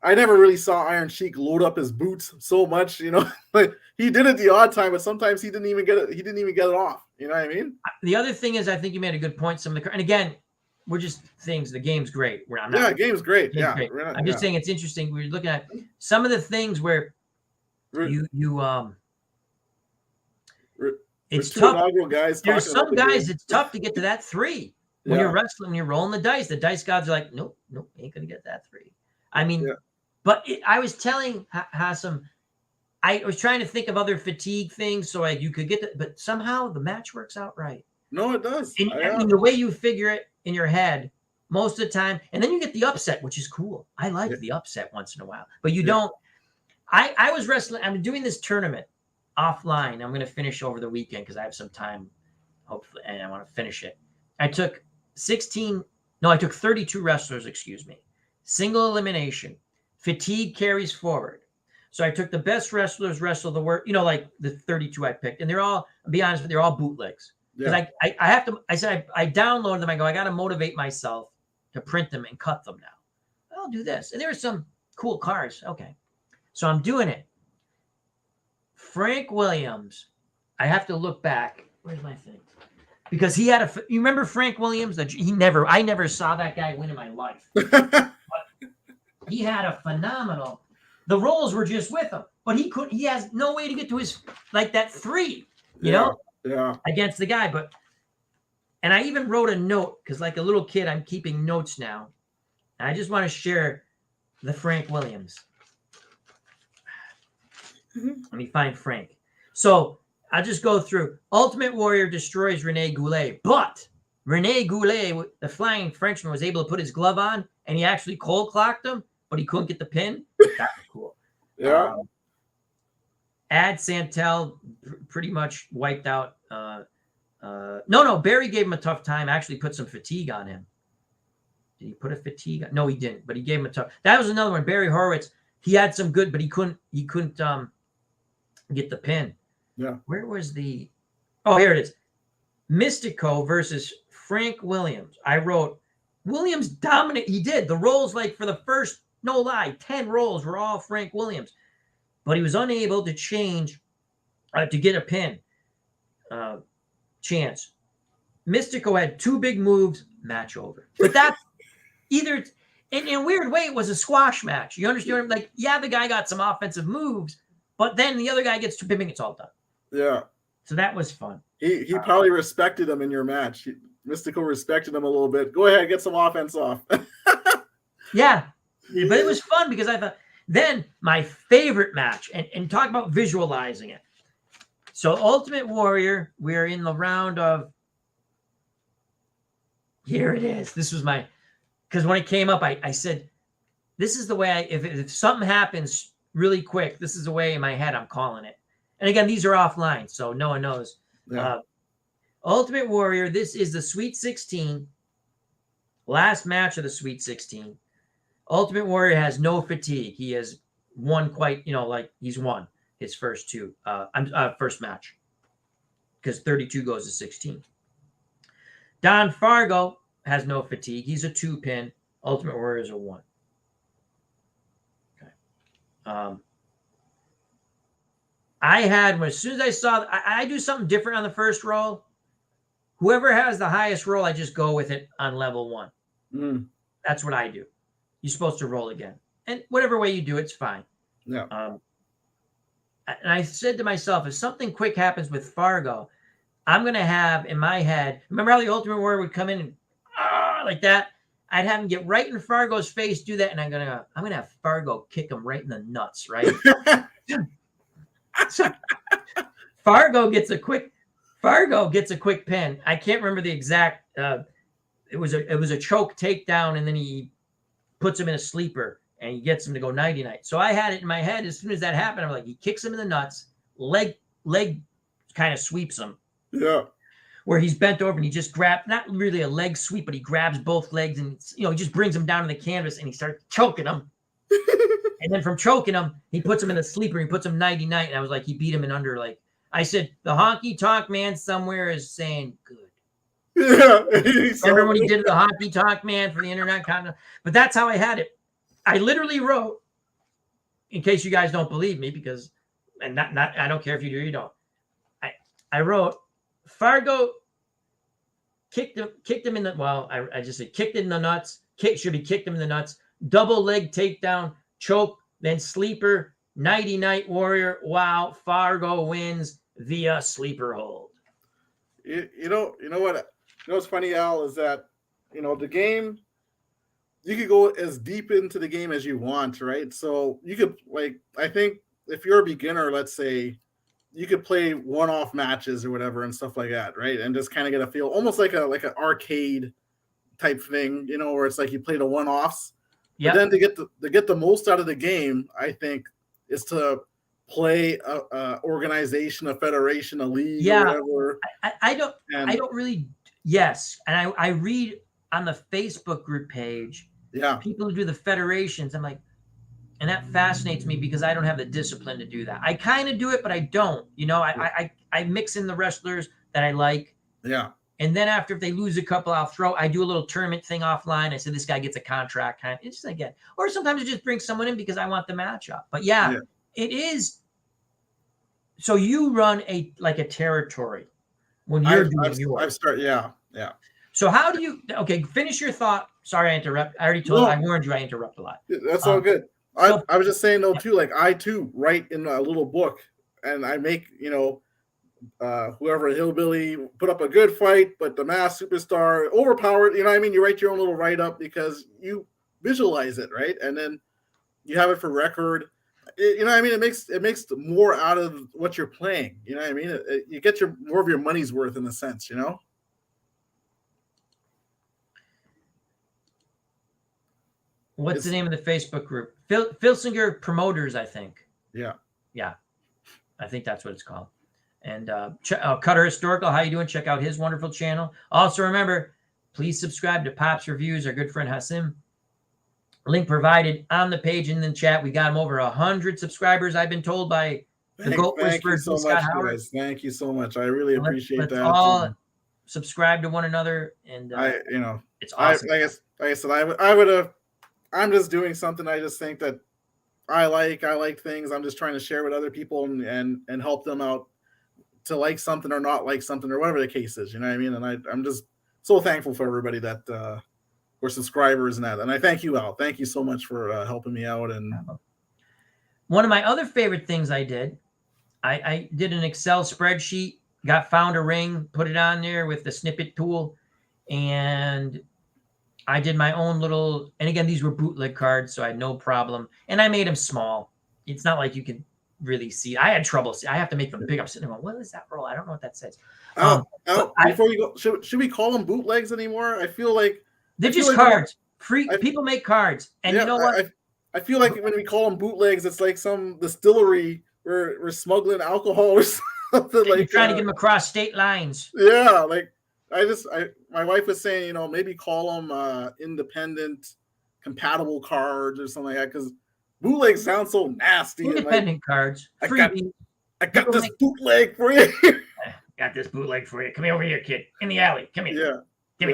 I never really saw Iron Sheik load up his boots so much, like he did it the odd time, but sometimes he didn't even get it. He didn't even get it off. You know what I mean? The other thing is, I think you made a good point. And again, we're just things. The game's great. Game's great. Great. I'm just saying it's interesting. We're looking at some of the things where it's tough. There's some guys it's tough to get to that 3 when you're wrestling. When you're rolling the dice gods are like, nope, ain't gonna get that 3. I mean, but I was telling Hassam, I was trying to think of other fatigue things so you could get that, but somehow the match works out right. No, it does. And the way you figure it in your head most of the time, and then you get the upset, which is cool. I like the upset once in a while, but you don't. I was wrestling. I'm doing this tournament offline. I'm going to finish over the weekend because I have some time, hopefully, and I want to finish it. I took 32 wrestlers, single elimination. Fatigue carries forward. So I took the best wrestlers wrestle the worst, like the 32 I picked. And they're all, I'll be honest with you, they're all bootlegs. Because I downloaded them. I go, I got to motivate myself to print them and cut them now. I'll do this. And there are some cool cards. Okay. So I'm doing it. Frank Williams, I have to look back. Where's my thing? Because he had you remember Frank Williams? I never saw that guy win in my life. He had a phenomenal, the rolls were just with him, but he has no way to get to his, like that 3, you know, against the guy. But And I even wrote a note because, like a little kid, I'm keeping notes now. And I just want to share the Frank Williams. Let me find Frank. So I'll just go through. Ultimate Warrior destroys Rene Goulet, but Rene Goulet, the Flying Frenchman, was able to put his glove on, and he actually cold clocked him, but he couldn't get the pin. That was cool. Yeah. Ad Santel pretty much wiped out. No, Barry gave him a tough time. Actually, put some fatigue on him. Did he put a fatigue on? No, he didn't. But he gave him a tough. That was another one. Barry Horowitz. He had some good, but he couldn't get the pin. Yeah. Where was the? Oh, here it is. Mystico versus Frank Williams. I wrote Williams dominant. He did the rolls like for the first, no lie, 10 rolls were all Frank Williams, but he was unable to change to get a pin chance. Mystico had 2 big moves, match over. But that's either in a weird way, it was a squash match. You understand? Like, yeah, the guy got some offensive moves, but then the other guy gets 2 pipping, it's all done. Yeah. So that was fun. He probably respected him in your match. Mystico respected him a little bit. Go ahead, get some offense off. Yeah. But it was fun because I thought then my favorite match, and talk about visualizing it. So Ultimate Warrior, we're in the round of, here it is. This was my, because when it came up, I said, this is the way if something happens really quick, this is the way in my head I'm calling it. And again, these are offline, so no one knows. Yeah. Ultimate Warrior, this is the Sweet 16, last match of the Sweet 16. Ultimate Warrior has no fatigue. He has won quite, like he's won his first 2, first match, because 32 goes to 16. Don Fargo has no fatigue. He's a 2-pin. Ultimate Warrior is a 1. Okay. I had, as soon as I saw, I do something different on the first roll. Whoever has the highest roll, I just go with it on level 1. Mm. That's what I do. You're supposed to roll again. And whatever way you do, it's fine. Yeah. And I said to myself, if something quick happens with Fargo, I'm going to have in my head, remember how the Ultimate Warrior would come in and like that? I'd have him get right in Fargo's face, do that, and I'm gonna have Fargo kick him right in the nuts, right? So Fargo gets a quick pin. I can't remember the exact. It was a choke takedown, and then he puts him in a sleeper, and he gets him to go 90-night. So I had it in my head as soon as that happened. I'm like, he kicks him in the nuts, leg kind of sweeps him. Yeah. Where he's bent over and he just grabs, not really a leg sweep, but he grabs both legs and he just brings him down to the canvas and he starts choking him. And then from choking him, he puts him in a sleeper. He puts him 90-night. And I was like, he beat him in under, like, I said, the honky tonk man somewhere is saying good. Yeah. Remember when he did the honky tonk man for the Intercontinental? But that's how I had it. I literally wrote, in case you guys don't believe me, because, and not I don't care if you do or you don't. I wrote, Fargo kicked him in the, well, I just said kicked in the nuts. Kicked him in the nuts. Double leg takedown, choke, then sleeper, 90-night Warrior. Wow, Fargo wins via sleeper hold. You know what's funny, Al, is that the game, you could go as deep into the game as you want, right? So you could, like, I think if you're a beginner, let's say, you could play one-off matches or whatever and stuff like that, right? And just kind of get a feel, almost like an arcade type thing, where it's like you play the one-offs. Yeah. But then to get the most out of the game, I think, is to play a organization, a federation, a league, or whatever. I don't really. Yes, and I read on the Facebook group page. Yeah. People who do the federations. I'm like. And that fascinates me because I don't have the discipline to do that. I kind of do it, but I don't. I mix in the wrestlers that I like. Yeah. And then after, if they lose a couple, I do a little tournament thing offline. I said, this guy gets a contract. It's just again. Or sometimes I just bring someone in because I want the matchup. But yeah, it is. So you run a territory when you're doing yours. Yeah. So how do you, finish your thought. Sorry, I interrupt. I already told you, I warned you I interrupt a lot. That's all good. I was just saying though too, like I too write in a little book and I make, whoever hillbilly put up a good fight, but the masked superstar overpowered. You know what I mean? You write your own little write up because you visualize it, right? And then you have it for record. You know what I mean? It makes more out of what you're playing. You know what I mean? You get more of your money's worth in a sense. You know. What's the name of the Facebook group? Filsinger Promoters, I think. Yeah. I think that's what it's called. And Cutter Historical, how you doing? Check out his wonderful channel. Also, remember, please subscribe to Pop's Reviews, our good friend Hasim. Link provided on the page in the chat. We got him over 100 subscribers, I've been told by the Goat Whisperer. Thank you so much, guys. Thank you so much. I really appreciate that. All subscribe to one another, and it's awesome. Like I said, I'm just doing something I just think that I like things. I'm just trying to share with other people and help them out to like something or not like something or whatever the case is. You know what I mean? And I'm just so thankful for everybody that were subscribers and that. And I thank you, Al. Thank you so much for helping me out. And one of my other favorite things I did an Excel spreadsheet, found a ring, put it on there with the snippet tool, and I did my own little, and again, these were bootleg cards, so I had no problem. And I made them small. It's not like you could really see. I had trouble. I have to make them big. I'm sitting there going, what is that roll? I don't know what that says. Before you go, should we call them bootlegs anymore? I feel like they're just cards. People make cards. And you know what? I feel like when we call them bootlegs, it's like some distillery where we're smuggling alcohol or something like that. Trying to get them across state lines. Yeah, like my wife was saying, maybe call them independent compatible cards or something like that, because bootleg sounds so nasty. Independent cards. I got this bootleg for you. Got this bootleg for you. Come over here, kid. In the alley. Come here. Yeah. Give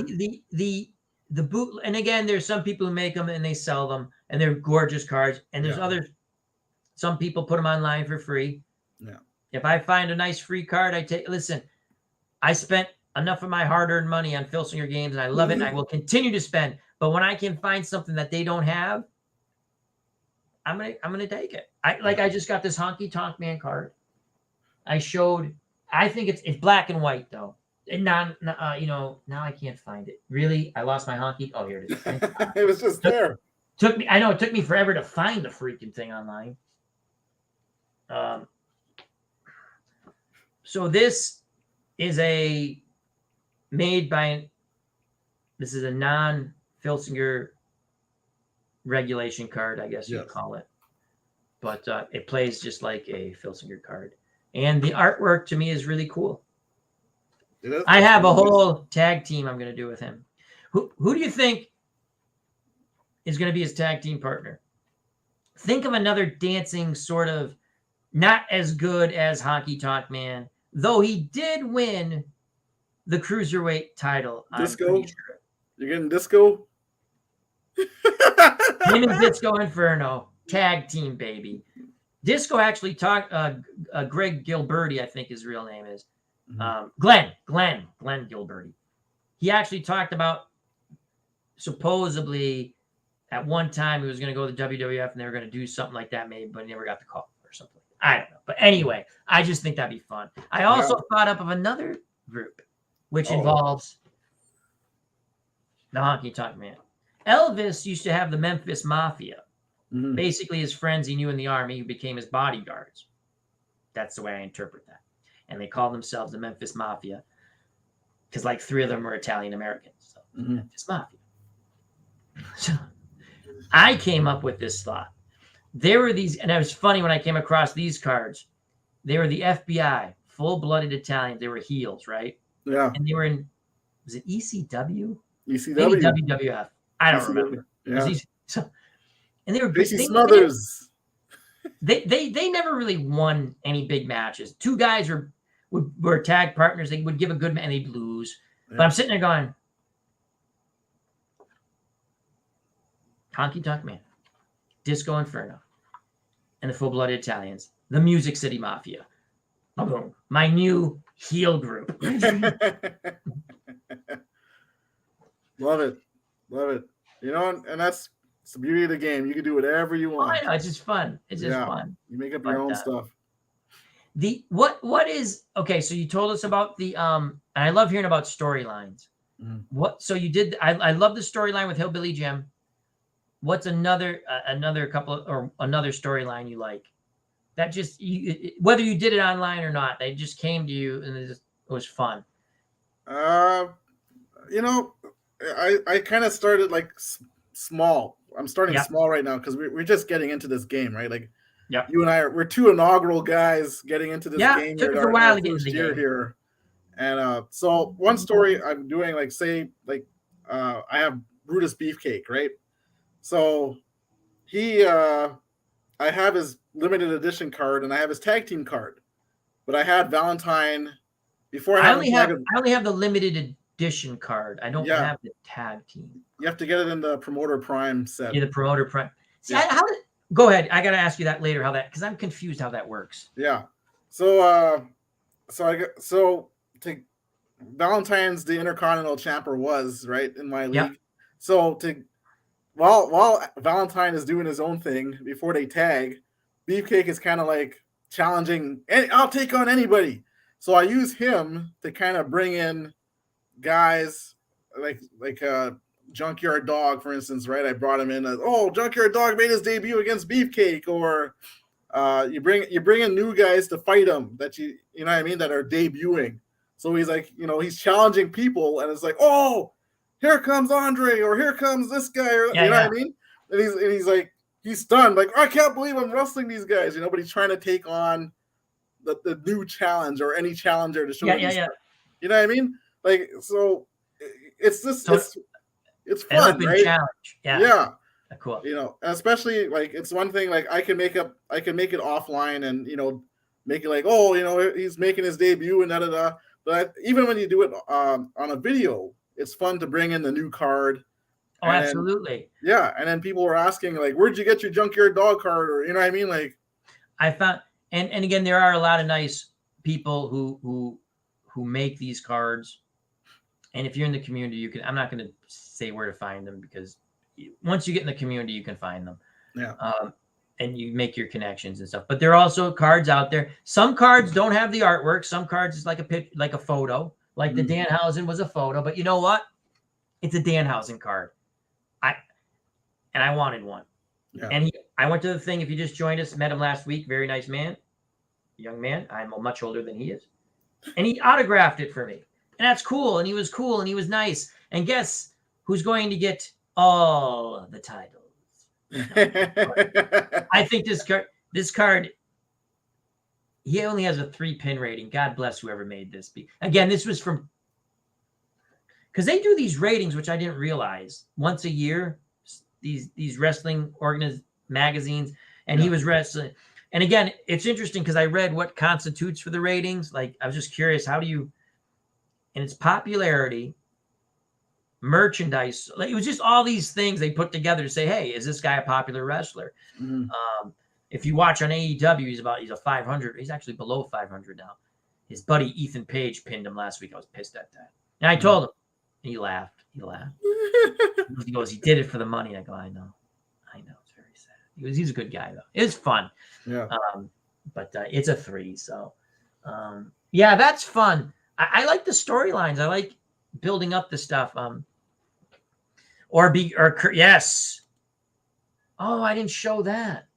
me. The boot, and again, there's some people who make them and they sell them, and they're gorgeous cards. And there's others. Some people put them online for free. Yeah. If I find a nice free card, I take. Listen, I spent enough of my hard-earned money on Filsinger games, and I love it, and I will continue to spend. But when I can find something that they don't have, I'm gonna take it. I just got this Honky Tonk Man card. I think it's black and white though. And now I can't find it. Really? I lost my Honky. Oh, here it is. It was just there. I know it took me forever to find the freaking thing online. So this is a non-Filsinger regulation card, I guess you'd call it. But it plays just like a Filsinger card. And the artwork to me is really cool. I have a whole tag team I'm going to do with him. Who do you think is going to be his tag team partner? Think of another dancing sort of, not as good as Honky Tonk Man, though he did win the Cruiserweight title. Disco? Sure. You're getting Disco? Him and Disco Inferno. Tag team, baby. Disco actually talked, Greg Gilberti, I think his real name is. Glenn Gilberti. He actually talked about supposedly at one time he was going to go to the WWF and they were going to do something like that maybe, but he never got the call or something. I don't know. But anyway, I just think that'd be fun. I also thought up of another group, which involves the Honky Tonk Man. Elvis used to have the Memphis Mafia. Basically, his friends he knew in the army who became his bodyguards. That's the way I interpret that. And they called themselves the Memphis Mafia because like 3 of them were Italian Americans. So Memphis Mafia. So I came up with this thought. There were these, and it was funny when I came across these cards. They were the FBI, full-blooded Italians. They were heels, right? Yeah. And they were in, was it ECW? ECW. Maybe WWF. I don't remember. Yeah. And they were Gracie Smothers. They never really won any big matches. 2 guys were tag partners. They would give a good match and they'd lose. Yeah. But I'm sitting there going, Honky Tonk Man, Disco Inferno, and the Full-Blooded Italians, the Music City Mafia. Boom. My new heel group. Love it. And that's the beauty of the game. You can do whatever you want. I know, it's just fun. It's just fun. You make up your own stuff. What is okay? So you told us about the and I love hearing about storylines. So you did. I love the storyline with Hillbilly Jim. What's another couple or another storyline you like? That just whether you did it online or not, they just came to you and it was fun. I kind of started like small. I'm starting small right now because we're just getting into this game, right? Like, you and I we're two inaugural guys getting into this game. Took us a while to get into the year game here. And so one story I'm doing, like, say, like, I have Brutus Beefcake, right? So I have his limited edition card and I have his tag team card, but I had Valentine before. I only have the limited edition card. I don't have the tag team. You have to get it in the Promoter Prime set. Yeah, the Promoter Prime. See, go ahead. I got to ask you that later. Because I'm confused how that works. Yeah. Valentine's the Intercontinental Champion was right in my league. Yep. So while Valentine is doing his own thing before they tag, Beefcake is kind of like challenging, and I'll take on anybody. So I use him to kind of bring in guys like Junkyard Dog, for instance, right? I brought him in as, Junkyard Dog made his debut against Beefcake, or you bring in new guys to fight him that you know what I mean, that are debuting. So he's like, he's challenging people, and it's like, here comes Andre, or here comes this guy, or you know what I mean? And he's like, he's stunned, like, I can't believe I'm wrestling these guys, but he's trying to take on the new challenge or any challenger to show you know what I mean? Like, so it's this it's fun, right? Challenge. Yeah. Cool. Especially like it's one thing, like I can make it offline and make it like, he's making his debut and da. But even when you do it on a video, it's fun to bring in the new card. Oh, absolutely. And then people were asking, like, where'd you get your Junkyard Dog card? Or, you know what I mean? Like, I found, and again, there are a lot of nice people who make these cards. And if you're in the community, I'm not going to say where to find them, because once you get in the community, you can find them. Yeah. And you make your connections and stuff. But there are also cards out there. Some cards don't have the artwork. Some cards is like a photo. Like the Danhausen was a photo. But you know what? It's a Danhausen card. I wanted one. Yeah. And I went to the thing. If you just joined us, met him last week. Very nice man. Young man. I'm much older than he is. And he autographed it for me. And that's cool. And he was cool. And he was nice. And guess who's going to get all the titles? I think this card, he only has a 3-pin rating. God bless whoever made this. Again, this was from, because they do these ratings, which I didn't realize, once a year, these wrestling magazines, and he was wrestling. And again, it's interesting because I read what constitutes for the ratings. Like, I was just curious, how do you, and it's popularity, merchandise. Like, it was just all these things they put together to say, hey, is this guy a popular wrestler? If you watch on AEW, he's a 500. He's actually below 500 now. His buddy Ethan Page pinned him last week. I was pissed at that. And I told him, and he laughed. He goes, he did it for the money. I go, I know. It's very sad. He's a good guy, though. It was fun. Yeah. But it's a 3. So, that's fun. I like the storylines. I like building up the stuff. Yes. Oh, I didn't show that.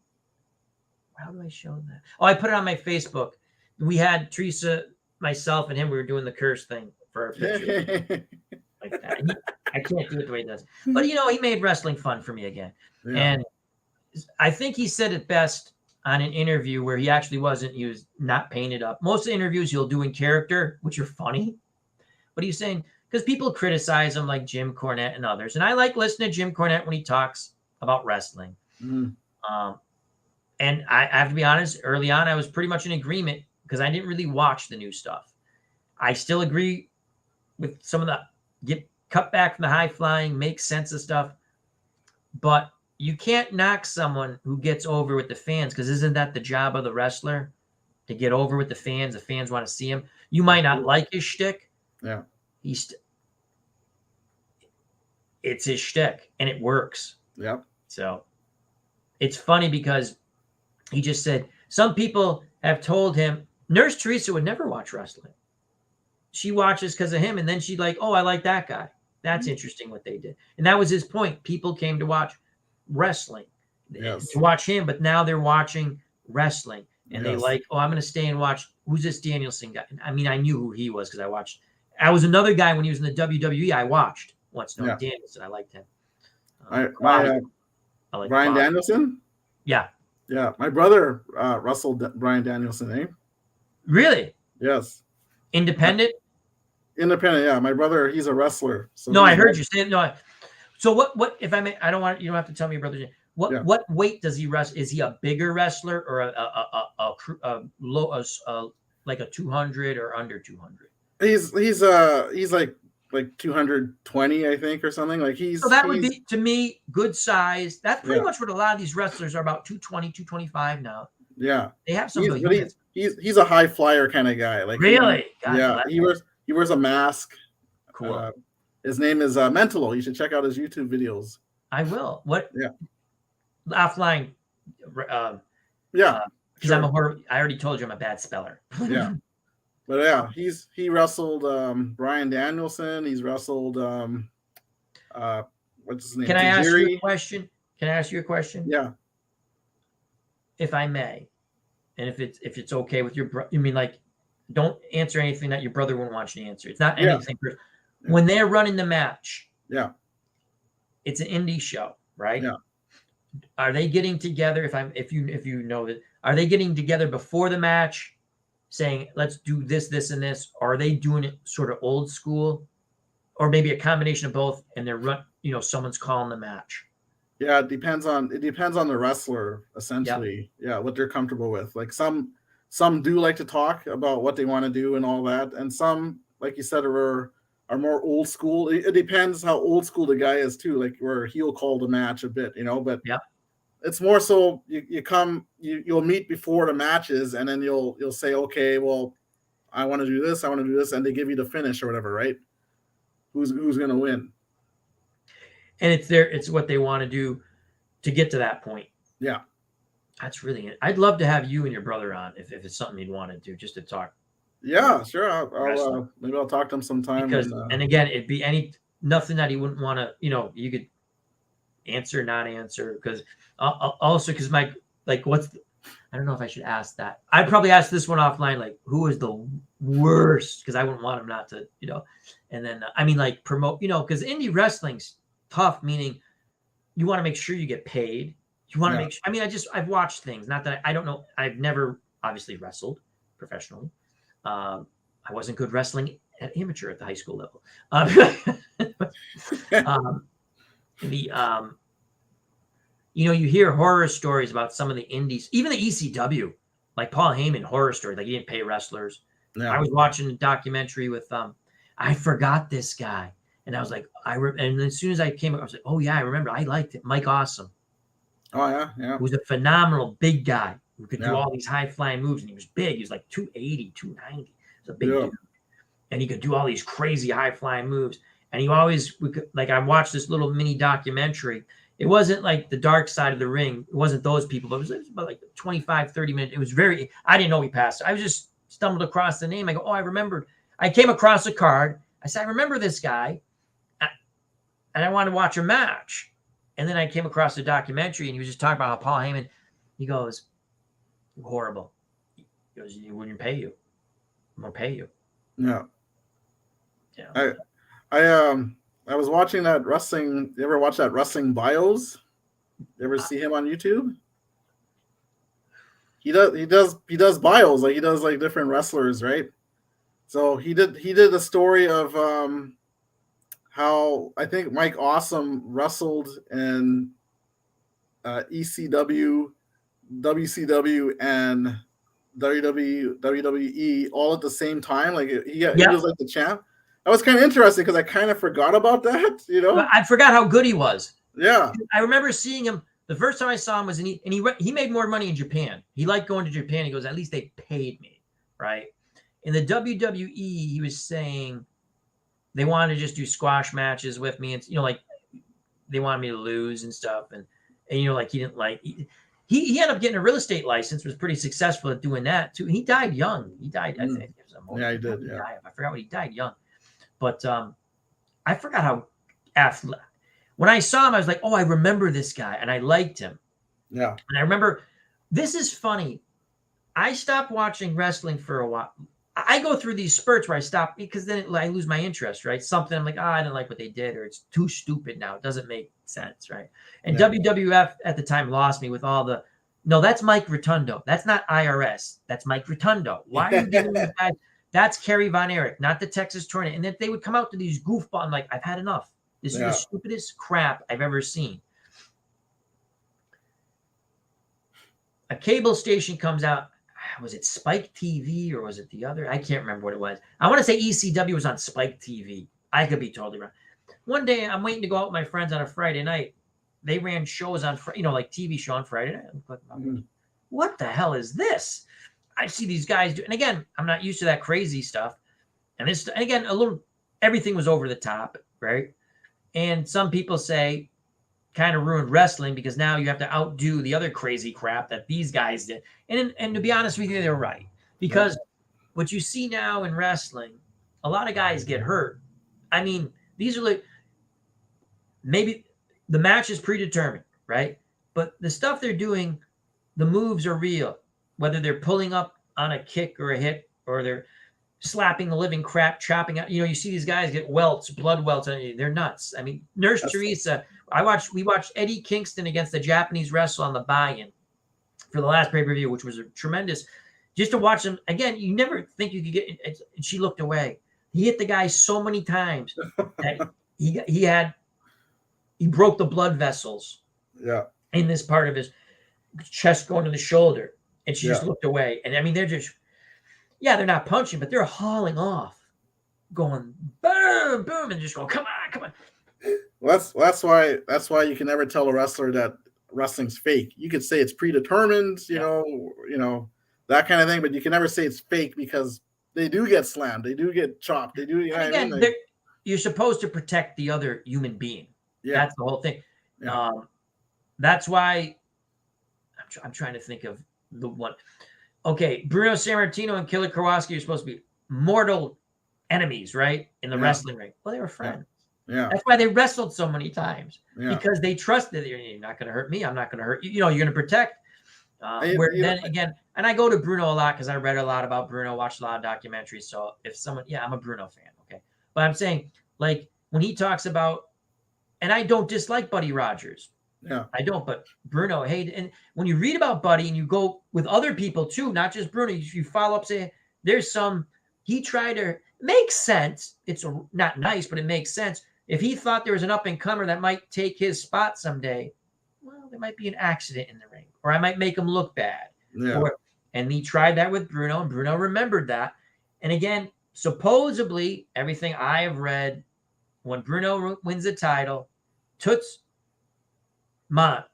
How do I show that? Oh, I put it on my Facebook. We had Teresa, myself, and him. We were doing the curse thing for our picture. Like that. I can't do it the way he does. But, he made wrestling fun for me again. Yeah. And I think he said it best on an interview where he was not painted up. Most of the interviews he'll do in character, which are funny. But he's saying, because people criticize him, like Jim Cornette and others. And I like listening to Jim Cornette when he talks about wrestling. And I have to be honest, early on, I was pretty much in agreement because I didn't really watch the new stuff. I still agree with some of the get cut back from the high flying, make sense of stuff. But you can't knock someone who gets over with the fans, because isn't that the job of the wrestler? To get over with the fans. The fans want to see him. You might not like his shtick. Yeah. It's his shtick, and it works. Yeah. So it's funny because he just said some people have told him Nurse Teresa would never watch wrestling. She watches because of him, and then she'd like, oh, I like that guy. That's interesting what they did. And that was his point. People came to watch wrestling, to watch him, but now they're watching wrestling. And they like, oh, I'm going to stay and watch. Who's this Danielson guy? I mean, I knew who he was because I watched. I was another guy when he was in the WWE. I watched once. No, Danielson. I liked him. Like Brian Danielson? Yeah. Yeah. My brother wrestled Brian Danielson, eh? Really? Yes. Independent? Independent, yeah. My brother, he's a wrestler. So no, I heard you say it. No. So what if I may, I don't want, you don't have to tell me your brother's name. What weight does he wrestle? Is he a bigger wrestler or a low, like a 200 or under 200? He's like 220, I think, or something. Like so that would be, to me, good size. That's pretty much what a lot of these wrestlers are, about 220, 225 now. Yeah. They have some. He's a high flyer kind of guy. Like really? He wears a mask. Cool. His name is Mentalo. You should check out his YouTube videos. I will. What? Yeah. Offline. Yeah. Because I'm a horror. I already told you I'm a bad speller. Yeah. But yeah, he wrestled Brian Danielson. He's wrestled what's his name? Can I ask you a question? Can I ask you a question? Yeah. If I may, and if it's okay with your brother, you mean like, don't answer anything that your brother wouldn't want you to answer. It's not anything. Yeah. When they're running the match, it's an indie show, right? Yeah. Are they getting together? If you know that, are they getting together before the match, saying let's do this, this, and this? Or are they doing it sort of old school, or maybe a combination of both? And they're someone's calling the match. Yeah, it depends on the wrestler, essentially. Yeah, what they're comfortable with. Like some do like to talk about what they want to do and all that, and some, like you said, are more old school. It depends how old school the guy is too. Like where he'll call the match a bit, But it's more so you'll meet before the matches, and then you'll say, okay, well, I want to do this, and they give you the finish or whatever, right? Who's gonna win? And it's what they want to do to get to that point. Yeah. That's really it. I'd love to have you and your brother on if it's something you'd want to do, just to talk. Yeah, sure. I'll maybe I'll talk to him sometime. Because and again, it'd be nothing that he wouldn't want to, you could answer, not answer. Because also because Mike, like, I don't know if I should ask that. I'd probably ask this one offline, like, who is the worst? Because I wouldn't want him not to, and then I mean, like, promote, because indie wrestling's tough, meaning you want to make sure you get paid. You want to make sure. I mean, I've watched things. Not that I don't know. I've never obviously wrestled professionally. I wasn't good wrestling at amateur at the high school level. You hear horror stories about some of the indies, even the ECW, like Paul Heyman horror story. Like he didn't pay wrestlers. Yeah. I was watching a documentary with I forgot this guy. And I was like, and as soon as I came, I was like, oh yeah, I remember. I liked it. Mike Awesome. Oh yeah. Who was a phenomenal big guy who could do all these high flying moves, and he was big. He was like 280, 290. He was a big dude, and he could do all these crazy high flying moves. And I watched this little mini documentary. It wasn't like the dark side of the ring. It wasn't those people, but it was about like 25, 30 minutes. It was I didn't know he passed. I was just stumbled across the name. I go, oh, I remembered. I came across a card. I said, I remember this guy. And I wanted to watch a match. And then I came across a documentary, and he was just talking about how Paul Heyman, he goes, horrible. He goes, he wouldn't pay you. I'm going to pay you. Yeah. I was watching that wrestling. You ever watch that Wrestling Bios? You ever see him on YouTube? He does bios, like he does like different wrestlers, right? So he did a story of how I think Mike Awesome wrestled in ECW, WCW, and WWE all at the same time. Like he was like the champ. That was kind of interesting because I kind of forgot about that. I forgot how good he was. Yeah, I remember seeing him. The first time I saw him was he made more money in Japan. He liked going to Japan. He goes, at least they paid me, right? In the WWE, he was saying they wanted to just do squash matches with me, and like they wanted me to lose and stuff, and like he didn't like. he ended up getting a real estate license, was pretty successful at doing that too. He died young. He died, I think. It was a Yeah, he did. Yeah. I forgot what he died young. But I forgot how athletic. When I saw him, I was like, oh, I remember this guy, and I liked him. Yeah. And I remember, this is funny. I stopped watching wrestling for a while. I go through these spurts where I stop because then I lose my interest, right? Something I'm like, I didn't like what they did, or it's too stupid now. It doesn't make sense, right? And WWF at the time lost me with all the, no, that's Mike Rotundo. That's not IRS. That's Mike Rotundo. Why are you giving these guys? That's Kerry Von Erich, not the Texas Tornado. And then they would come out to these goofball. I'm like, I've had enough. This is the stupidest crap I've ever seen. A cable station comes out. Was it Spike TV or was it the other? I can't remember what it was. I want to say ECW was on Spike TV. I could be totally wrong. One day I'm waiting to go out with my friends on a Friday night. They ran shows on, like TV show on Friday night. What the hell is this? I see these guys do, and again, I'm not used to that crazy stuff. And again, everything was over the top, right? And some people say, kind of ruined wrestling because now you have to outdo the other crazy crap that these guys did. And to be honest with you, they're right. Because what you see now in wrestling, a lot of guys get hurt. I mean, these are like, maybe the match is predetermined, right? But the stuff they're doing, the moves are real. Whether they're pulling up on a kick or a hit, or they're slapping the living crap, chopping out. You see these guys get welts, blood welts. They're nuts. I mean, Nurse Teresa. We watched Eddie Kingston against the Japanese wrestler on the buy-in for the last pay-per-view, which was a tremendous. Just to watch him again, you never think you could get. And she looked away. He hit the guy so many times that he broke the blood vessels. Yeah. In this part of his chest going to the shoulder, and she just looked away. And I mean, they're just. Yeah, they're not punching, but they're hauling off, going boom, boom, and just going, come on. Well, that's why you can never tell a wrestler that wrestling's fake. You could say it's predetermined, you know, that kind of thing, but you can never say it's fake because they do get slammed, they do get chopped, they do. You know again, what I mean? you're supposed to protect the other human being. Yeah, that's the whole thing. Yeah. That's why I'm trying to think of the one. Okay, Bruno Sammartino and Killer Kowalski are supposed to be mortal enemies, right? In the wrestling ring. Well, they were friends. Yeah. That's why they wrestled so many times. Because they trusted you're not going to hurt me. I'm not going to hurt you. You're going to protect. Again, and I go to Bruno a lot because I read a lot about Bruno, watched a lot of documentaries. So if someone, I'm a Bruno fan. Okay. But I'm saying, like, when he talks about, and I don't dislike Buddy Rogers. Yeah, I don't, but Bruno, hey, and when you read about Buddy and you go with other people too, not just Bruno, you follow up, say there's he tried to make sense. It's not nice, but it makes sense. If he thought there was an up and comer that might take his spot someday, well, there might be an accident in the ring, or I might make him look bad. Yeah. And he tried that with Bruno, and Bruno remembered that. And again, supposedly everything I have read, when Bruno wins the title, Toots Montt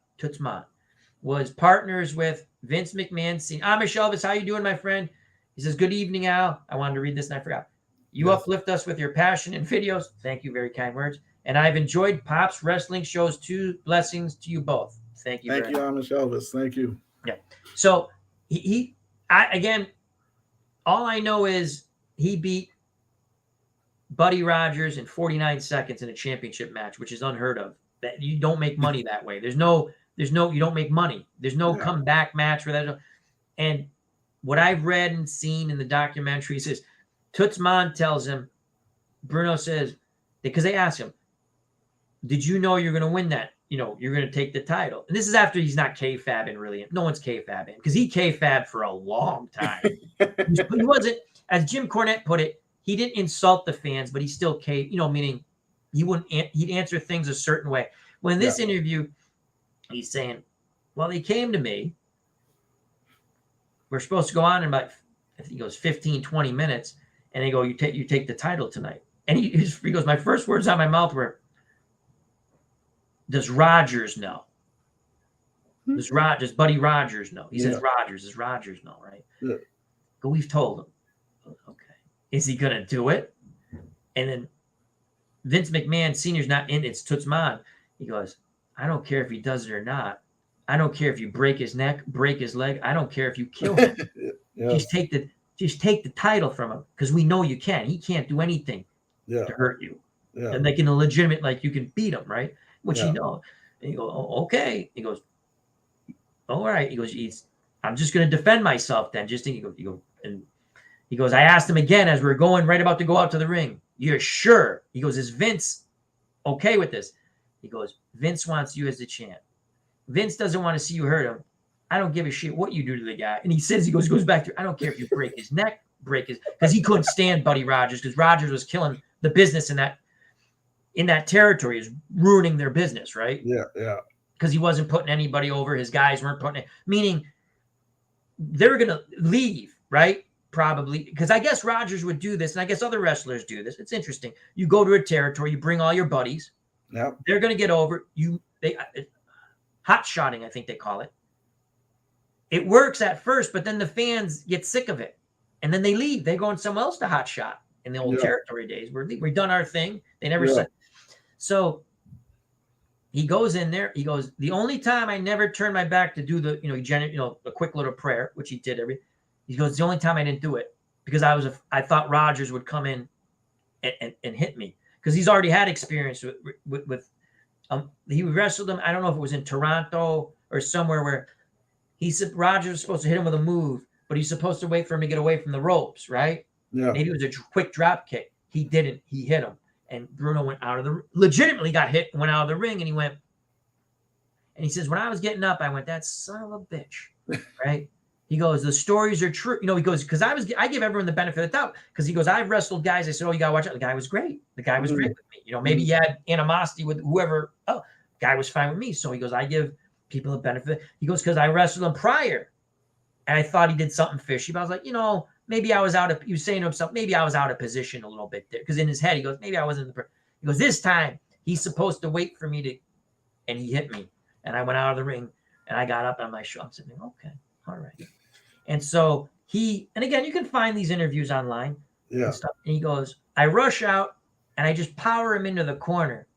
was partners with Vince McMahon. Amish Elvis, how you doing, my friend? He says, good evening, Al. I wanted to read this and I forgot. You uplift us with your passion and videos. Thank you. Very kind words. And I've enjoyed Pop's wrestling shows too. Blessings to you both. Thank you. Thank you, Amish Elvis. Thank you. Yeah. So again, all I know is he beat Buddy Rogers in 49 seconds in a championship match, which is unheard of. That you don't make money that way. You don't make money. There's no comeback match for that. And what I've read and seen in the documentaries is Toots Montt tells him, Bruno says, because they ask him, did you know you're going to win that? You're going to take the title. And this is after he's not kayfabbing really. No one's kayfabbing because he kayfabbed for a long time. He wasn't, as Jim Cornette put it, he didn't insult the fans, but he still meaning he'd answer things a certain way. Well, in this interview, he's saying, well, they came to me. We're supposed to go on in about, I think he goes 15, 20 minutes. And they go, you take the title tonight. And he goes, my first words out of my mouth were, does Rogers know? Does Buddy Rogers know? He says, does Rogers know, right? Yeah. But we've told him. Okay. Is he going to do it? And then Vince McMahon Sr.'s not in, it's Toots Montt. He goes, I don't care if he does it or not. I don't care if you break his neck, break his leg. I don't care if you kill him. Yes. Just take the title from him because we know you can. He can't do anything to hurt you. Yeah. And like in a legitimate, like you can beat him, right? Which Yeah. he knows. And you go, oh, okay. He goes, all right. He goes, I'm just going to defend myself then. Just think, and he goes, I asked him again as we are going right about to go out to the ring. You're sure? He goes, is Vince okay with this? He goes, Vince wants you as the champ. Vince doesn't want to see you hurt him. I don't give a shit what you do to the guy. And he says, he goes back to, I don't care if you break his neck, because he couldn't stand Buddy Rogers because Rogers was killing the business in that territory, is ruining their business, right? Yeah, yeah. Because he wasn't putting anybody over. His guys weren't putting it, meaning they were going to leave, right? Probably, because I guess Rogers would do this, and I guess other wrestlers do this. It's interesting. You go to a territory, you bring all your buddies. Yep. They're going to get over you. Hot shotting, I think they call it. It works at first, but then the fans get sick of it, and then they leave. They go on somewhere else to hot shot. In the old territory days, we've done our thing. They never said. So he goes in there. He goes, the only time I never turned my back to do the a quick little prayer, which he did he goes, the only time I didn't do it because I thought Rogers would come in and hit me because he's already had experience with he wrestled him. I don't know if it was in Toronto or somewhere where he said Rogers was supposed to hit him with a move, but he's supposed to wait for him to get away from the ropes, right? Yeah. Maybe it was a quick drop kick. He didn't. He hit him, and Bruno legitimately got hit, went out of the ring, and he went. And he says, when I was getting up, I went, that son of a bitch, right? He goes, the stories are true. He goes, because I give everyone the benefit of the doubt. Because he goes, I've wrestled guys. I said, oh, you got to watch out. The guy was great. The guy was great with me. Maybe he had animosity with whoever. Oh, guy was fine with me. So he goes, I give people the benefit. He goes, because I wrestled him prior. And I thought he did something fishy. But I was like, maybe I was he was saying to himself, maybe I was out of position a little bit there. Because in his head, he goes, maybe I wasn't he goes, this time he's supposed to wait for me to, and he hit me. And I went out of the ring and I got up on my show. I'm sitting there, okay, all right. And so and again, you can find these interviews online. Yeah. And stuff. And he goes, I rush out and I just power him into the corner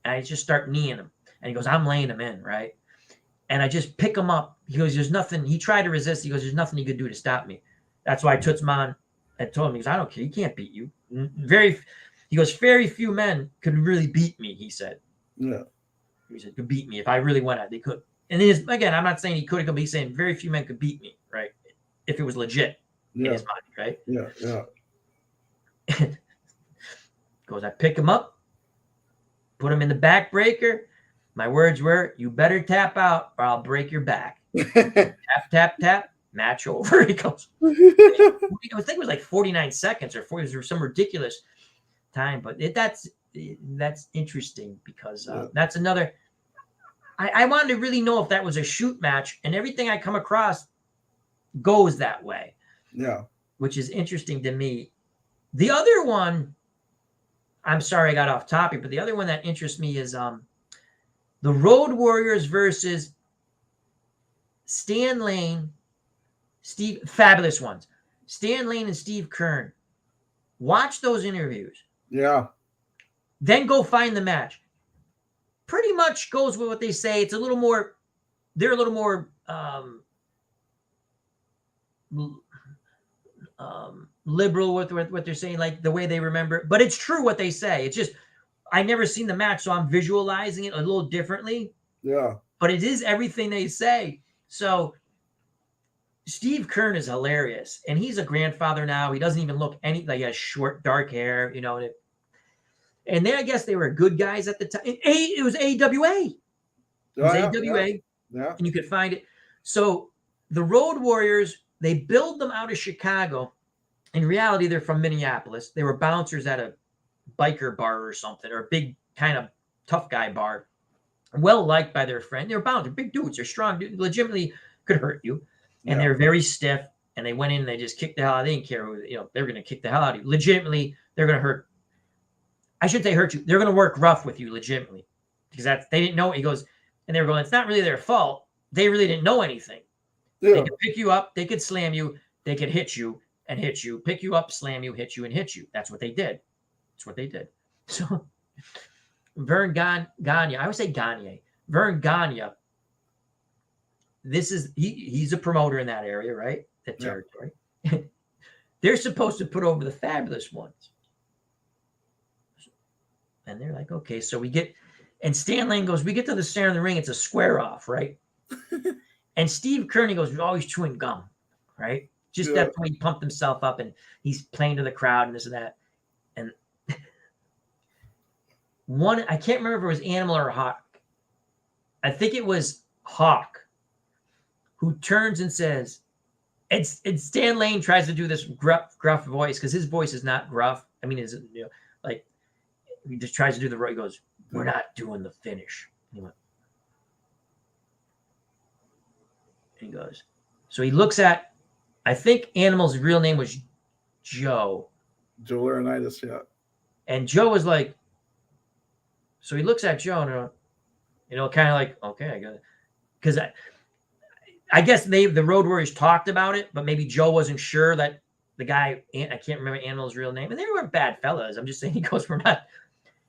and I just start kneeing him. And he goes, I'm laying him in, right? And I just pick him up. He goes, there's nothing. He tried to resist. He goes, there's nothing he could do to stop me. That's why Tutsman had told him, he goes, I don't care. He can't beat you. He goes, very few men could really beat me, he said. Yeah. He said, could beat me. If I really went at it, they could. And again, I'm not saying he couldn't, but he's saying very few men could beat me, right? If it was legit in his mind, right? Yeah, yeah. Goes, I pick him up, put him in the back breaker. My words were, you better tap out or I'll break your back. Tap, tap, tap, match over. He goes, I think it was like 49 seconds or 40 or some ridiculous time. But that's interesting because that's another. I wanted to really know if that was a shoot match, and everything I come across goes that way. Yeah. Which is interesting to me. The other one, I'm sorry I got off topic, but the other one that interests me is the Road Warriors versus Stan Lane, fabulous ones. Stan Lane and Steve Keirn. Watch those interviews. Yeah. Then go find the match. Pretty much goes with what they say. It's a little more, they're a little more liberal with what they're saying, like the way they remember. But it's true what they say. It's just, I never seen the match, so I'm visualizing it a little differently. Yeah. But it is everything they say. So Steve Keirn is hilarious. And he's a grandfather now. He doesn't even look like he has short, dark hair, And then I guess they were good guys at the time. It was AWA. It was AWA. Yeah. And you could find it. So the Road Warriors, they build them out of Chicago. In reality, they're from Minneapolis. They were bouncers at a biker bar or something, or a big kind of tough guy bar. Well liked by their friend. They're bouncers, big dudes. They're strong dudes. Legitimately could hurt you. And they're very stiff. And they went in and they just kicked the hell out. They didn't care who, they were going to kick the hell out of you. Legitimately, they're going to hurt. I shouldn't say hurt you. They're going to work rough with you legitimately because they didn't know. He goes, and they were going, it's not really their fault. They really didn't know anything. Yeah. They could pick you up. They could slam you. They could hit you and hit you, pick you up, slam you, hit you and hit you. That's what they did. That's what they did. So Vern Gagne, I would say Gagne. Vern Gagne he's a promoter in that area, right? That territory. They're supposed to put over the Fabulous Ones. And they're like, okay, so and Stan Lane goes, we get to the center of the ring, it's a square off, right? And Steve Kearney goes, we're always chewing gum, right? Just that's when he pumped himself up and he's playing to the crowd and this and that. And I can't remember if it was Animal or Hawk. I think it was Hawk who turns and says, it's Stan Lane tries to do this gruff voice because his voice is not gruff. I mean, is like he just tries to do the right. He goes, we're not doing the finish. And he went. And he goes. So he looks at, I think Animal's real name was Joe. Joe Laurinaitis, yeah. And Joe was like, so he looks at Joe and kind of like, okay, I got it. Because I guess the Road Warriors talked about it, but maybe Joe wasn't sure that the guy, I can't remember Animal's real name, and they weren't bad fellas. I'm just saying, he goes, we're not.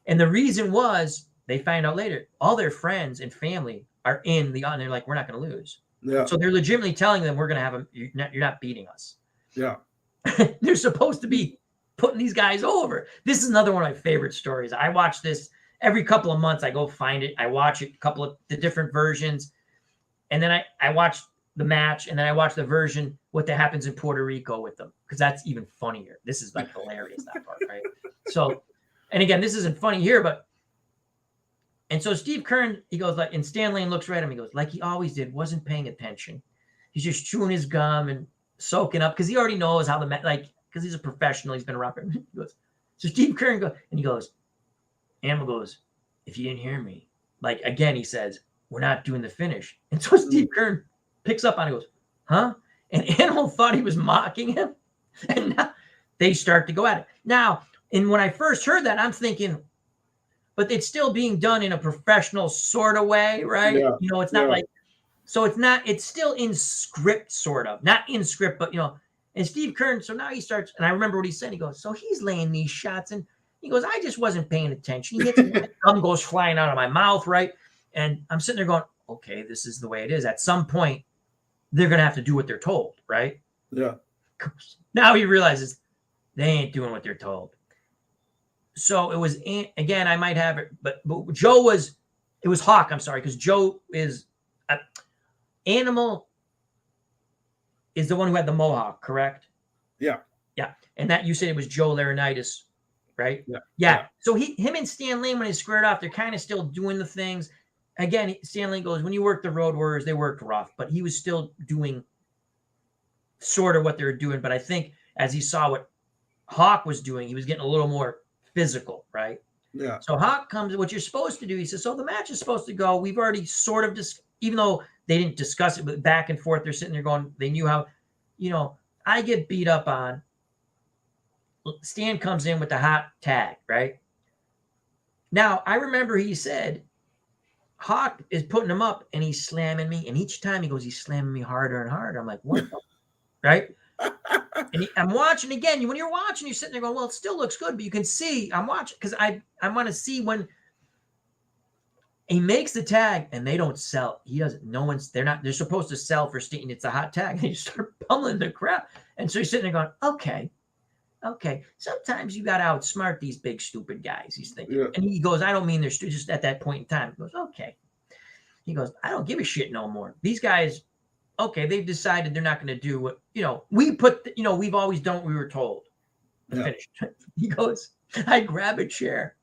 And the reason was, they find out later, all their friends and family are in the, and they're like, we're not going to lose. Yeah. So they're legitimately telling them, we're going to have you're not beating us. Yeah. They're supposed to be putting these guys over. This is another one of my favorite stories. I watch this every couple of months. I go find it. I watch it, a couple of the different versions. And then I watch the match, and then I watch the version, what happens in Puerto Rico with them, because that's even funnier. This is like hilarious, that part, right? So, and again, this isn't funny here, but, and so Steve Kearney, he goes like, and Stan Lane looks right at him, he goes, like he always did, wasn't paying attention. He's just chewing his gum and soaking up, because he already knows how because he's a professional, he's been around. He goes, so Steve Kearney goes, and he goes, Animal goes, if you didn't hear me, like again, he says, we're not doing the finish. And so Steve Kearney picks up on it and goes, huh? And Animal thought he was mocking him. And now they start to go at it. Now, and when I first heard that, I'm thinking, but it's still being done in a professional sort of way, right? Yeah. It's not like, so it's still in script, sort of. Not in script, but, and Steve Kearney, so now he starts, and I remember what he said. He goes, so he's laying these shots, and he goes, I just wasn't paying attention. He hits me, gum goes flying out of my mouth, right? And I'm sitting there going, okay, this is the way it is. At some point, they're going to have to do what they're told, right? Yeah. Now he realizes they ain't doing what they're told. So it was, again, I might have it, but it was Hawk, I'm sorry, because Joe is, Animal is the one who had the mohawk, correct? Yeah. Yeah. And that, you said it was Joe Laurinaitis, right? Yeah. So him and Stan Lane, when they squared off, they're kind of still doing the things. Again, Stan Lane goes, when you work the Road Warriors, they worked rough, but he was still doing sort of what they were doing. But I think as he saw what Hawk was doing, he was getting a little more physical, right? Yeah. So Hawk comes, what you're supposed to do, he says, so the match is supposed to go. We've already sort of even though they didn't discuss it, but back and forth, they're sitting there going, they knew how, I get beat up on. Stan comes in with the hot tag, right? Now, I remember he said, Hawk is putting him up and he's slamming me. And each time he goes, he's slamming me harder and harder. I'm like, what? Right? And I'm watching again. When you're watching, you're sitting there going, well, it still looks good. But you can see, I'm watching because I want to see when he makes the tag and they don't sell. He doesn't. They're supposed to sell for Stan. It's a hot tag. They just start pummeling the crap. And so he's sitting there going, okay. Sometimes you got to outsmart these big, stupid guys, he's thinking. Yeah. And he goes, I don't mean they're just at that point in time. He goes, okay. He goes, I don't give a shit no more. These guys, okay, they've decided they're not going to do what, we've always done what we were told. Finish. He goes, I grab a chair.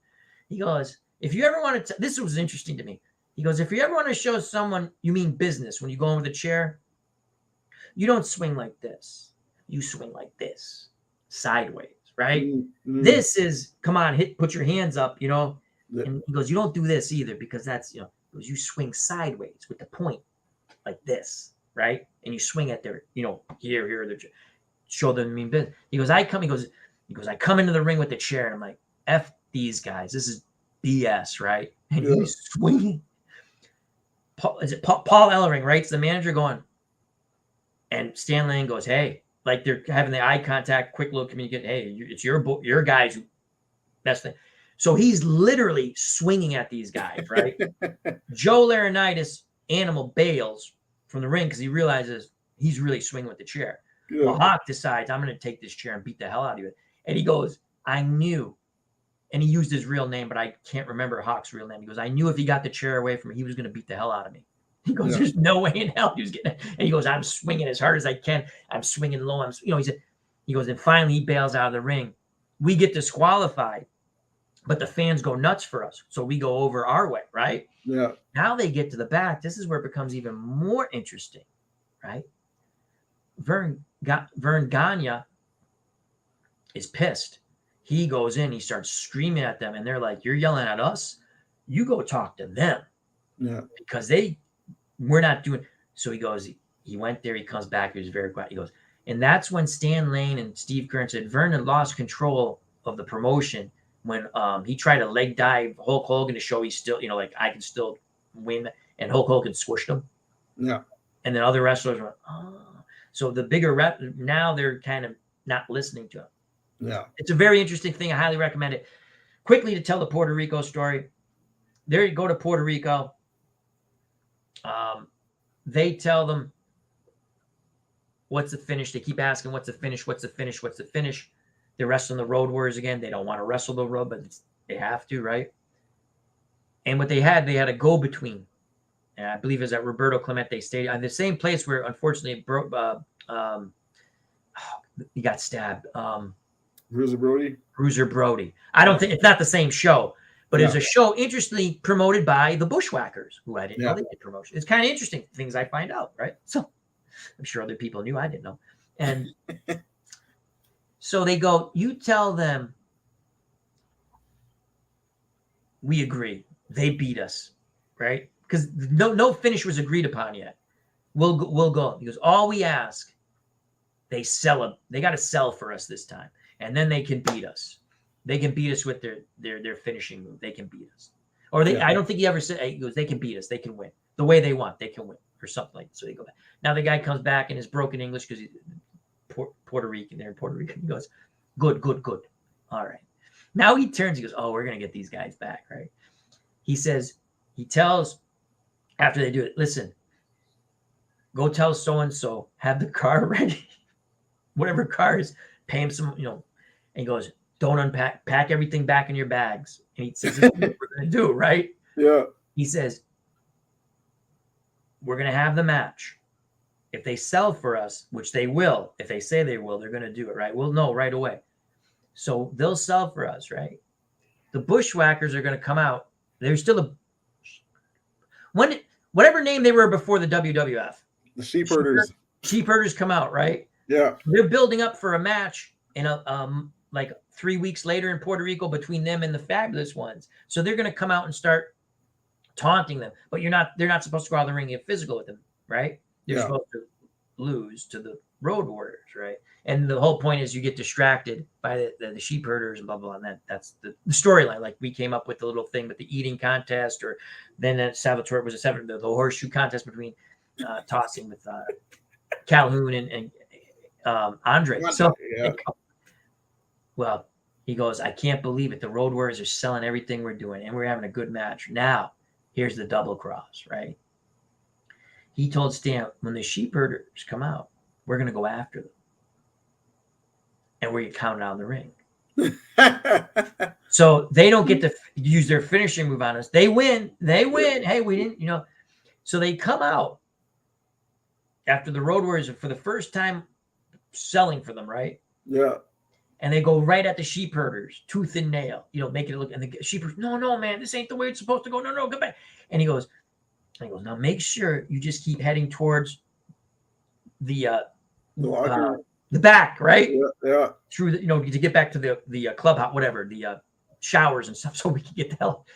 He goes, if you ever want to, this was interesting to me. He goes, if you ever want to show someone you mean business when you go in with a chair, you don't swing like this. You swing like this. Sideways, right? Mm-hmm. This is, come on, put your hands up, And he goes, you don't do this either because that's, he goes, you swing sideways with the point like this, right? And you swing at their, here, show them mean business. He goes, I come into the ring with the chair and I'm like, F these guys. This is BS, right? And he's swinging. Paul Ellering, right? It's the manager going, and Stan Lane goes, hey, like they're having the eye contact, quick little communicate. Hey, it's your guys who best thing. So he's literally swinging at these guys, right? Joe Laurinaitis, Animal bails, from the ring because he realizes he's really swinging with the chair. Yeah. Well, Hawk decides, I'm going to take this chair and beat the hell out of it. And he goes, I knew. And he used his real name, but I can't remember Hawk's real name. He goes, I knew if he got the chair away from me, he was going to beat the hell out of me. He goes, there's no way in hell he was getting it. And he goes, I'm swinging as hard as I can. I'm swinging low. He goes, and finally he bails out of the ring. We get disqualified, but the fans go nuts for us. So we go over our way, right? Yeah. Now they get to the back. This is where it becomes even more interesting, right? Vern Gagne is pissed. He goes in, he starts screaming at them, and they're like, you're yelling at us? You go talk to them. Yeah. Because we're not doing. So he goes, he went there, he comes back, he was very quiet. He goes, and that's when Stan Lane and Steve Keirn said Vernon lost control of the promotion when he tried to leg dive Hulk Hogan to show he's still, I can still win, and Hulk Hogan squished him. Yeah. And then other wrestlers went, oh. So the bigger rep, now they're kind of not listening to him. Yeah. It's a very interesting thing. I highly recommend it. Quickly to tell the Puerto Rico story. There you go to Puerto Rico. They tell them, what's the finish? They keep asking, what's the finish? What's the finish? What's the finish? They're wrestling the Road Warriors again. They don't want to wrestle the Road, but they have to, right? And what they had a go-between. And I believe it was at Roberto Clemente Stadium, the same place where, unfortunately, he got stabbed. Bruiser Brody. I don't think it's not the same show, but it's a show interestingly promoted by the Bushwhackers, who I didn't know they did promotion. It's kind of interesting things I find out, right? So I'm sure other people knew, I didn't know. And so they go, you tell them we agree. They beat us, right? Because no finish was agreed upon yet. We'll go. He goes, all we ask, they got to sell for us this time. And then they can beat us. They can beat us with their finishing move. They can beat us. Or I don't think he ever said, he goes, they can beat us. They can win. The way they want, they can win. Or something like that. So they go back. Now the guy comes back in his broken English because he's Puerto Rican. They're in Puerto Rico. He goes, good. All right. Now he turns, he goes, oh, we're going to get these guys back, right? He tells, after they do it, listen, go tell so-and-so, have the car ready. Whatever car is, pay him some, and he goes, don't pack everything back in your bags. And he says, this is what we're going to do, right? Yeah. He says, we're going to have the match. If they sell for us, which they will, if they say they will, they're going to do it, right? We'll know right away. So they'll sell for us, right? The Bushwhackers are going to come out. They're still whatever name they were before the WWF. The Sheepherders. Sheepherders come out, right? Yeah. They're building up for a match in like 3 weeks later in Puerto Rico between them and the Fabulous Ones. So they're going to come out and start taunting them. But they're not supposed to go out of the ring and get physical with them, right? They're supposed to lose to the Road Warriors, right? And the whole point is you get distracted by the Sheepherders and blah, blah, blah. And that's the storyline. Like we came up with the little thing with the eating contest, or then at Salvatore was the horseshoe contest between tossing with Calhoun and Andre. So, well, he goes, I can't believe it. The Road Warriors are selling everything we're doing, and we're having a good match. Now, here's the double cross, right? He told Stan, when the Sheepherders come out, we're going to go after them. And we're going to count it on the ring. So they don't get to use their finishing move on us. They win. Hey, we didn't, So they come out after the Road Warriors for the first time selling for them, right? Yeah. And they go right at the Sheepherders, tooth and nail, making it look. And the Sheepherders, no, man, this ain't the way it's supposed to go. No, go back. And he goes, now make sure you just keep heading towards the back, right? Yeah. Through the, to get back to the clubhouse, whatever, the showers and stuff, so we can get the hell.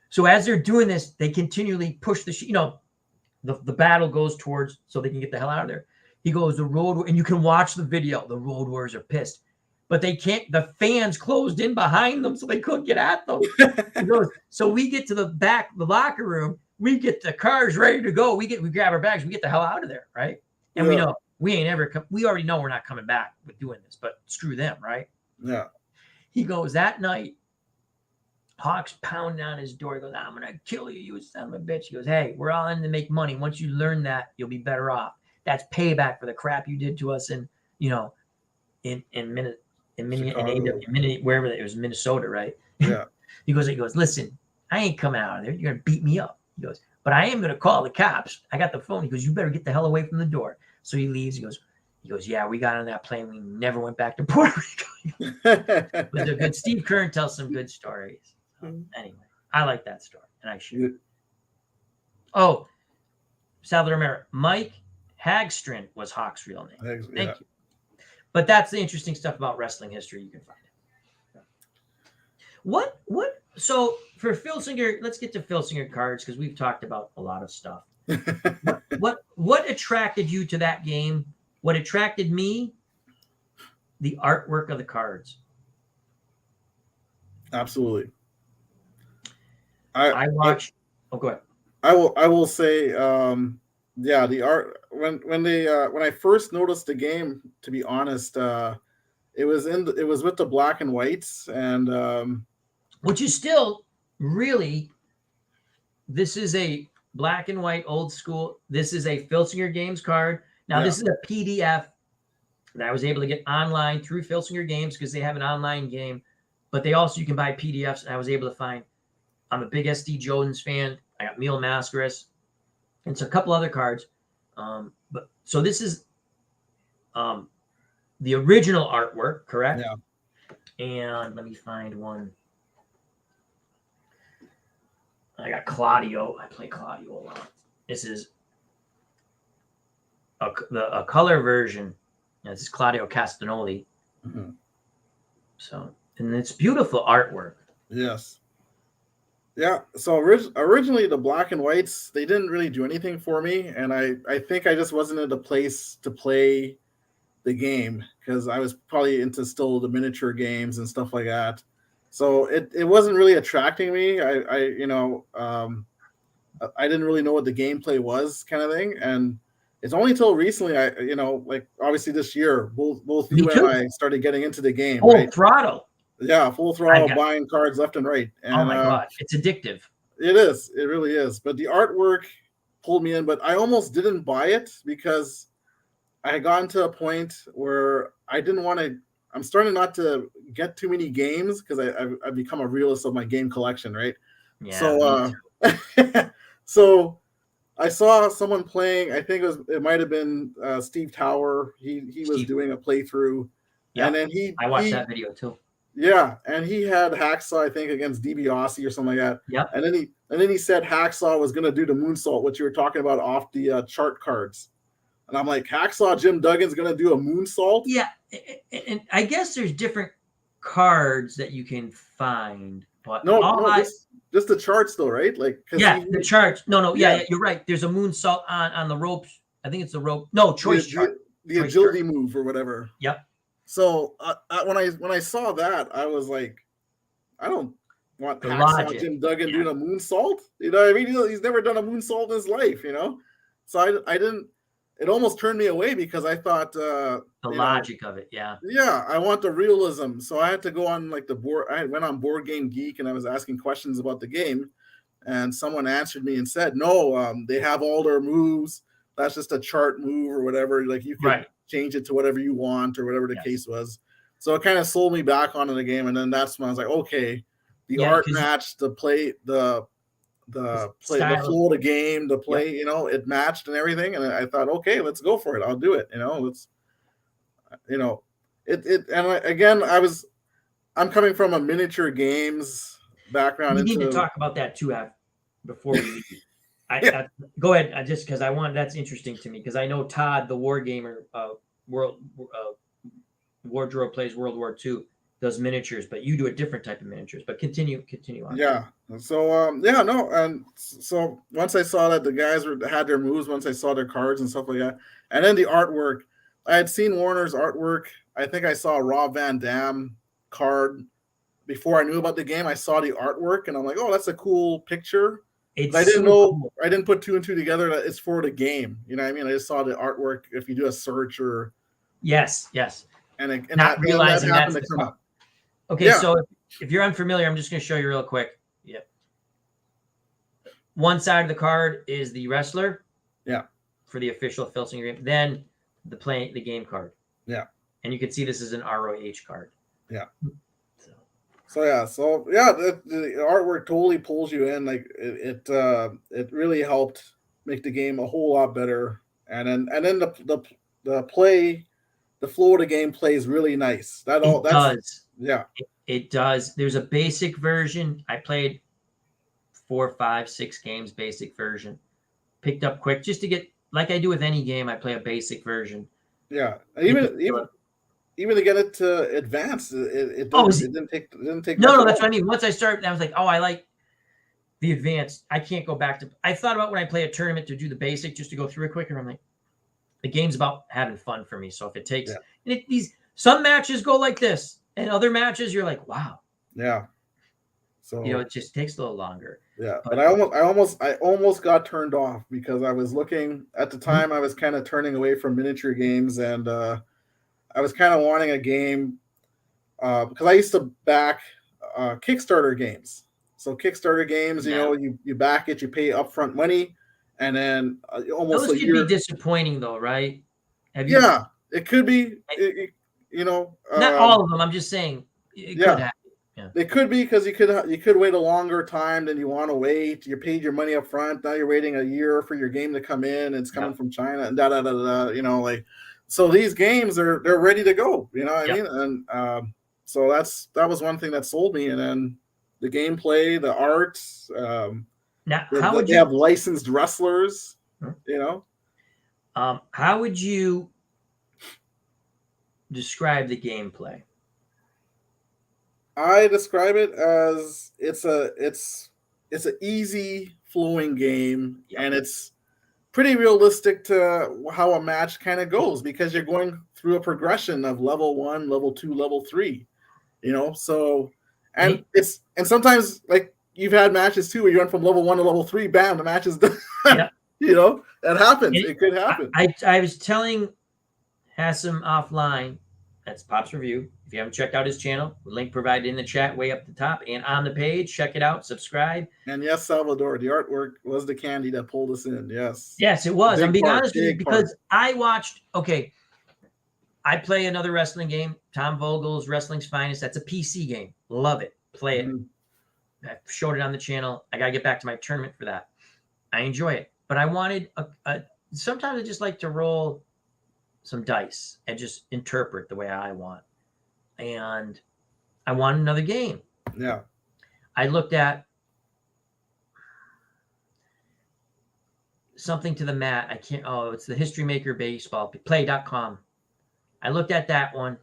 So as they're doing this, they continually push the battle goes towards so they can get the hell out of there. He goes, the Road, and you can watch the video. The Road Warriors are pissed, but they can't. The fans closed in behind them, so they couldn't get at them. He goes, so we get to the back, the locker room. We get the cars ready to go. We grab our bags. We get the hell out of there, right? And we know we ain't ever come. We already know we're not coming back with doing this, but screw them, right? Yeah. He goes, that night, Hawk's pounding on his door. He goes, I'm going to kill you, you son of a bitch. He goes, hey, we're all in to make money. Once you learn that, you'll be better off. That's payback for the crap you did to us in wherever it was, Minnesota, right? Yeah. He goes, listen, I ain't coming out of there. You're going to beat me up. He goes, but I am going to call the cops. I got the phone. He goes, you better get the hell away from the door. So he leaves. He goes, yeah, we got on that plane. We never went back to Puerto Rico. But they're good. Steve Kern tells some good stories. Anyway, I like that story, and I should. Oh, Salvador Romero. Mike Hagstrand was Hawk's real name. Thank you. But that's the interesting stuff about wrestling history. You can find it. What? So for Filsinger, let's get to Filsinger cards because we've talked about a lot of stuff. What attracted you to that game? What attracted me? The artwork of the cards. Absolutely. I watched. Go ahead. I will say, the art when I first noticed the game, to be honest, it was with the black and whites, and which is still really, this is a black and white old school. This is a Filsinger Games card. Now this is a PDF that I was able to get online through Filsinger Games because they have an online game, but they also, you can buy PDFs, and I was able to find. I'm a big SD Jones fan. I got Mil Mascaras. And it's a couple other cards. But so this is the original artwork, correct? Yeah. And let me find one. I got Claudio. I play Claudio a lot. This is a color version. This is Claudio Castagnoli. Mm-hmm. So, and it's beautiful artwork. Yes. Yeah, so originally the black and whites, they didn't really do anything for me, and I think I just wasn't in a place to play the game because I was probably into still the miniature games and stuff like that. So it wasn't really attracting me. I didn't really know what the gameplay was, kind of thing, and it's only until recently like obviously this year both you and I started getting into the game. Full throttle. Yeah, full throttle, buying cards left and right. And, oh my God, it's addictive. It is. It really is. But the artwork pulled me in. But I almost didn't buy it because I had gotten to a point where I didn't want to. I'm starting not to get too many games because I've become a realist of my game collection, right? Yeah. So, so I saw someone playing. I think it might have been Steve Tower. He was doing a playthrough. Yeah. And then I watched that video too. Yeah, and he had Hacksaw, I think, against DiBiase or something like that. Yeah. And then he said Hacksaw was going to do the moonsault, which you were talking about off the chart cards. And I'm like, Hacksaw Jim Duggan's going to do a moonsault? Yeah, and I guess there's different cards that you can find. But just the charts though, right? Like, the charts. No, yeah, you're right. There's a moonsault on the ropes. I think it's the rope. No, choice chart. The agility move or whatever. Yep. So when I saw that, I was like, I don't want Hacksaw Jim Duggan doing a moonsault. You know what I mean? He's never done a moonsault in his life, you know? So I didn't, it almost turned me away because I thought the logic of it, yeah. Yeah, I want the realism. So I had to go on like the board. I went on Board Game Geek and I was asking questions about the game. And someone answered me and said, no, they have all their moves. That's just a chart move or whatever. Like you can change it to whatever you want or whatever the case was. So it kind of sold me back onto the game. And then that's when I was like, okay, the art matched the play, the flow of the game, the play, it matched and everything. And I thought, okay, let's go for it. I'll do it. I'm coming from a miniature games background. We need to talk about that too, before we leave. Go ahead. Just because that's interesting to me because I know Todd, the war gamer, Wardrobe plays World War II, does miniatures, but you do a different type of miniatures. But continue on. Yeah. So and so once I saw that the guys had their moves, once I saw their cards and stuff like that, and then the artwork, I had seen Warner's artwork. I think I saw a Rob Van Dam card before I knew about the game. I saw the artwork and I'm like, oh, that's a cool picture. I didn't know. Cool. I didn't put two and two together that it's for the game. You know what I mean? I just saw the artwork. If you do a search or yes, and not realizing that that's the come up. Okay, so if you're unfamiliar, I'm just going to show you real quick. Yep. One side of the card is the wrestler. Yeah. For the official Filsinger game. Then the game card. Yeah. And you can see this is an ROH card. Yeah. So the artwork totally pulls you in. Like it really helped make the game a whole lot better. And then the play, the flow of the game plays really nice. That does. Yeah. It does. There's a basic version. I played 4, 5, 6 games, basic version. Picked up quick just to get, like I do with any game, I play a basic version. Yeah. Even to get it to advance, it didn't take. No, that's what I mean. Once I started, I was like, oh, I like the advanced. I can't go back to. I thought about when I play a tournament to do the basic just to go through it quicker. I'm like, the game's about having fun for me. So if it takes, and some matches go like this, and other matches you're like, wow. Yeah. So it just takes a little longer. Yeah, but I almost got turned off because I was looking at the time. I was kind of turning away from miniature games, and I was kind of wanting a game because I used to back Kickstarter games. So Kickstarter games, you back it, you pay upfront money, and then almost those could be disappointing though, right? It could be. Not all of them. I'm just saying it could happen. Yeah. They could be because you could wait a longer time than you want to wait. You paid your money up front. Now you're waiting a year for your game to come in. It's coming from China and so these games they're ready to go. You know what I mean? And so that was one thing that sold me. And then the gameplay, the art. Now, they have licensed wrestlers? How would you describe the gameplay? I describe it as it's an easy flowing game, and it's pretty realistic to how a match kind of goes because you're going through a progression of level 1, level 2, level 3. So and sometimes like you've had matches too where you went from level 1 to level 3, bam, the match is done. Yeah. That happens. It could happen. I was telling Hassan offline, that's Pop's Review. If you haven't checked out his channel, link provided in the chat way up the top and on the page. Check it out. Subscribe. And yes, Salvador, the artwork was the candy that pulled us in. Yes. Yes, it was. I'm being honest with you because I watched. Okay, I play another wrestling game, Tom Vogel's Wrestling's Finest. That's a PC game. Love it. Play it. I showed it on the channel. I gotta get back to my tournament for that. I enjoy it, but I wanted sometimes I just like to roll some dice and just interpret the way I want. And I want another game. Yeah. I looked at something to the mat. It's the History Maker Baseball, play.com. I looked at that one.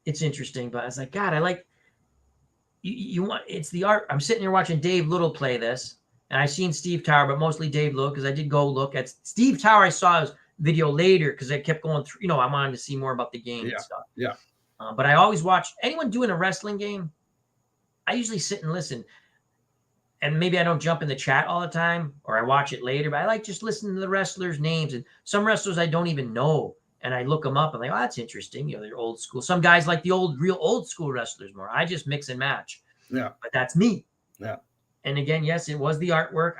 It's interesting, but I was like, God, I like, it's the art. I'm sitting here watching Dave Little play this, and I seen Steve Tower, but mostly Dave Little, because I did go look at Steve Tower. I saw his video later because I kept going through, I wanted to see more about the game and stuff. Yeah. But I always watch anyone doing a wrestling game. I usually sit and listen. And maybe I don't jump in the chat all the time or I watch it later, but I like just listening to the wrestlers' names. And some wrestlers I don't even know. And I look them up and like, oh, that's interesting. They're old school. Some guys like the real old school wrestlers more. I just mix and match. Yeah. But that's me. Yeah. And again, yes, it was the artwork.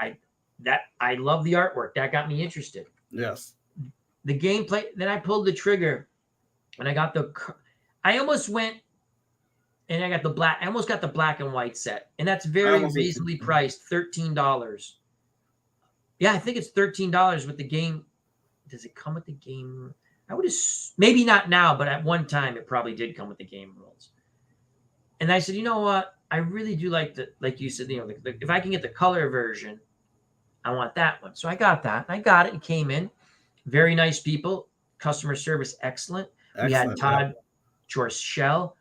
I love the artwork. That got me interested. Yes. The gameplay, then I pulled the trigger and I almost went and I almost got the black and white set. And that's very reasonably priced, $13. Yeah, I think it's $13 with the game. Does it come with the game? Maybe not now, but at one time it probably did come with the game rules. And I said, you know what? I really do like you said, if I can get the color version, I want that one. So I got that. I got it. It came in. Very nice people. Customer service, excellent. We had Todd Chorshell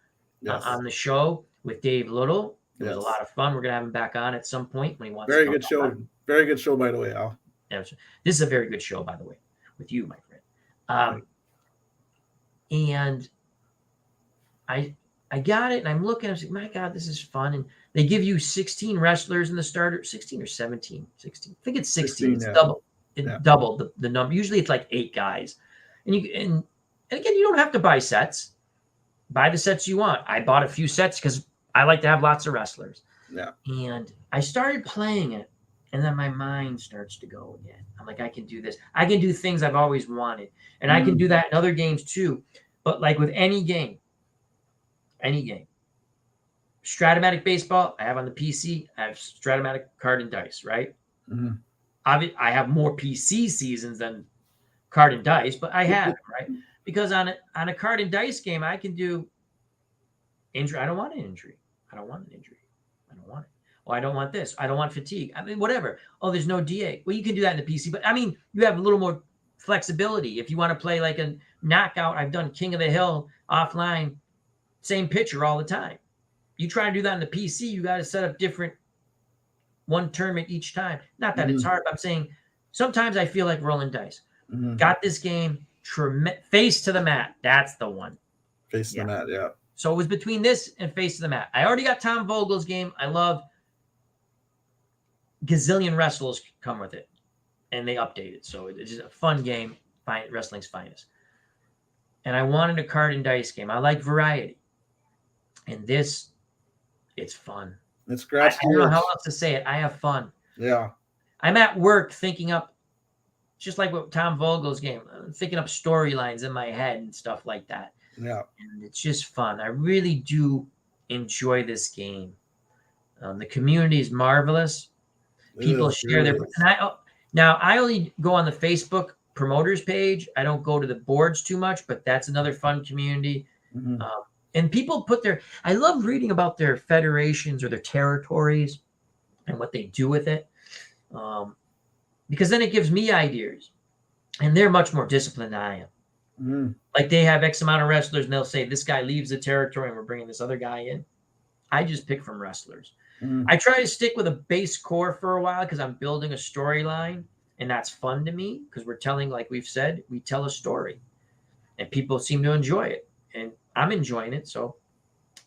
on the show with Dave Little. It was a lot of fun. We're going to have him back on at some point when he wants to. Very good show. Very good show, by the way, Al. Yeah, this is a very good show, by the way, with you, my friend. And I got it, and I'm looking. I'm like, my God, this is fun. And they give you 16 wrestlers in the starter, 16 or 17, 16. I think it's 16. It's double. It doubled the number. Usually it's like 8 guys. And again, you don't have to buy sets. Buy the sets you want. I bought a few sets because I like to have lots of wrestlers. Yeah. And I started playing it, and then my mind starts to go again. I'm like, I can do this. I can do things I've always wanted. And I can do that in other games too. But like with any game, Stratomatic Baseball, I have on the PC. I have Stratomatic Card and Dice, right? Mm-hmm. I have more PC seasons than Card and Dice, but I have it, right? Because on a Card and Dice game, I can do injury. I don't want an injury. I don't want an injury. I don't want it. Oh, I don't want this. I don't want fatigue. I mean, whatever. Oh, there's no DA. Well, you can do that in the PC, but I mean, you have a little more flexibility. If you want to play like a knockout, I've done King of the Hill offline, same pitcher all the time. You try and do that in the PC, you got to set up different one tournament each time. Not that it's hard, but I'm saying sometimes I feel like rolling dice. Got this game, face to the mat. That's the one. Face to the mat, yeah. So it was between this and face to the mat. I already got Tom Vogel's game. I love gazillion wrestlers come with it, and they update it. So it's just a fun game, wrestling's finest. And I wanted a card and dice game. I like variety. And this, it's fun. It's grassroots. I don't know how else to say it. I have fun. Yeah. I'm at work thinking up, just like with Tom Vogel's game, I'm thinking up storylines in my head and stuff like that. Yeah. And it's just fun. I really do enjoy this game. The community is marvelous. People share their. Now, I only go on the Facebook promoters page. I don't go to the boards too much, but that's another fun community. And people put I love reading about their federations or their territories and what they do with it. Because then it gives me ideas. And they're much more disciplined than I am. Like they have X amount of wrestlers and they'll say, this guy leaves the territory and we're bringing this other guy in. I just pick from wrestlers. I try to stick with a base core for a while because I'm building a storyline. And that's fun to me because we're telling, like we've said, we tell a story. And people seem to enjoy it. And I'm enjoying it, so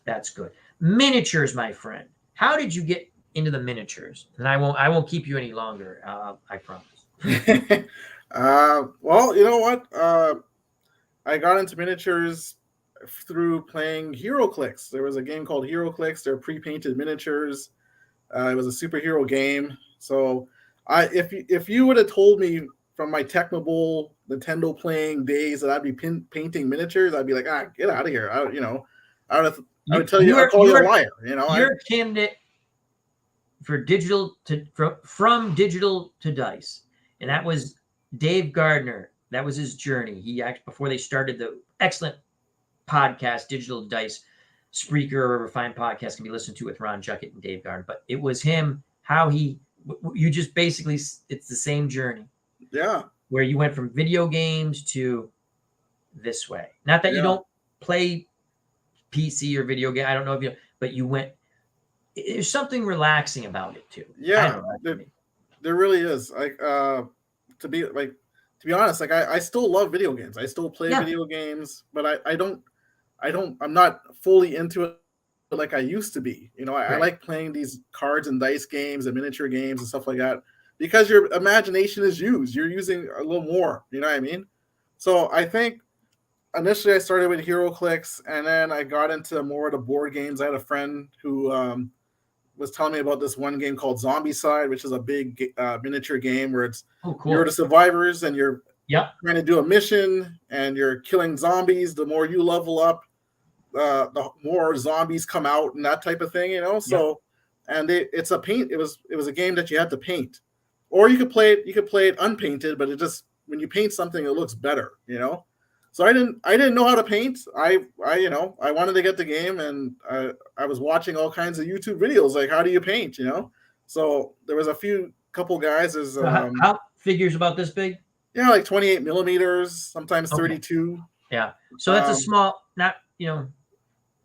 that's good. Miniatures, my friend. How did you get into the miniatures? And I won't keep you any longer. I promise. Well, you know what? I got into miniatures through playing HeroClix. There was a game called HeroClix. They're pre-painted miniatures. It was a superhero game. So, if you would have told me from my Technobowl Nintendo playing days that I'd be painting miniatures, I'd be like, get out of here. I would tell you, I'd call you a liar. You're a candidate for from digital to dice, and that was Dave Gardner. That was his journey. He actually, before they started the excellent podcast, Digital Dice, Spreaker, or whatever fine podcast can be listened to with Ron Juckett and Dave Gardner. But it was him. You just basically, it's the same journey. Yeah. Where you went from video games to this way. Not that you don't play PC or video game. I don't know if but you went. There's something relaxing about it too. Yeah, there really is. Like to be honest, like I still love video games. I still play video games, but I'm not fully into it like I used to be. I like playing these cards and dice games and miniature games and stuff like that. Because your imagination is used. You're using a little more. You know what I mean? So I think initially I started with HeroClix, and then I got into more of the board games. I had a friend who was telling me about this one game called Zombicide, which is a big miniature game where it's you're the survivors and you're trying to do a mission and you're killing zombies. The more you level up, the more zombies come out and that type of thing. So and it's a paint. It was a game that you had to paint. Or you could play it unpainted, but it just when you paint something, it looks better, So I didn't know how to paint. I wanted to get the game, and I was watching all kinds of YouTube videos like how do you paint, So there was couple guys. How figures about this big? Yeah, like 28 millimeters, sometimes 32. Yeah, so that's a small, not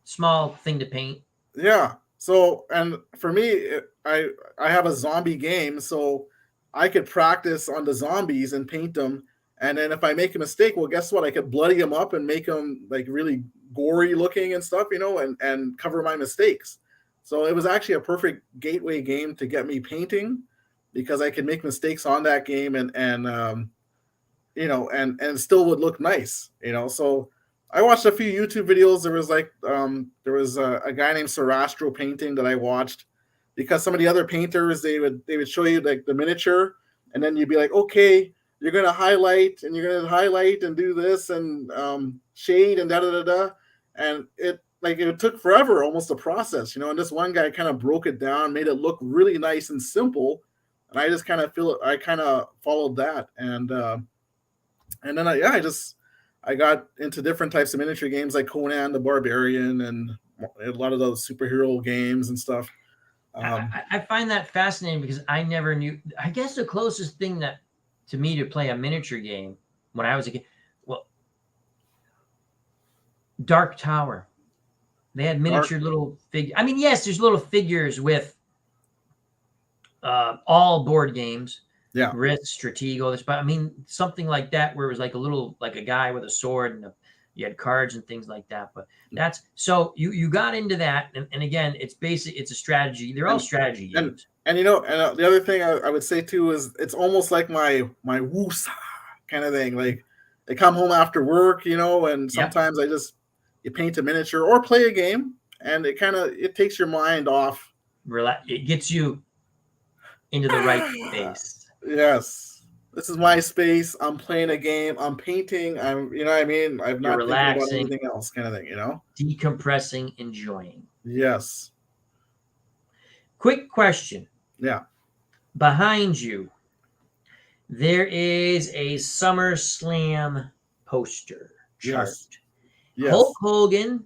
small thing to paint. Yeah. So and for me, I have a zombie game, so I could practice on the zombies and paint them. And then if I make a mistake, well, guess what? I could bloody them up and make them like really gory looking and stuff, and cover my mistakes. So it was actually a perfect gateway game to get me painting because I could make mistakes on that game and still would look nice, So I watched a few YouTube videos. There was like a guy named Sarastro Painting that I watched, because some of the other painters they would show you like the miniature, and then you'd be like, okay, you're gonna highlight and you're gonna highlight and do this and shade and da da da da, and it took forever, almost a process, you know. And this one guy kind of broke it down, made it look really nice and simple, and I just kind of followed that, and then I got into different types of miniature games like Conan the Barbarian and a lot of those superhero games and stuff. I find that fascinating because I never knew. I guess the closest thing that to me to play a miniature game when I was a kid, well, Dark Tower. They had miniature little figures. I mean, yes, there's little figures with all board games. Yeah. Risk, Stratego, this, but I mean, something like that where it was like a guy with a sword and you had cards and things like that. But that's so you got into that, and again, it's a strategy. They're all strategy games. And the other thing I would say too is it's almost like my woosah kind of thing. Like I come home after work, you know, and sometimes you paint a miniature or play a game, and it takes your mind off. It gets you into the right space. Yes, this is my space. I'm playing a game. I'm painting. You know what I mean? I'm not thinking about anything else, kind of thing. You know, decompressing, enjoying. Yes. Quick question. Yeah. Behind you, there is a SummerSlam poster chart. Yes. Hulk Hogan,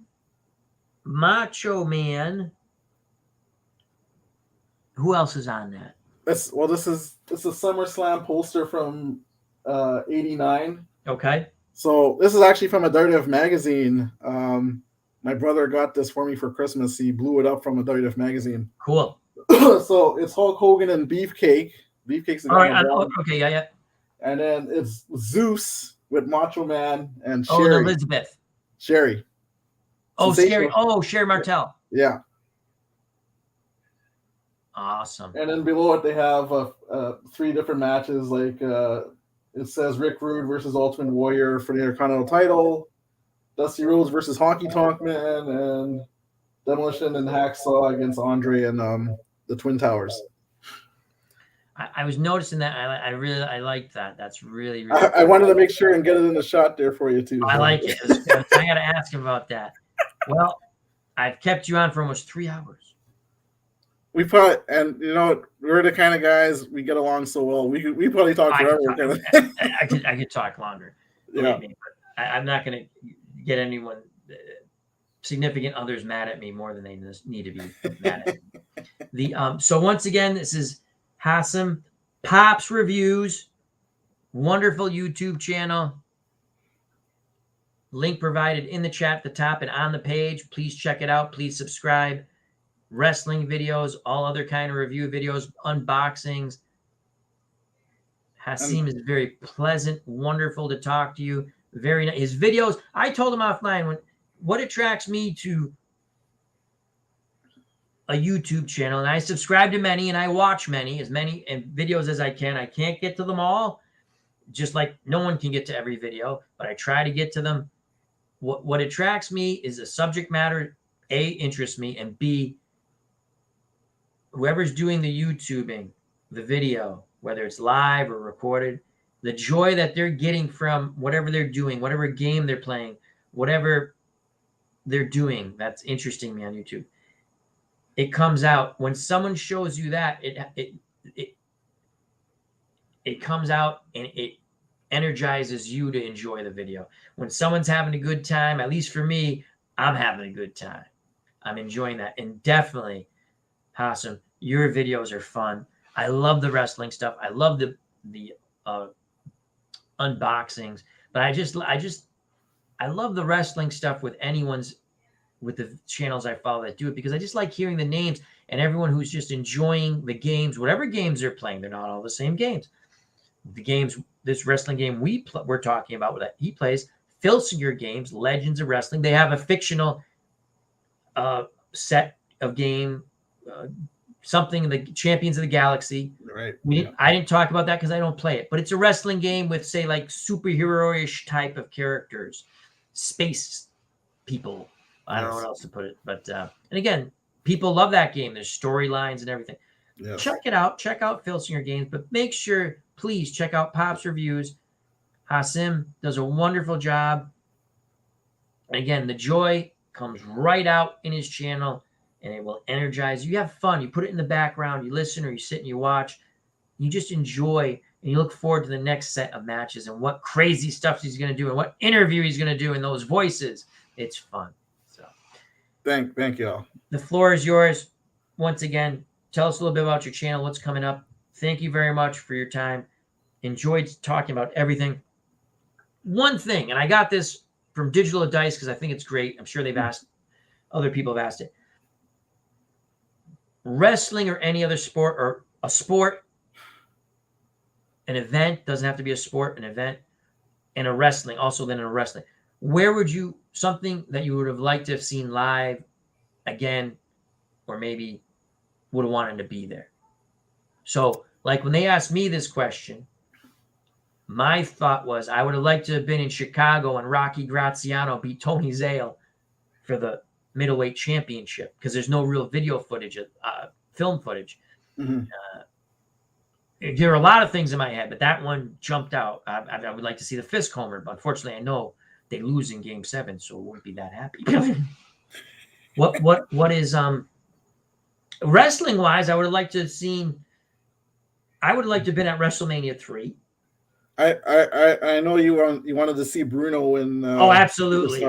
Macho Man. Who else is on that? This is a SummerSlam poster from '89. Okay. So this is actually from a WWF magazine. My brother got this for me for Christmas. He blew it up from a WWF magazine. Cool. So it's Hulk Hogan and Beefcake. Beefcake's all right. Okay. Yeah. And then it's Zeus with Macho Man and Sherry. Oh, and Elizabeth. Sherry. Oh, Sherry. Oh, Sherry Martel. Yeah. Awesome. And then below it, they have 3 different matches. Like it says Rick Rude versus Ultimate Warrior for the Intercontinental title, Dusty Rhodes versus Honky Tonk Man, and Demolition and Hacksaw against Andre and the Twin Towers. I was noticing that. I like that. That's really. I wanted to make sure and get it in the shot there for you too. I like it. I got to ask him about that. Well, I've kept you on for almost 3 hours. We probably, and you know, we're the kind of guys, we get along so well. We probably talk forever. I could talk longer. Yeah. Me, but I'm not going to get anyone, significant others, mad at me more than they need to be mad at me. So once again, this is Hassam Pops Reviews, wonderful YouTube channel. Link provided in the chat at the top and on the page. Please check it out. Please subscribe. Wrestling videos, all other kind of review videos, unboxings. Hasim is very pleasant, wonderful to talk to you. Very nice. His videos, I told him offline, what attracts me to a YouTube channel, and I subscribe to many and I watch as many videos as I can. I can't get to them all, just like no one can get to every video, but I try to get to them. What attracts me is the subject matter, A, interests me, and B, whoever's doing the YouTubing, the video, whether it's live or recorded, the joy that they're getting from whatever they're doing, whatever game they're playing, whatever they're doing, that's interesting me on YouTube. It comes out when someone shows you that, it comes out and it energizes you to enjoy the video. When someone's having a good time, at least for me, I'm having a good time. I'm enjoying that. And definitely, Hassam, your videos are fun. I love the wrestling stuff. I love the unboxings, but I love the wrestling stuff with the channels I follow that do it, because I just like hearing the names and everyone who's just enjoying the games, whatever games they're playing. They're not all the same games. The games, this wrestling game we're talking about that he plays, Filsinger Games, Legends of Wrestling. They have a fictional set of game, something, the Champions of the Galaxy. Right. I didn't talk about that because I don't play it, but it's a wrestling game with, say, like superhero-ish type of characters. space people. I don't know what else to put it, but and again, people love that game. There's storylines and everything. Yes. Check it out. Check out Phil Singer Games, but make sure, please, check out Pop's reviews. Hasim does a wonderful job. And again, the joy comes right out in his channel, and it will energize you. You have fun. You put it in the background. You listen, or you sit and you watch. You just enjoy, and you look forward to the next set of matches and what crazy stuff he's going to do and what interview he's going to do in those voices. It's fun. So, thank you all. The floor is yours. Once again, tell us a little bit about your channel, what's coming up. Thank you very much for your time. Enjoyed talking about everything. One thing, and I got this from Digital Dice because I think it's great. I'm sure they've asked, other people have asked it. Wrestling or any other sport, or a sport, an event, doesn't have to be a sport, an event, and a wrestling, also then in a wrestling. Where would you, something that you would have liked to have seen live again, or maybe would have wanted to be there? So, like when they asked me this question, my thought was I would have liked to have been in Chicago and Rocky Graziano beat Tony Zale for the middleweight championship, because there's no real video footage, film footage. Mm-hmm. There are a lot of things in my head, but that one jumped out. I would like to see the Fisk homer, but unfortunately, I know they lose in Game 7, so I wouldn't be that happy. What is wrestling wise? I would have liked to have seen. I would have liked to have been at WrestleMania 3. I know you wanted to see Bruno in. Oh, absolutely.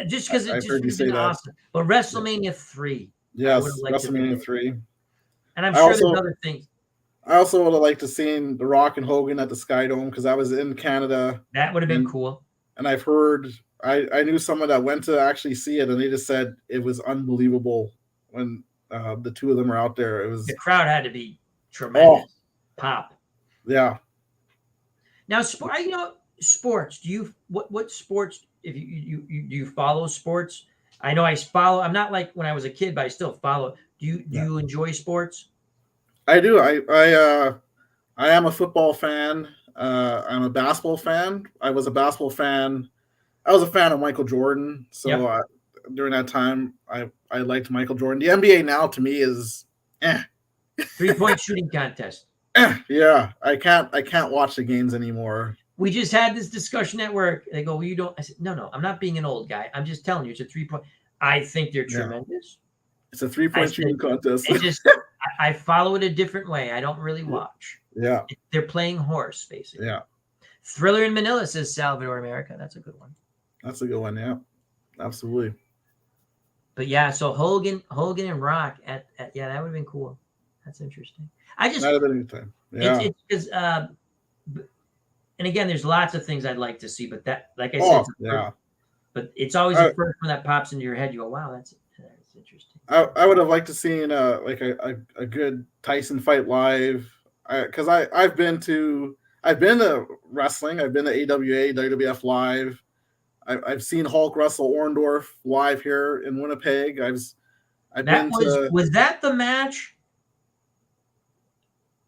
Just because it just would have been awesome. But WrestleMania 3. Yes, WrestleMania 3. And I'm sure there's other things. I also would have liked to seen The Rock and Hogan at the Sky Dome, because I was in Canada. That would have been cool. And I've heard, I knew someone that went to actually see it, and they just said it was unbelievable when the two of them were out there. It was, the crowd had to be tremendous. Pop. Yeah. Now, sports. Do you what sports? If you do you follow sports? I know I follow. I'm not like when I was a kid, but I still follow. Do you enjoy sports? I do. I am a football fan. I'm a basketball fan. I was a basketball fan. I was a fan of Michael Jordan. So during that time, I liked Michael Jordan. The NBA now to me is 3-point shooting contest. Yeah, I can't watch the games anymore. We just had this discussion at work. They go, well, you don't. I said, no, I'm not being an old guy. I'm just telling you, it's a 3-point. I think they're tremendous. It's a 3-point shooting contest. I follow it a different way. I don't really watch. Yeah. They're playing horse, basically. Yeah. Thriller in Manila, says Salvador America. That's a good one. That's a good one, yeah. Absolutely. But yeah, so Hogan and Rock at that would have been cool. That's interesting. I just that'd have been a good time. Yeah. It's because and again, there's lots of things I'd like to see, but that, like I said, but it's always the first one that pops into your head. You go, wow, that's interesting. I would have liked to seen like a good Tyson fight live, because I've been to wrestling. I've been to AWA, WWF live. I've seen Hulk wrestle Orndorff live here in Winnipeg. Was that the match?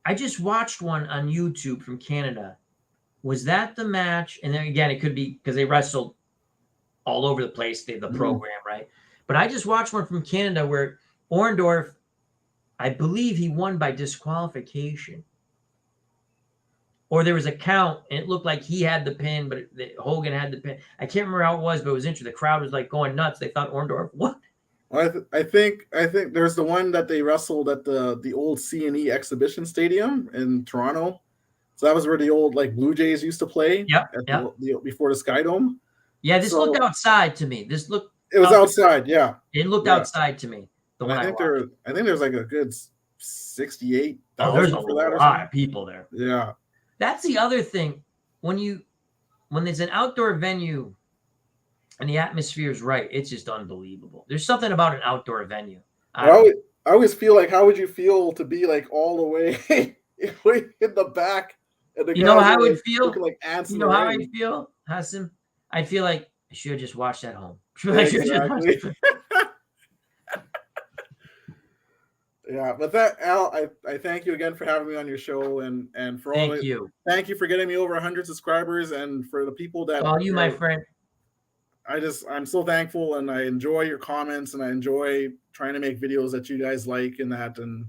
I just watched one on YouTube from Canada. Was that the match? And then again, it could be because they wrestled all over the place, the program, right? But I just watched one from Canada where Orndorff, I believe he won by disqualification. Or there was a count, and it looked like he had the pin, but Hogan had the pin. I can't remember how it was, but it was interesting. The crowd was like going nuts. They thought Orndorff won. Well, I think there's the one that they wrestled at the old C&E Exhibition Stadium in Toronto. So that was where the old Blue Jays used to play. Before the Sky Dome. Yeah, this looked outside to me. It was outside. Yeah, it looked outside to me. I think there's like a good 68,000. Oh, there's a lot of people there. Yeah, that's the other thing. When there's an outdoor venue and the atmosphere is right, it's just unbelievable. There's something about an outdoor venue. I always feel like, how would you feel to be all the way in the back? And you know how I would feel? Like ants. You know how I'd feel, Hassan? I'd feel like I should have just watched at home. Exactly. Yeah, but that, Al, I thank you again for having me on your show, and for all. Thank you for getting me over 100 subscribers, and for the people that all you, my friend. I'm so thankful, and I enjoy your comments, and I enjoy trying to make videos that you guys like and that. And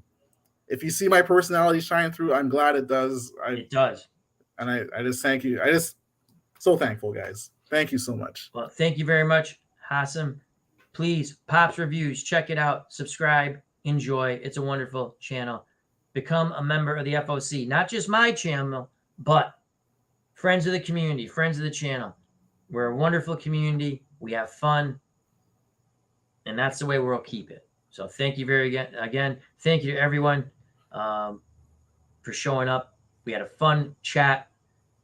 if you see my personality shine through, I'm glad it does. It does. And I just thank you. I just so thankful, guys. Thank you so much. Well, thank you very much, Hassan. Please, Pops Reviews, check it out. Subscribe, enjoy. It's a wonderful channel. Become a member of the FOC. Not just my channel, but friends of the community, friends of the channel. We're a wonderful community. We have fun. And that's the way we'll keep it. So thank you again. Thank you to everyone for showing up. We had a fun chat.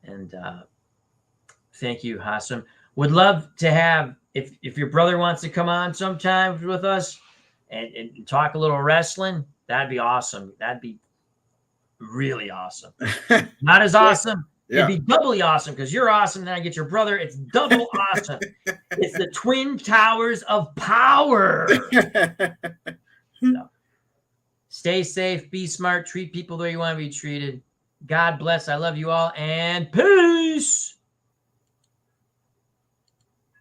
And thank you, Hassan. Would love to have, if your brother wants to come on sometime with us and talk a little wrestling, that'd be awesome. That'd be really awesome. Not as awesome. Yeah. It'd be doubly awesome because you're awesome. Then I get your brother. It's double awesome. It's the Twin Towers of Power. So, stay safe. Be smart. Treat people the way you want to be treated. God bless. I love you all. And peace.